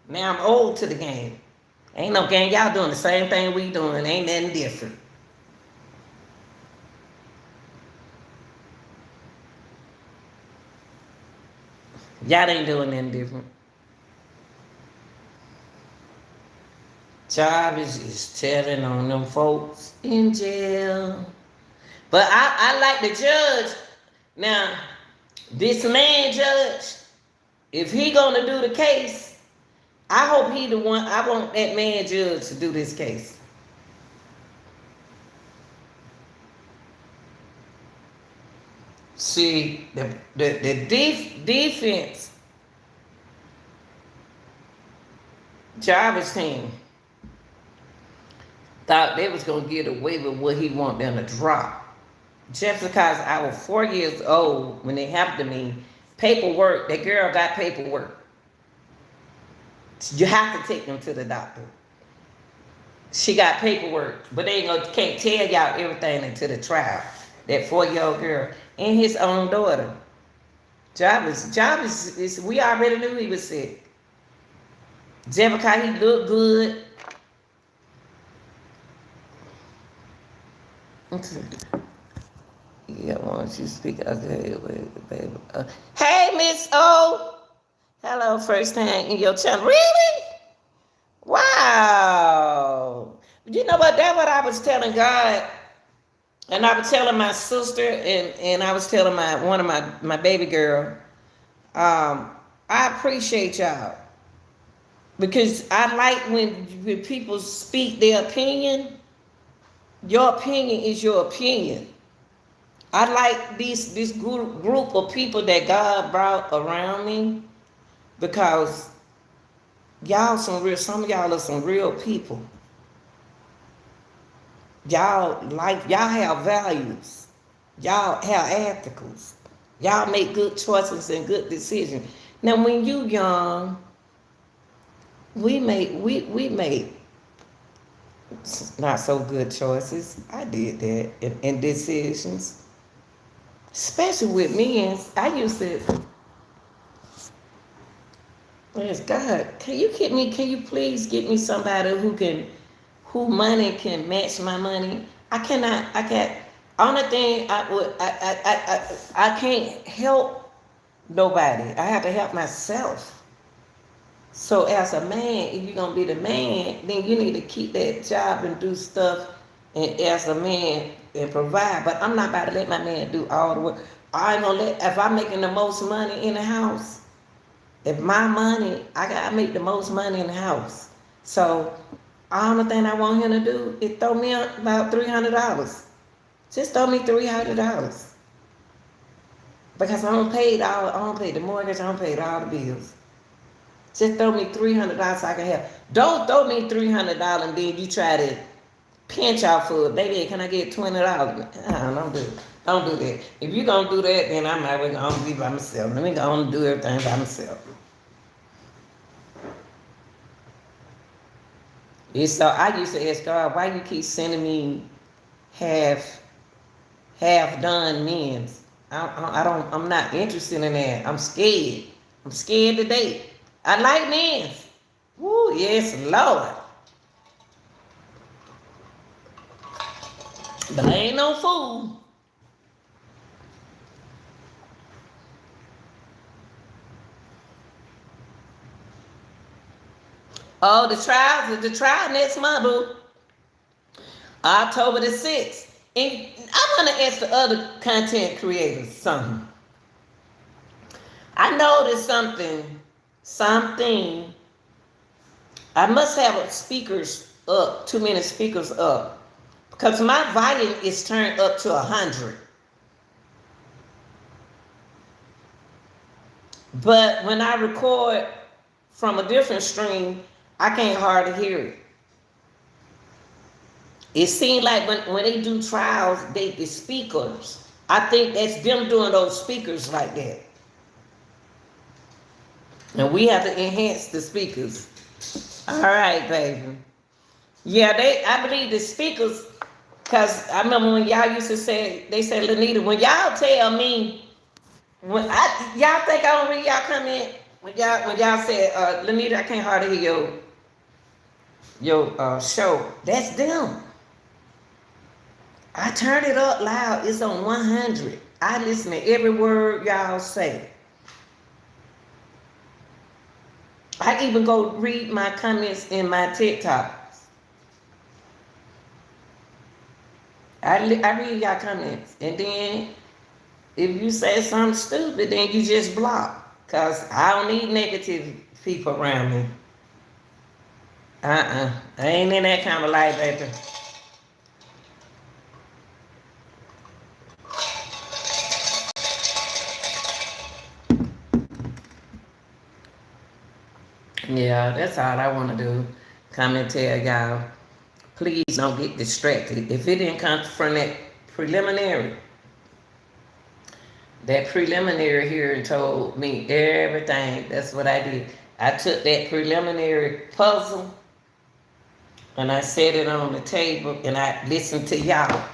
Now I'm old to the game. Ain't no game. Y'all doing the same thing we doing. Ain't nothing different. Y'all ain't doing nothing different. Jarvis is telling on them folks in jail. But I like the judge. Now, this man judge, if he gonna do the case, I hope he the one. I want that man judge to do this case. See, the defense, Jarvis team, thought they was gonna get away with what he want them to drop. Just because I was 4 years old when it happened to me, paperwork, that girl got paperwork. You have to take them to the doctor. She got paperwork, but they can't tell y'all everything until the trial. That 4-year-old girl and his own daughter. Jarvis is, we already knew he was sick. Just because he looked good. Yeah, why don't you speak? Okay, wait, baby. Hey, Miss O. Hello, first time in your channel. Really? Wow. You know what? That's what I was telling God. And I was telling my sister, and I was telling one of my baby girl. I appreciate y'all. Because I like when people speak their opinion. Your opinion is your opinion. I like this group of people that God brought around me, because some of y'all are some real people. Y'all have values. Y'all have ethicals. Y'all make good choices and good decisions. Now when you young, we made not so good choices. I did that in decisions. Especially with men. I used to, yes, God, can you please get me somebody who money can match my money? I can't, only thing I can't help nobody. I have to help myself. So as a man, if you're going to be the man, then you need to keep that job and do stuff and as a man and provide. But I'm not about to let my man do all the work. I ain't going to if I'm making the most money in the house, if my money, I make the most money in the house. So all the thing I want him to do is throw me about $300. Just throw me $300. Because I don't pay the mortgage, I don't pay all the bills. Just throw me $300 so I can help. Don't throw me $300 and then you try to pinch out for it. Baby, can I get $20? Don't do it. Don't do that. If you're going to do that, then I might well going to be by myself. Let me go on and do everything by myself. So I used to ask God, why you keep sending me half done men? I'm not interested in that. I'm scared. I'm scared to date. I like men. Woo, yes, Lord. But I ain't no fool. Oh, the trial next month, boo. October the 6th. And I want to ask the other content creators something. I noticed something. I must have speakers up, too many speakers up. Because my volume is turned up to 100. But when I record from a different stream, I can't hardly hear it. It seems like when they do trials, the speakers, I think that's them doing those speakers like that. And we have to enhance the speakers. All right, baby. Yeah, I believe the speakers, because I remember when y'all used to say, they said, Lanita, when y'all tell me, y'all think I don't read y'all comment? When y'all said, Lanita, I can't hardly hear your show. That's them. I turn it up loud. It's on 100. I listen to every word y'all say. I even go read my comments in my TikToks. I read y'all comments. And then If you say something stupid, then you just block. Cause I don't need negative people around me. I ain't in that kind of life, baby. Yeah, that's all I want to do. Come and tell y'all, please don't get distracted. If it didn't come from preliminary, that preliminary hearing told me everything. That's what I did. I took that preliminary puzzle and I set it on the table and I listened to y'all.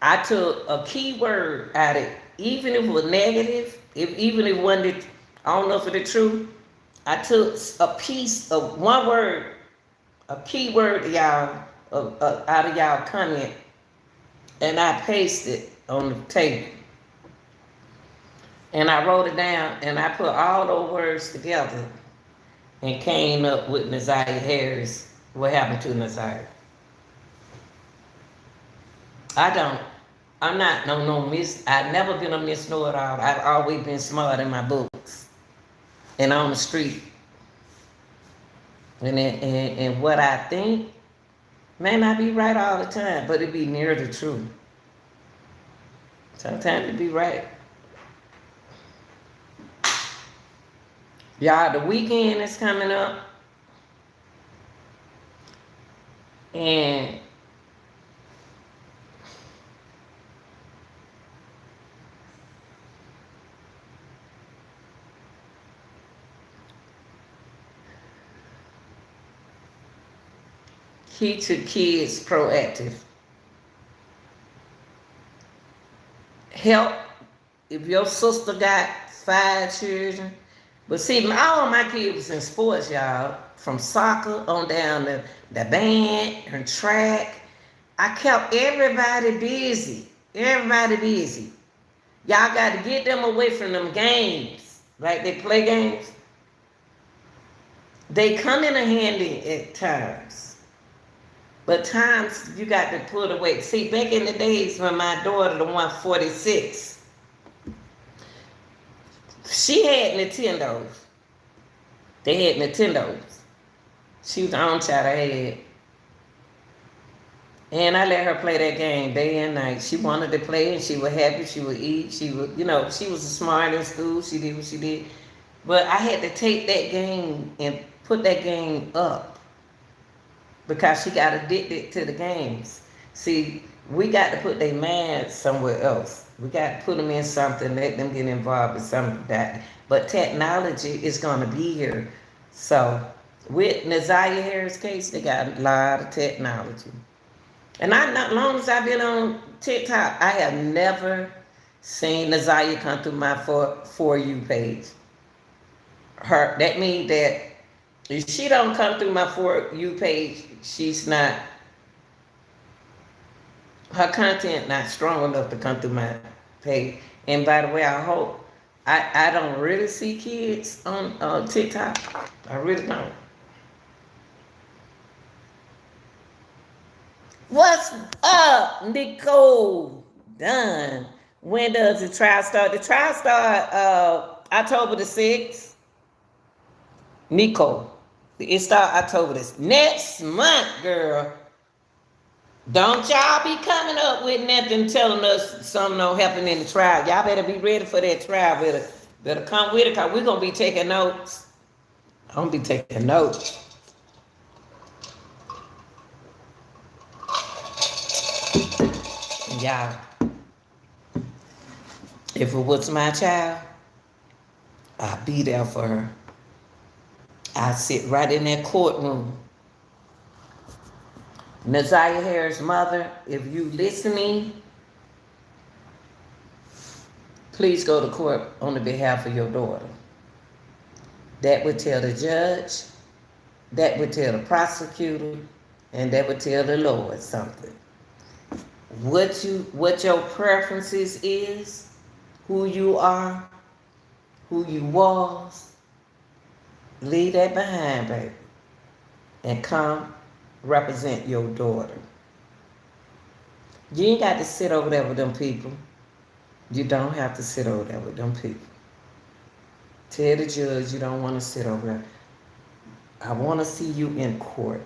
I took a key word out of it, even if it was negative, even if it wasn't, I don't know if it's true. I took a piece of one word, a key word, y'all, out of y'all comment, and I pasted it on the table. And I wrote it down, and I put all those words together and came up with Naziah Harris. What happened to Naziah? I don't. I'm not no miss. I've never been a miss know-it-all. I've always been smart in my books and on the street. And what I think may not be right all the time, but it be near the truth. Sometimes it be right. Y'all, the weekend is coming up. And key to kids proactive. Help if your sister got 5 children. But see, all my kids was in sports, y'all. From soccer on down to the band and track. I kept everybody busy. Everybody busy. Y'all got to get them away from them games. Like they play games. They come in handy at times. But times you got to put away. See, back in the days when my daughter, the 146, she had Nintendos. They had Nintendos. She was the only child I had. And I let her play that game day and night. She wanted to play and she was happy. She would eat. She would, she was smart in school. She did what she did. But I had to take that game and put that game up because she got addicted to the games. See, we got to put their minds somewhere else. We got to put them in something, let them get involved in something that. But technology is going to be here. So with Naziah Harris' case, they got a lot of technology. And not long as I've been on TikTok, I have never seen Naziah come through my For You page. That means that if she don't come through my For You page, she's not, her content not strong enough to come through my page. And by the way, I hope, I don't really see kids on TikTok. I really don't. What's up, Nicole? Done. When does the trial start? The trial start October the 6th. Nicole. It start October this next month, girl. Don't y'all be coming up with nothing telling us something don't happen in the trial. Y'all better be ready for that trial. Better come with it, because we're going to be taking notes. I'm going to be taking notes. Y'all, if it was my child, I'd be there for her. I'd sit right in that courtroom. Naziah Harris' mother, if you listening, please go to court on the behalf of your daughter. That would tell the judge, that would tell the prosecutor, and that would tell the Lord something. What your preferences is, who you are, who you was, leave that behind, baby, and come represent your daughter. You ain't got to sit over there with them people. You don't have to sit over there with them people. Tell the judge you don't want to sit over there. I want to see you in court.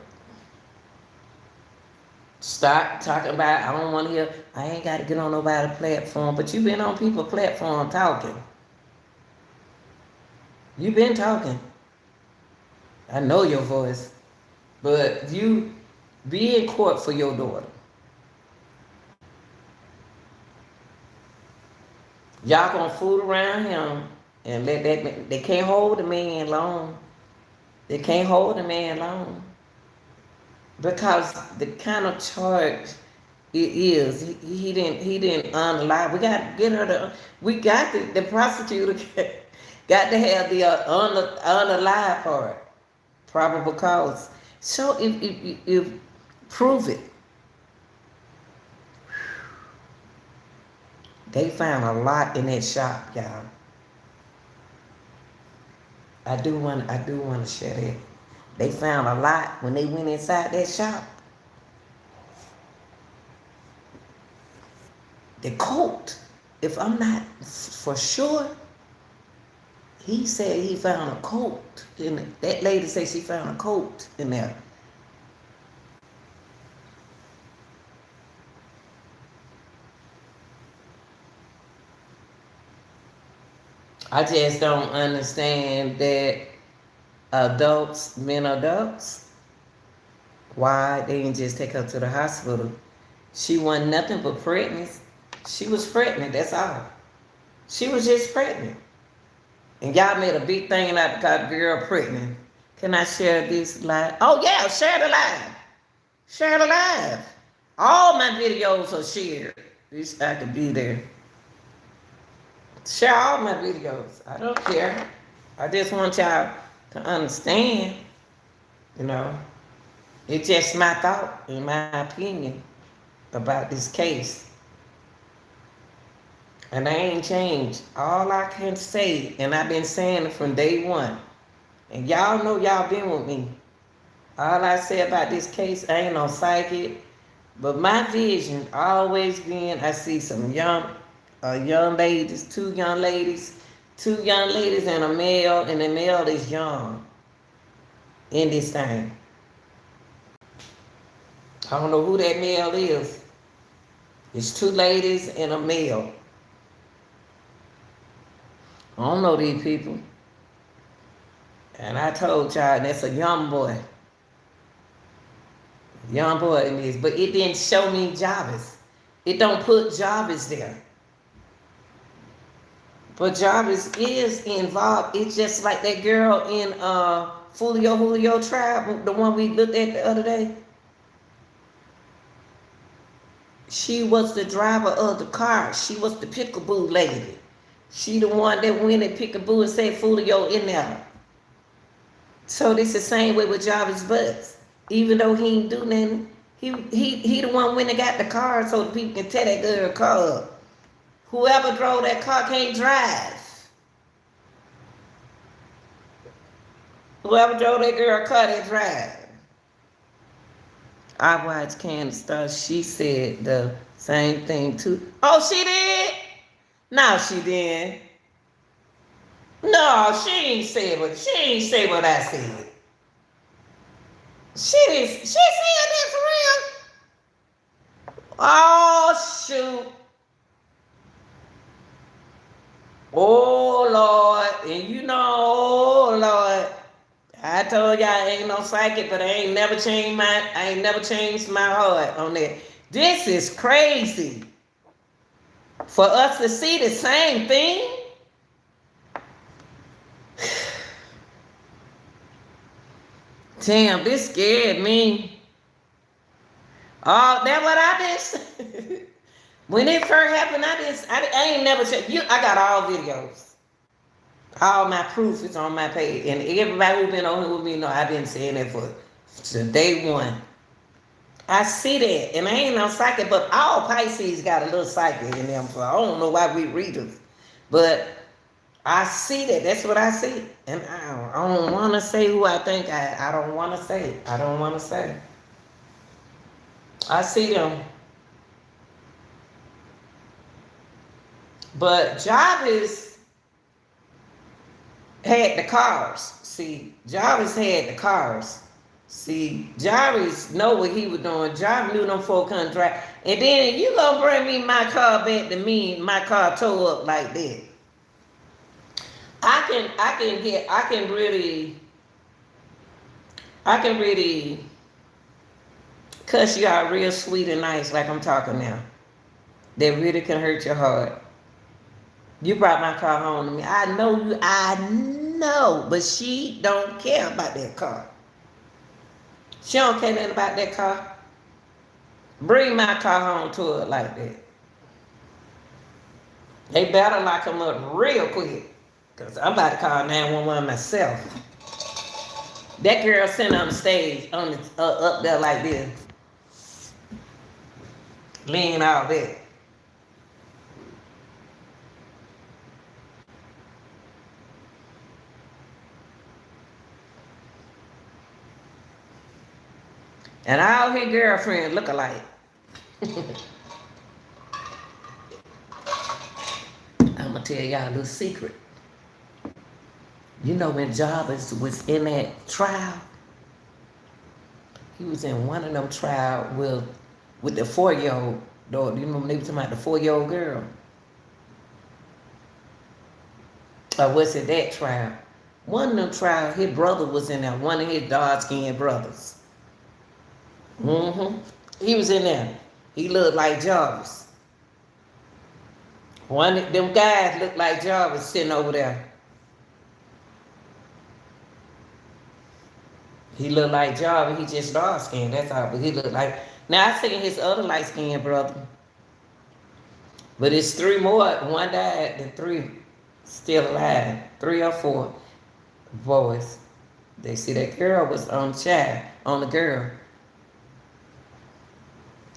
Stop talking about, I don't want to hear, I ain't got to get on nobody's platform, but you been on people's platform talking. You been talking. I know your voice. But you be in court for your daughter. Y'all gonna fool around him and let that man, they can't hold the man long. They can't hold the man long. Because the kind of charge it is, he didn't unalive. We got to get her to, we got the prosecutor got to have the unalive part, probable cause. So if prove it. They found a lot in that shop, y'all. I do want to share that. They found a lot when they went inside that shop. The coat, if I'm not for sure, he said he found a coat. That lady said she found a coat in there. I just don't understand that men adults, why they didn't just take her to the hospital. She wasn't nothing but pregnant. She was pregnant, that's all. She was just pregnant. And y'all made a big thing out because the girl pregnant. Can I share this live? Oh yeah, share the live. Share the live. All my videos are shared. Wish I could be there. Share all my videos. I don't care. I just want y'all to understand, you know, it's just my thought, in my opinion, about this case. And I ain't changed. All I can say, and I've been saying it from day one, and y'all know y'all been with me. All I say about this case, I ain't no psychic, but my vision always been, I see some young ladies, two young ladies and a male, and the male is young in this thing. I don't know who that male is. It's two ladies and a male. I don't know these people. And I told y'all that's a young boy. Young boy in this. But it didn't show me Jarvis. It don't put Jarvis there. But Jarvis is involved. It's just like that girl in Julio Tribe, the one we looked at the other day. She was the driver of the car. She was the pickaboo lady. She the one that went and pickaboo and said Julio in there. So this the same way with Jarvis Butts. Even though he ain't do nothing, he the one went and got the car so the people can tear that girl car up. Whoever drove that car can't drive. Whoever drove that girl car, they drive. I watched Candace Star. She said the same thing too. Oh, she did? No, she didn't. No, she ain't say what I said. She didn't. She said that for real. Oh shoot. Oh Lord, and you know, oh Lord. I told y'all I ain't no psychic, but I ain't never changed my heart on that. This is crazy. For us to see the same thing. Damn, this scared me. Oh, that's what I did. When it first happened, I ain't never checked. I got all videos. All my proof is on my page. And everybody who been on here with me know I've been saying that for day one. I see that. And I ain't no psychic, but all Pisces got a little psychic in them. So I don't know why we readers. But I see that. That's what I see. And I don't want to say who I think. I don't want to say. I don't want to say. I see them. But Jarvis had the cars. See, Jarvis had the cars. See, Jarvis know what he was doing. Jarvis knew them folk couldn't drive. And then you gonna bring me my car back to me, my car tore up like that. I can really cuss you out real sweet and nice like I'm talking now. That really can hurt your heart. You brought my car home to me. I know, but she don't care about that car. She don't care nothing about that car. Bring my car home to her like that. They better lock him up real quick. Because I'm about to call 911 myself. That girl sitting on the stage, up there like this. Leaning all that. And all his girlfriends look alike. I'm going to tell y'all a little secret. You know when Jarvis was in that trial, he was in one of them trials with the 4-year-old daughter. You remember they were talking about the 4-year-old girl? Or was it that trial? One of them trials, his brother was in there, one of his dark-skinned brothers. He was in there. He looked like Jarvis. One of them guys looked like Jarvis sitting over there. He looked like Jarvis. He just dark skinned. That's all. But he looked like. Now I seen his other light skinned brother. But it's 3 more. One died and 3 still alive. 3 or 4 boys. They see that girl was on the girl.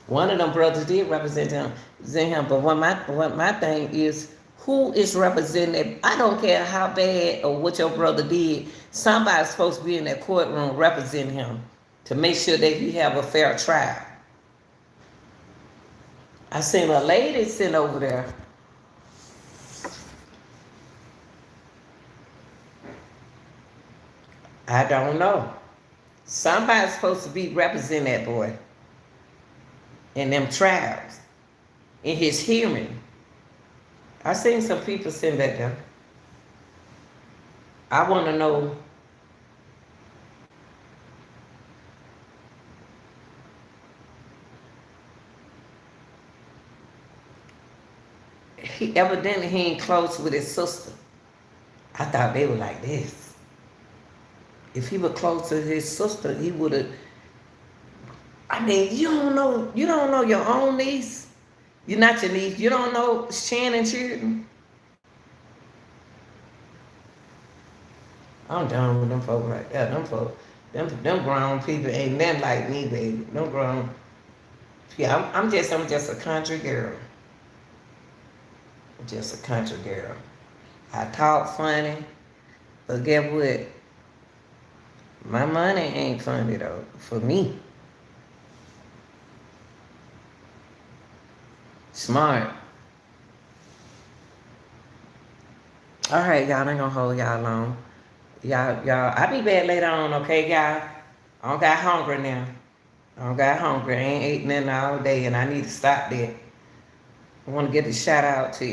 One of them brothers did represent him. But what my thing is, who is representing? I don't care how bad or what your brother did. Somebody's supposed to be in that courtroom representing him to make sure that he have a fair trial. I seen a lady sitting over there. I don't know. Somebody's supposed to be representing that boy in them trials, in his hearing. I seen some people sitting back there. I want to know he ain't close with his sister. I thought they were like this. If he were close to his sister, he would have. I mean, you don't know your own niece. You're not your niece. You don't know Shannon children. I'm done with them folks right there. Them folks, them grown people ain't nothing like me, baby. Them grown. Yeah, I'm just a country girl. Just a country girl. I talk funny, but guess what? My money ain't funny though, for me. Smart. All right, y'all, I ain't gonna hold y'all long. Y'all, I'll be back later on, okay, y'all? I don't got hungry now. I ain't ate nothing all day, and I need to stop that. I want to get a shout out to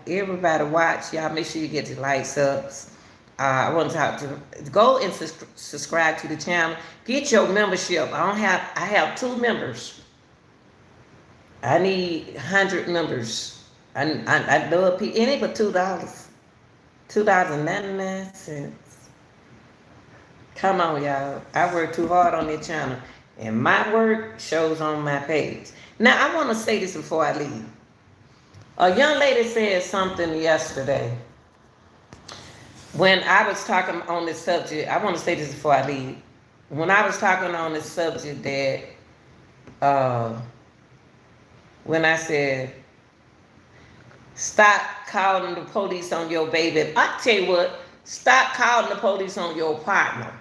everybody watch. Y'all make sure you get your likes up. I want to go and subscribe to the channel. Get your membership. I have 2 members. I need 100 members. I love people. It ain't but $2. $2.99. Come on, y'all. I work too hard on this channel. And my work shows on my page. Now, I want to say this before I leave. A young lady said something yesterday. When I was talking on this subject, I want to say this before I leave. When I was talking on this subject that, when I said, stop calling the police on your baby. I tell you what, stop calling the police on your partner,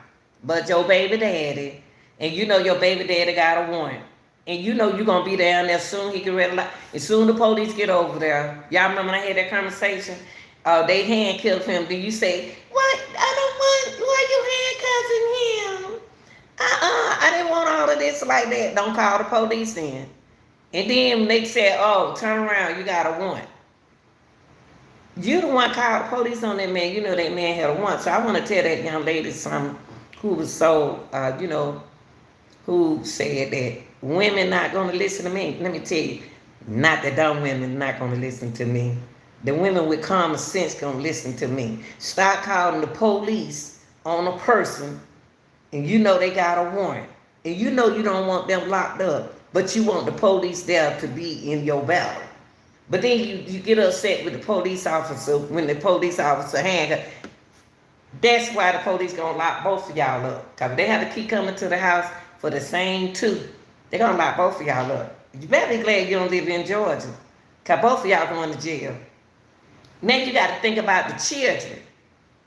but your baby daddy, and you know your baby daddy got a warrant, And you know you're gonna be down there soon. He get ready. As soon the police get over there, y'all remember when I had that conversation? They handcuffed him. Then you say, "What? I don't want. Why you handcuffing him? I didn't want all of this like that. Don't call the police in." And then they said, "Oh, turn around. You got a warrant." You the one called the police on that man. You know that man had a warrant. So I want to tell that young lady something who was so, who said that women not going to listen to me. Let me tell you, not the dumb women not going to listen to me. The women with common sense going to listen to me. Start calling the police on a person and you know they got a warrant. And you know you don't want them locked up, but you want the police there to be in your battle. But then you get upset with the police officer when the police officer handcuffs. That's why the police gonna lock both of y'all up. Cause they have to keep coming to the house for the same two. They gonna lock both of y'all up. You better be glad you don't live in Georgia. Cause both of y'all going to jail. Now you gotta think about the children.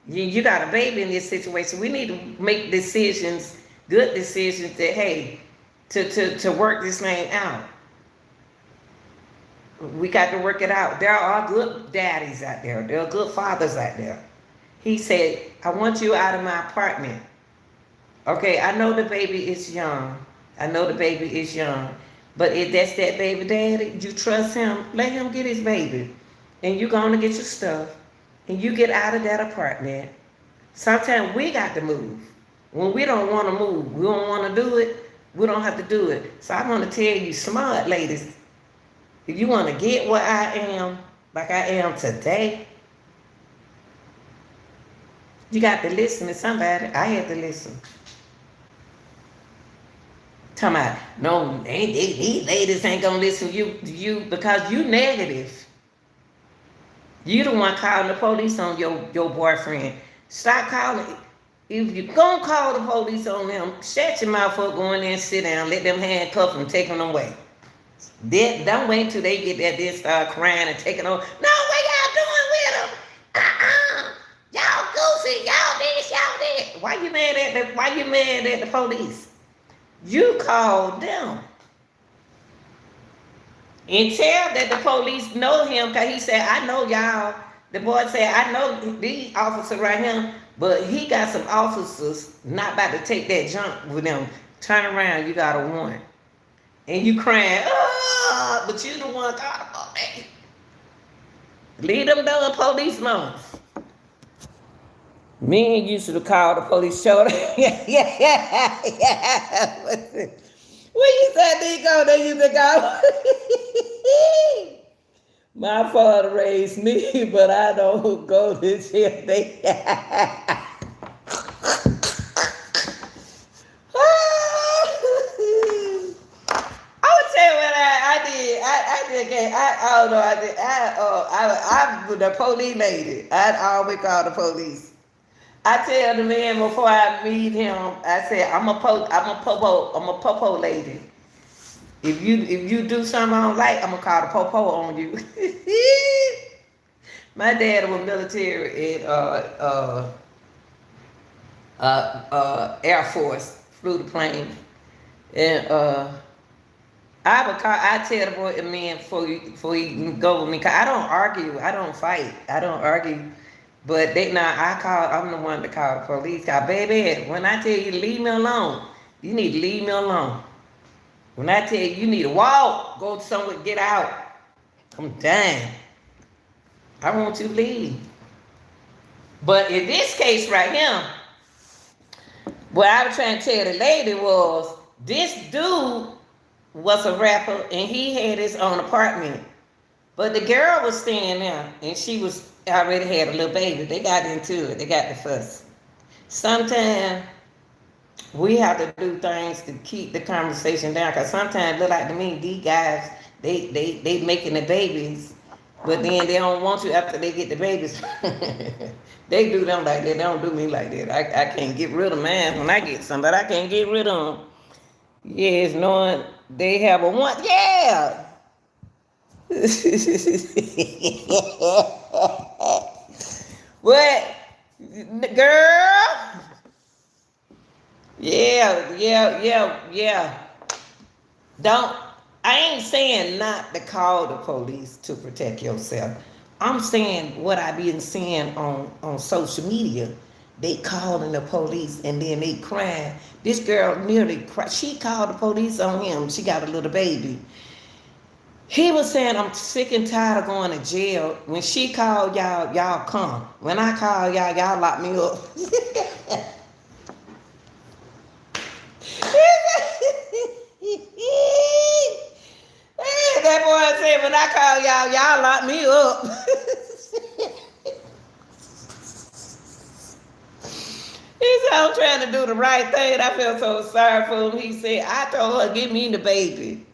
You got a baby in this situation. We need to make decisions, good decisions that, hey, to work this thing out. We got to work it out. There are good daddies out there. There are good fathers out there. He said, I want you out of my apartment. Okay, I know the baby is young. I know the baby is young. But if that's that baby daddy, you trust him, let him get his baby. And you going to get your stuff. And you get out of that apartment. Sometimes we got to move. When we don't want to move, we don't want to do it, we don't have to do it. So I want to tell you, smart ladies, if you want to get where I am, like I am today, you got to listen to somebody. I had to listen. Talking about, no, these ladies ain't going to listen to you because you negative. You the one calling the police on your boyfriend. Stop calling. If you're going to call the police on them, shut your mouth up, go in there and sit down, let them handcuff them, take them away. Don't wait till they get there, then start crying and taking over. No, what y'all doing with them? Y'all goofy, y'all this, y'all that. Why you mad at the police? You called them. And tell that the police know him, because he said, I know y'all. The boy said, I know these officers right here, but he got some officers not about to take that jump with them. Turn around, you got a warrant. And you crying, but you the one called the police. Leave them dumb police alone. Me and used to call the police, show them. yeah. What you said, Nico? They used to go. My father raised me, but I don't go to jail. I don't know. I'm the police lady. I always call the police. I tell the man before I meet him, I say I'm a popo lady. If you do something I don't like, I'm gonna call the popo on you. My dad was military at Air Force, flew the plane, and I tell the boy, man, before you go with me, cause I don't argue, I don't fight, I don't argue. But I'm the one to call the police. Cause baby, when I tell you to leave me alone, you need to leave me alone. When I tell you need to walk, go somewhere, get out, I'm done. I want you to leave. But in this case right here, what I was trying to tell the lady was, this dude was a rapper and he had his own apartment. But the girl was staying there and she was already had a little baby. They got into it. They got the fuss. Sometimes we have to do things to keep the conversation down. Because sometimes it look like to me, these guys, they making the babies, but then they don't want you after they get the babies. They do them like that. They don't do me like that. I can't get rid of mine when I get somebody. I can't get rid of them. Yes, knowing they have a one. Yeah. What, girl? Yeah. Don't, I ain't saying not to call the police to protect yourself. I'm saying what I been seeing on social media. They calling the police and then they crying. This girl nearly cried. She called the police on him. She got a little baby. He was saying, I'm sick and tired of going to jail. When she called y'all, y'all come. When I call y'all, y'all lock me up. That boy said, when I call y'all, y'all lock me up. He said, I'm trying to do the right thing. I felt so sorry for him. He said, I told her, give me the baby.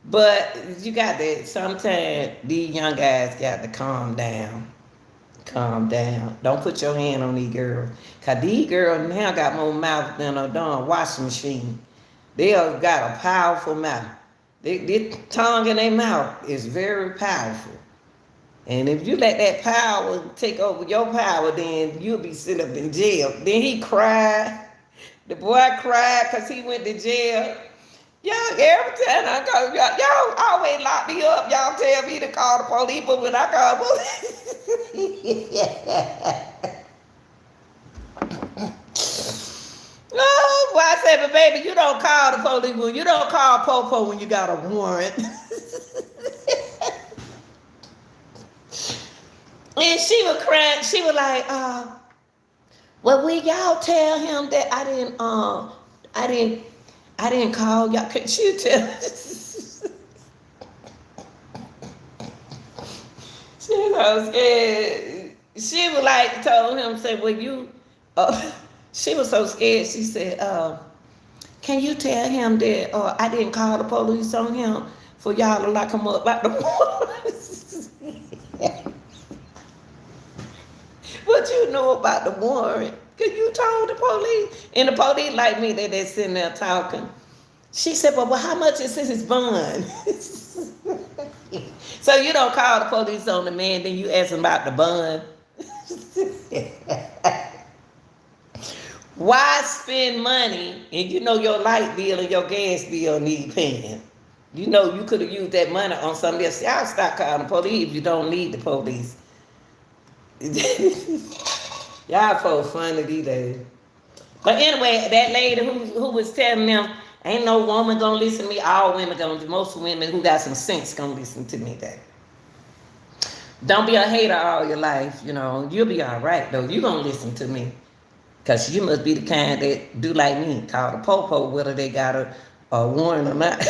But you got to, sometimes these young guys got to calm down. Calm down. Don't put your hand on these girls. Because these girls now got more mouth than a darn washing machine. They have got a powerful mouth. Their tongue in their mouth is very powerful. And if you let that power take over your power, then you'll be sitting up in jail. Then he cried. The boy cried because he went to jail. Y'all, every time I go, y'all always lock me up. Y'all tell me to call the police, but when I call the police. Oh, boy, I said, but baby, you don't call the police. Well, you don't call Popo when you got a warrant. And she was crying. She was like, well, will y'all tell him that I didn't call y'all. Could you tell? She was so scared. She was like, told him, said, well, you, she was so scared. She said, can you tell him that I didn't call the police on him for y'all to lock him up like the police? What you know about the warrant? Cause you told the police. And the police like me, they sitting there talking. She said, well, how much is his bond? So you don't call the police on the man, then you ask him about the bond. Why spend money and you know your light bill and your gas bill need paying? You know you could have used that money on something else. Y'all stop calling the police if you don't need the police. Y'all folks funny these days. But anyway, that lady who was telling them, ain't no woman gonna listen to me. All women gonna, most women who got some sense gonna listen to me. That don't be a hater all your life. You know you'll be all right though. You gonna listen to me, cause you must be the kind that do like me, call the popo whether they got a warrant or not.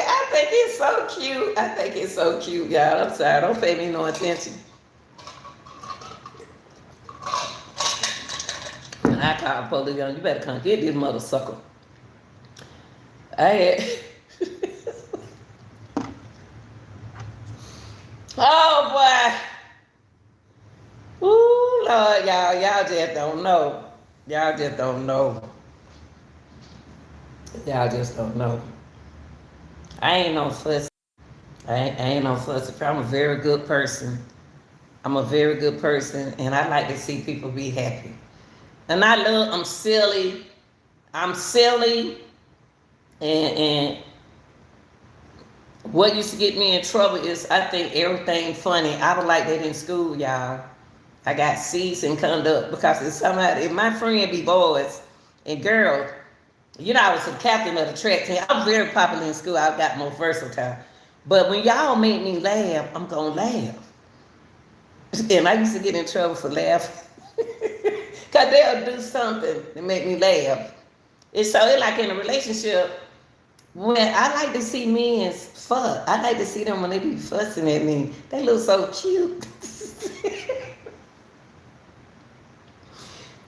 I think it's so cute. I think it's so cute, y'all. I'm sorry. Don't pay me no attention. When I call police on you, better come get this mother sucker. I had... Oh, boy. Ooh, Lord, y'all. Y'all just don't know. Y'all just don't know. Y'all just don't know. I ain't no fuss. I ain't no fuss. I'm a very good person. I'm a very good person, and I like to see people be happy. And I'm silly. I'm silly. And what used to get me in trouble is I think everything funny. I was like that in school, y'all. I got C's in conduct because if my friend be boys and girls, you know, I was the captain of the track team. I was very popular in school. I got more versatile. But when y'all make me laugh, I'm going to laugh. And I used to get in trouble for laughing. Because they'll do something to make me laugh. And so it's like in a relationship, when I like to see men fuck. I like to see them when they be fussing at me. They look so cute.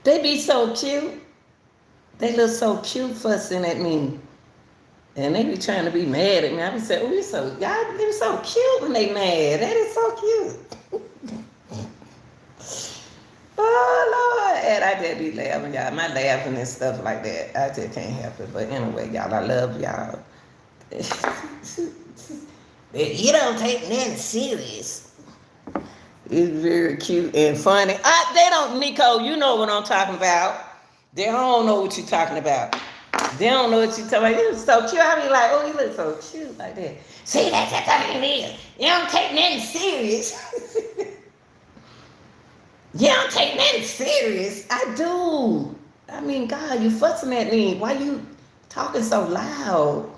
They be so cute. They look so cute fussing at me. And they be trying to be mad at me. I be saying, oh, y'all be so cute when they mad. That is so cute. Oh, Lord. And I just be laughing, y'all. My laughing and stuff like that. I just can't help it. But anyway, y'all, I love y'all. You don't take nothing serious. It's very cute and funny. They don't, Nico, you know what I'm talking about. They don't know what you're talking about. They don't know what you're talking about. You look so cute. I be like, oh, you look so cute like that. See, that's what it is. You don't take nothing serious. You don't take nothing serious. I do. I mean, God, you fussing at me. Why you talking so loud?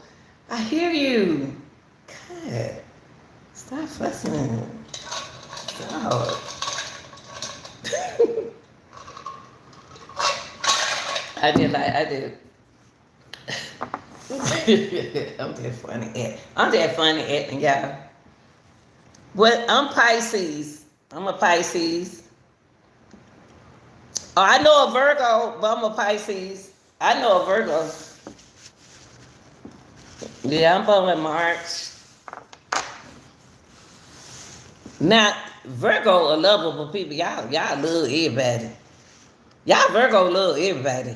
I hear you. God, stop fussing. God. I did. I'm that funny acting, y'all. Well, I'm Pisces. I'm a Pisces. Oh, I know a Virgo, but I'm a Pisces. I know a Virgo. Yeah, I'm born in March. Now, Virgo are lovable people. Y'all love everybody. Y'all Virgo love everybody.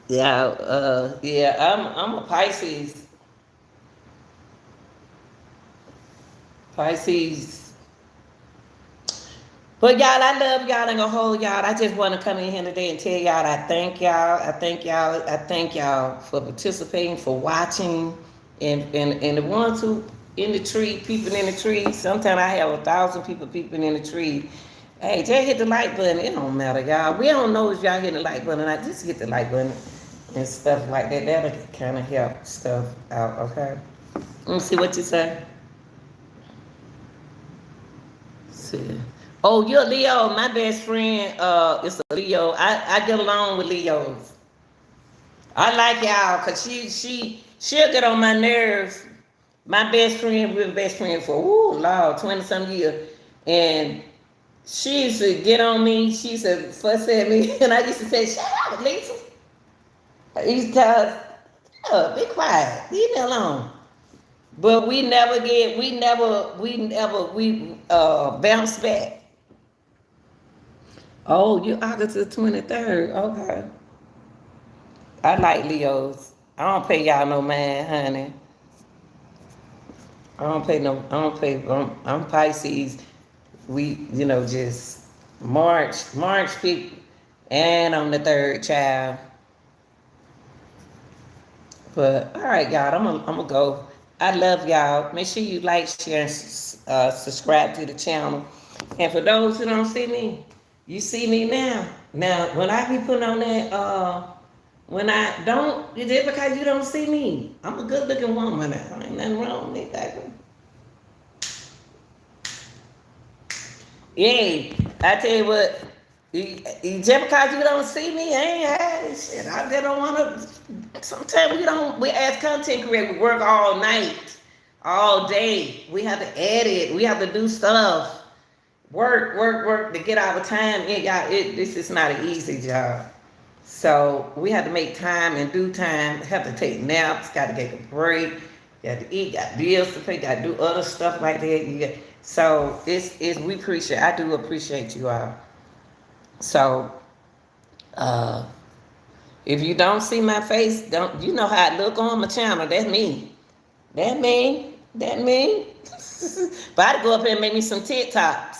I'm a Pisces. Pisces. But y'all, I love y'all. I ain't gonna hold y'all. I just want to come in here today and tell y'all I thank y'all. I thank y'all. I thank y'all for participating, for watching, and the ones who in the tree, peeping in the tree. Sometimes I have 1,000 people peeping in the tree. Hey, just hit the like button. It don't matter, y'all. We don't know if y'all hit the like button or not. Just hit the like button and stuff like that. That'll kind of help stuff out. Okay. Let me see what you say. See. Oh, you're Leo. My best friend is a Leo. I get along with Leos. I like y'all because she'll get on my nerves. My best friend, we were best friends for Lord, 20 some years. And she used to get on me, she used to fuss at me, and I used to say, shut up, Lisa. I used to tell her, oh, be quiet, leave me alone. But we bounce back. Oh, you August the 23rd. Okay. I like Leos. I don't pay y'all no mind, honey. I don't pay, I'm Pisces. We, just March people. And I'm the third child. But, all right, y'all, I'm gonna go. I love y'all. Make sure you like, share, and subscribe to the channel. And for those who don't see me, you see me now. Now, when I be putting on that, when I don't, is it because you don't see me? I'm a good looking woman. There ain't nothing wrong with me. Yeah, I tell you what, just because you don't see me, I ain't had shit. I just don't want to. Sometimes we as content creators, we work all night, all day. We have to edit, we have to do stuff, work to get our time in. Y'all, this is not an easy job. So we have to make time and do time. Have to take naps. Got to take a break. Got to eat. Got bills to pay. Got to do other stuff like that. So we appreciate. I do appreciate you all. So if you don't see my face, don't you know how I look on my channel? That's me. That me. That me. But I'd go up here and make me some TikToks.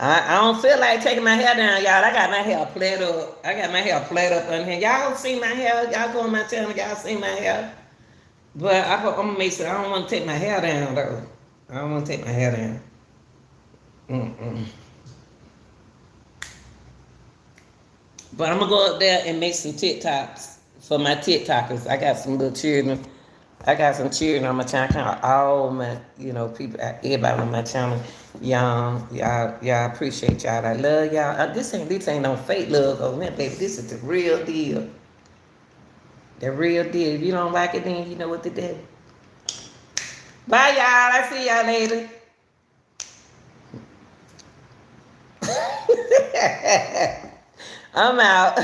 I don't feel like taking my hair down, y'all. I got my hair played up. On here. Y'all see my hair? Y'all go on my channel. Y'all see my hair? But I'm gonna make sure I don't want to take my hair down though. I don't want to take my hair down. Mm-mm. But I'm gonna go up there and make some TikToks for my TikTokers. I got some little children. I got some children on my channel. Kind of all my, people, everybody on my channel. Y'all appreciate y'all. I love y'all. This ain't no fake love, oh man, baby. This is the real deal. The real deal. If you don't like it, then you know what to do. Bye, y'all. I see y'all later. I'm out.